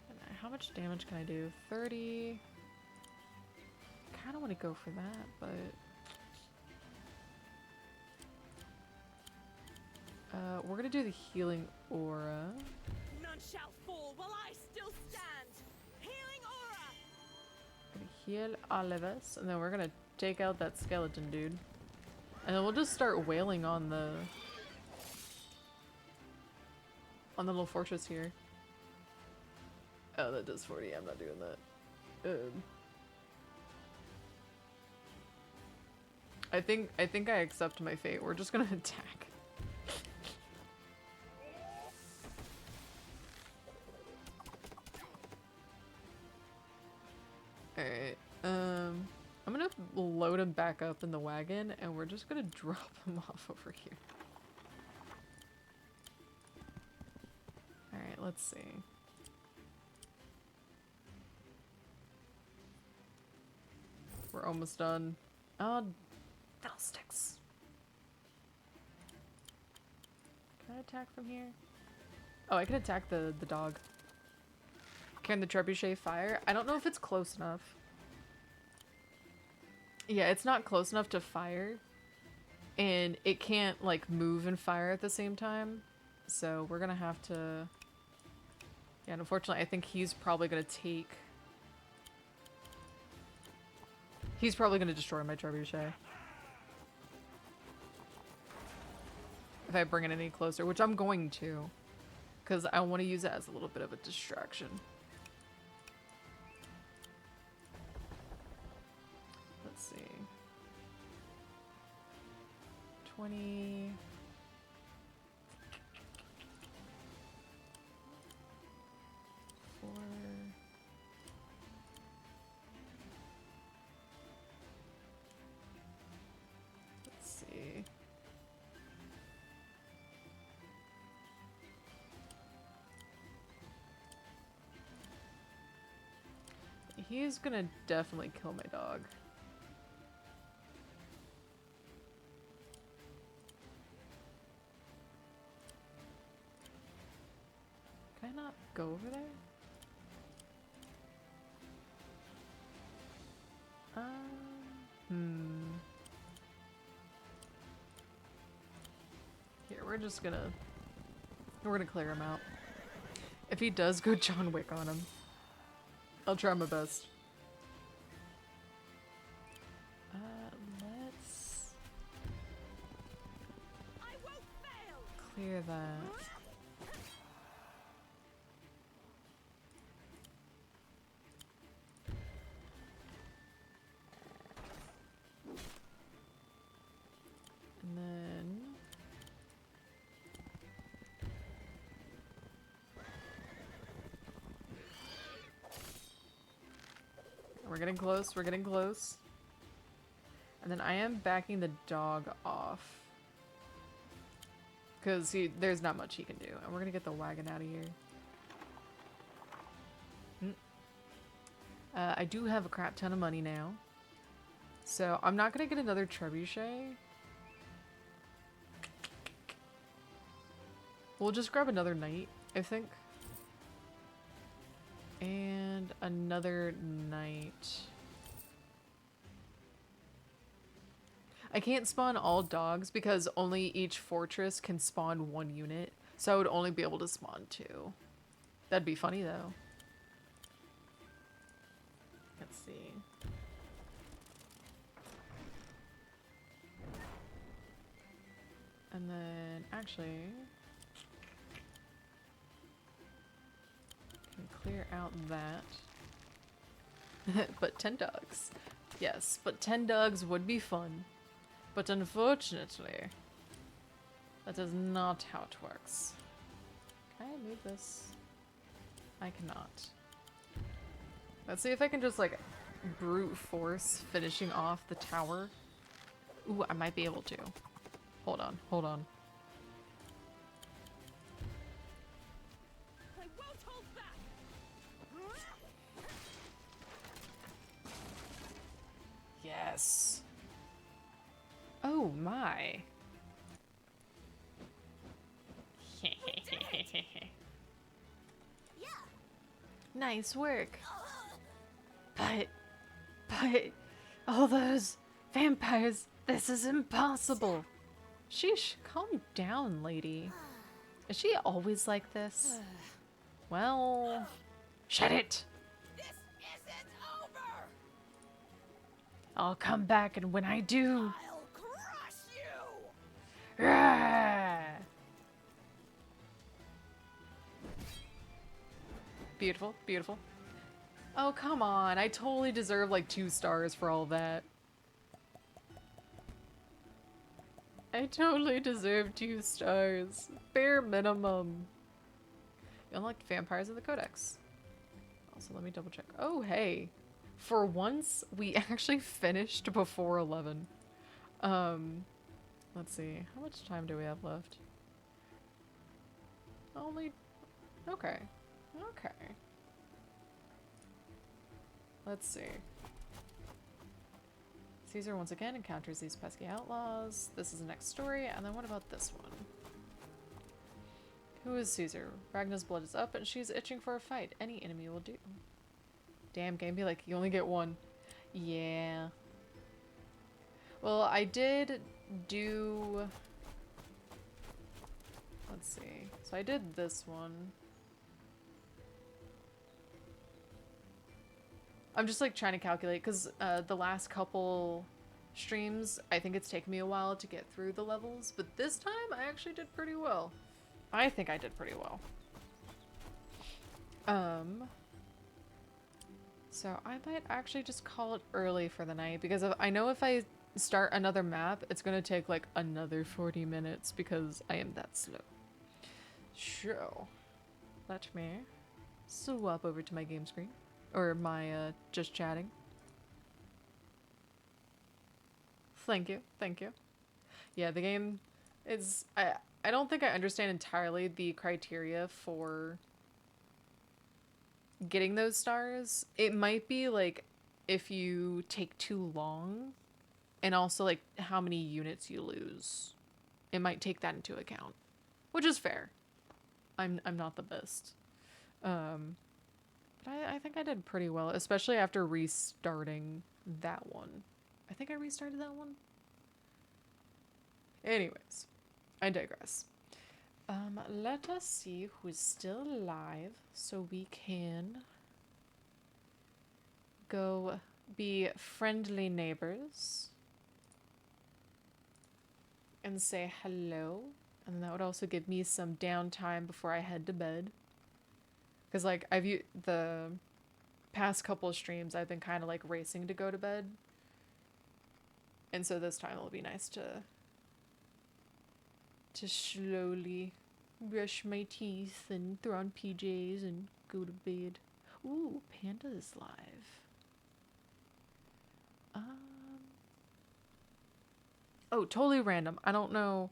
And how much damage can I do? 30. Kind of want to go for that, but... we're gonna do the healing aura. None shall fall while I still stand! Healing aura! Gonna heal all of us, and then we're gonna take out that skeleton dude. And then we'll just start wailing on the little fortress here. Oh, that does 40. I'm not doing that. I think I accept my fate. We're just gonna attack. Alright, I'm gonna load him back up in the wagon, and we're just gonna drop him off over here. Alright, let's see. We're almost done. Oh, fiddlesticks. Can I attack from here? Oh, I can attack the dog. Can the trebuchet fire? I don't know if it's close enough. Yeah, it's not close enough to fire. And it can't, like, move and fire at the same time. So we're gonna have to... Yeah, and unfortunately, I think he's probably gonna take... He's probably gonna destroy my trebuchet. If I bring it any closer, which I'm going to. Because I want to use it as a little bit of a distraction. Let's see. 20... Four... Let's see. He's gonna definitely kill my dog. Can I not go over there? Here, we're gonna clear him out. If he does go John Wick on him, I'll try my best. Let's I won't fail! clear that. And then... We're getting close, we're getting close. And then I am backing the dog off. Because there's not much he can do. And we're going to get the wagon out of here. I do have a crap ton of money now. So I'm not going to get another trebuchet. We'll just grab another knight, I think. And another knight. I can't spawn all dogs because only each fortress can spawn one unit. So I would only be able to spawn 2. That'd be funny though. Let's see. And then actually can clear out that. But 10 dogs. Yes, but 10 dogs would be fun. But unfortunately, that is not how it works. Can I move this? I cannot. Let's see if I can just like brute force finishing off the tower. Ooh, I might be able to. Hold on, hold on. I won't hold back. Yes. Oh my. Yeah. Nice work. But, all those vampires, this is impossible. Sheesh, calm down, lady. Is she always like this? Well, shut it. This isn't over. I'll come back, and when I do... I'll crush you. Rah! Beautiful, beautiful. Oh, come on. I totally deserve like 2 stars for all that. I totally deserve 2 stars. Bare minimum. You unlocked vampires of the Codex. Also, let me double check. Oh, hey. For once, we actually finished before 11. Let's see. How much time do we have left? Only... Okay. Okay. Let's see. Caesar once again encounters these pesky outlaws. This is the next story. And then what about this one? Who is Caesar? Ragna's blood is up and she's itching for a fight. Any enemy will do. Damn, game be like, you only get one. Yeah. Well, I did do... Let's see. So I did this one. I'm just like trying to calculate because the last couple streams, I think it's taken me a while to get through the levels, but this time I actually did pretty well. I think I did pretty well. So I might actually just call it early for the night because I know if I start another map, it's gonna take like another 40 minutes because I am that slow. So, let me swap over to my game screen. Or my, just chatting. Thank you, thank you. Yeah, the game is... I don't think I understand entirely the criteria for getting those stars. It might be, like, if you take too long, and also, like, how many units you lose. It might take that into account. Which is fair. I'm not the best. But I think I did pretty well, especially after restarting that one. I think I restarted that one. Anyways, I digress. Let us see who's still alive so we can go be friendly neighbors and say hello. And that would also give me some downtime before I head to bed. Because, like, the past couple of streams, I've been kind of, like, racing to go to bed. And so this time it'll be nice to slowly brush my teeth and throw on PJs and go to bed. Ooh, Panda is live. Oh, totally random. I don't know.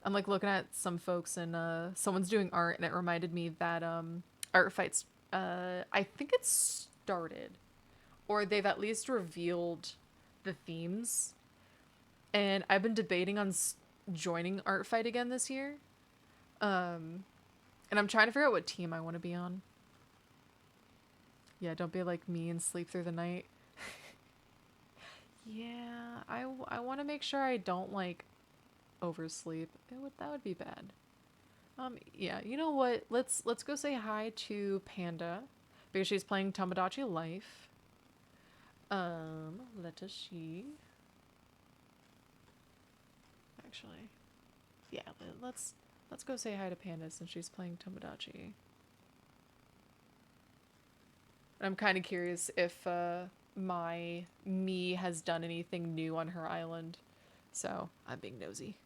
I'm like looking at some folks and someone's doing art and it reminded me that art fights I think it's started or they've at least revealed the themes. And I've been debating on joining art fight again this year. And I'm trying to figure out what team I want to be on. Yeah, don't be like me and sleep through the night. Yeah, I want to make sure I don't like oversleep. That would be bad. Yeah, you know what? Let's go say hi to Panda because she's playing Tomodachi Life. Let us see. Actually, yeah, let's go say hi to Panda since she's playing Tomodachi. I'm kind of curious if my me has done anything new on her island. So I'm being nosy.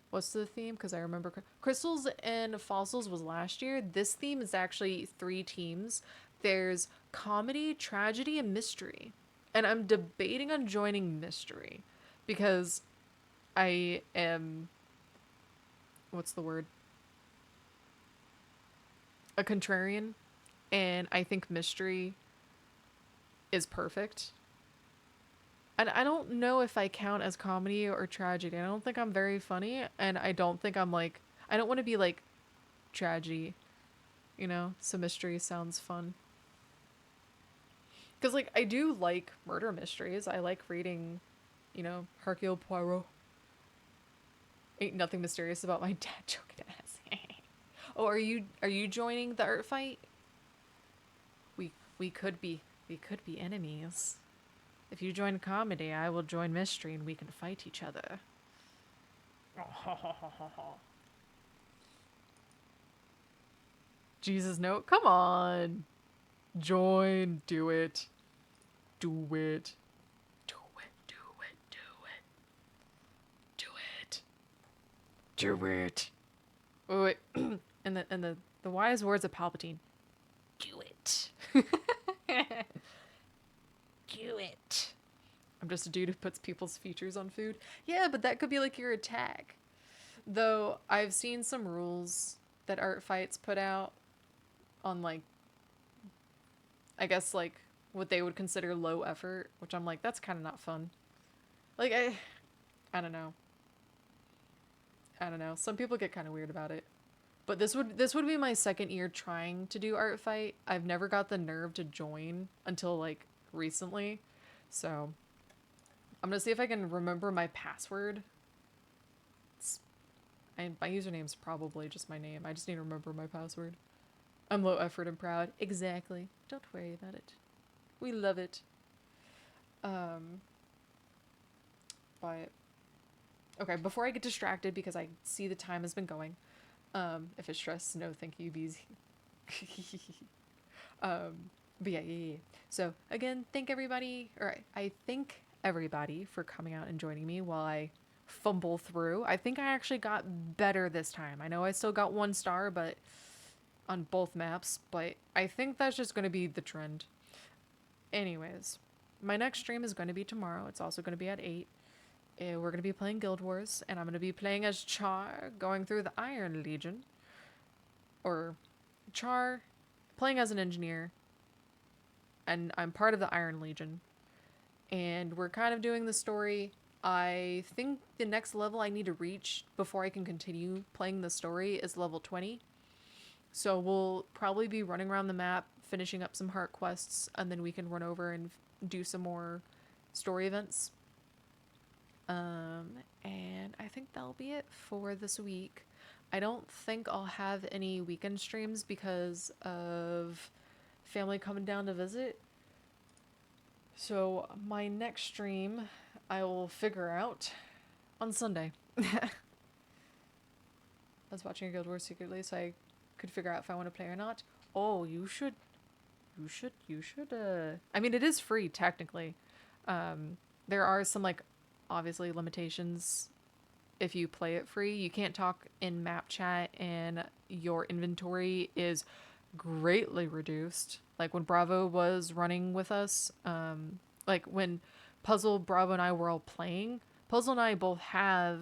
What's the theme? Because I remember Crystals and Fossils was last year. This theme is actually 3 teams. There's comedy, tragedy, and mystery. And I'm debating on joining mystery because I am, what's the word? A contrarian. And I think mystery is perfect. And I don't know if I count as comedy or tragedy. I don't think I'm very funny, and I don't think I'm like I don't want to be like tragedy, you know? So mystery sounds fun. Cuz like I do like murder mysteries. I like reading, Hercule Poirot. Ain't nothing mysterious about my dad joking ass. Oh, are you joining the art fight? We could be enemies. If you join comedy, I will join mystery and we can fight each other. Jesus, no. Come on. Join. Do it. Do it. Do it. Do it. Do it. Do it. Do it. Wait, wait. and the wise words of Palpatine. Do it. Do it. I'm just a dude who puts people's features on food. Yeah, but that could be like your attack. Though I've seen some rules that art fights put out on like I guess like what they would consider low effort, which I'm like that's kind of not fun. Like I don't know. I don't know. Some people get kind of weird about it. But this would be my second year trying to do art fight. I've never got the nerve to join until like recently. So, I'm going to see if I can remember my password. My username's probably just my name. I just need to remember my password. I'm low effort and proud. Exactly. Don't worry about it. We love it. But okay, before I get distracted because I see the time has been going. If it's stress, no, thank you, BZ. But yeah. So again, I thank everybody for coming out and joining me while I fumble through. I think I actually got better this time. I know I still got 1 star, but on both maps, but I think that's just going to be the trend. Anyways, my next stream is going to be tomorrow. It's also going to be at 8. We're going to be playing Guild Wars, and I'm going to be playing as Char, going through the Iron Legion. Or Char, playing as an engineer, and I'm part of the Iron Legion. And we're kind of doing the story. I think the next level I need to reach before I can continue playing the story is level 20. So we'll probably be running around the map, finishing up some heart quests, and then we can run over and do some more story events. And I think that'll be it for this week. I don't think I'll have any weekend streams because of family coming down to visit. So my next stream I will figure out on Sunday. I was watching a Guild Wars secretly so I could figure out if I want to play or not. Oh, you should I mean, it is free technically. There are some like obviously limitations if you play it free. You can't talk in map chat and your inventory is greatly reduced. Like when Bravo was running with us, like when Puzzle, Bravo, and I were all playing, Puzzle and I both have,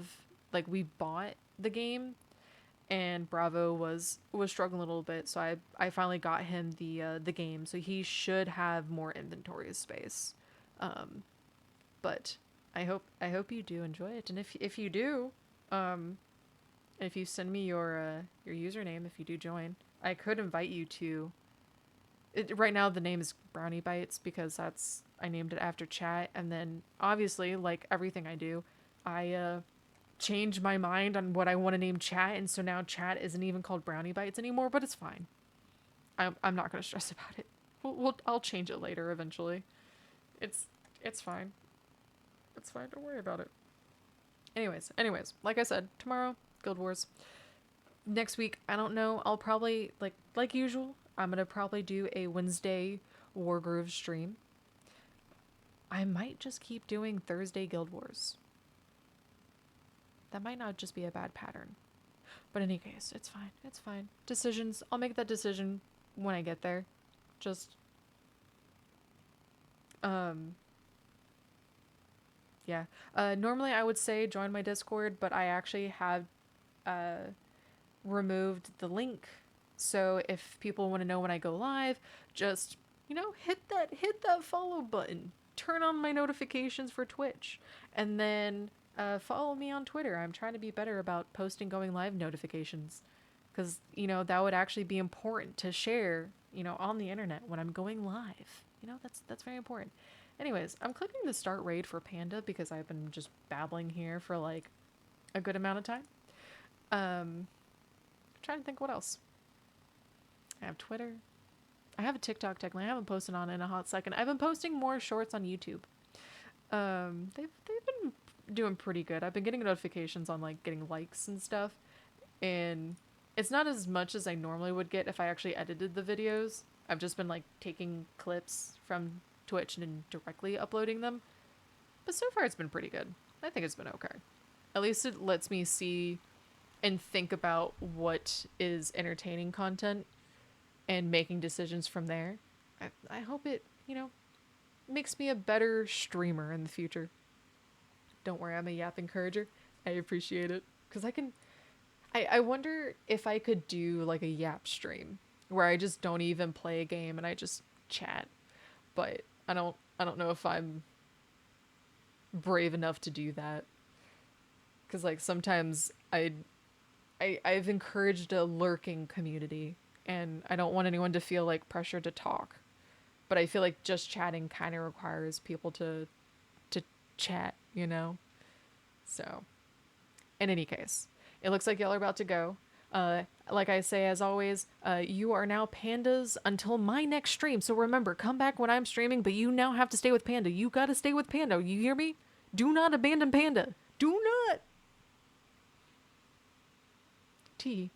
like, we bought the game, and Bravo was struggling a little bit, so I finally got him the game, so he should have more inventory space. Um, but I hope you do enjoy it, and if you do, if you send me your username, if you do join, I could invite you to. Right now the name is Brownie Bites because that's I named it after chat, and then obviously like everything I do, I change my mind on what I want to name chat, and so now chat isn't even called Brownie Bites anymore, but it's fine. I'm not gonna stress about it. I'll change it later eventually. It's it's fine. It's fine. Don't worry about it. Anyways, like I said, tomorrow Guild Wars. Next week, I don't know. I'll probably like usual. I'm gonna probably do a Wednesday Wargroove stream. I might just keep doing Thursday Guild Wars. That might not just be a bad pattern. But in any case, it's fine. It's fine. Decisions. I'll make that decision when I get there. Just um yeah. Normally I would say join my Discord, but I actually have uh removed the link. So if people want to know when I go live, just, hit that follow button. Turn on my notifications for Twitch. And then follow me on Twitter. I'm trying to be better about posting going live notifications. Because, that would actually be important to share, on the internet when I'm going live. That's very important. Anyways, I'm clicking the start raid for Panda because I've been just babbling here for like a good amount of time. I'm trying to think what else. I have Twitter. I have a TikTok technically. I haven't posted on it in a hot second. I've been posting more shorts on YouTube. They've been doing pretty good. I've been getting notifications on like getting likes and stuff, and it's not as much as I normally would get if I actually edited the videos. I've just been like taking clips from Twitch and directly uploading them. But so far it's been pretty good. I think it's been okay. At least it lets me see and think about what is entertaining content and making decisions from there. I hope it, makes me a better streamer in the future. Don't worry, I'm a yap encourager. I appreciate it. Because I wonder if I could do like a yap stream where I just don't even play a game and I just chat. But I don't know if I'm brave enough to do that. Because like sometimes I've encouraged a lurking community, and I don't want anyone to feel like pressured to talk. But I feel like just chatting kind of requires people to chat, So, in any case, it looks like y'all are about to go. Like I say, as always, you are now pandas until my next stream. So remember, come back when I'm streaming, but you now have to stay with Panda. You gotta stay with Panda. You hear me? Do not abandon Panda. Do not. T.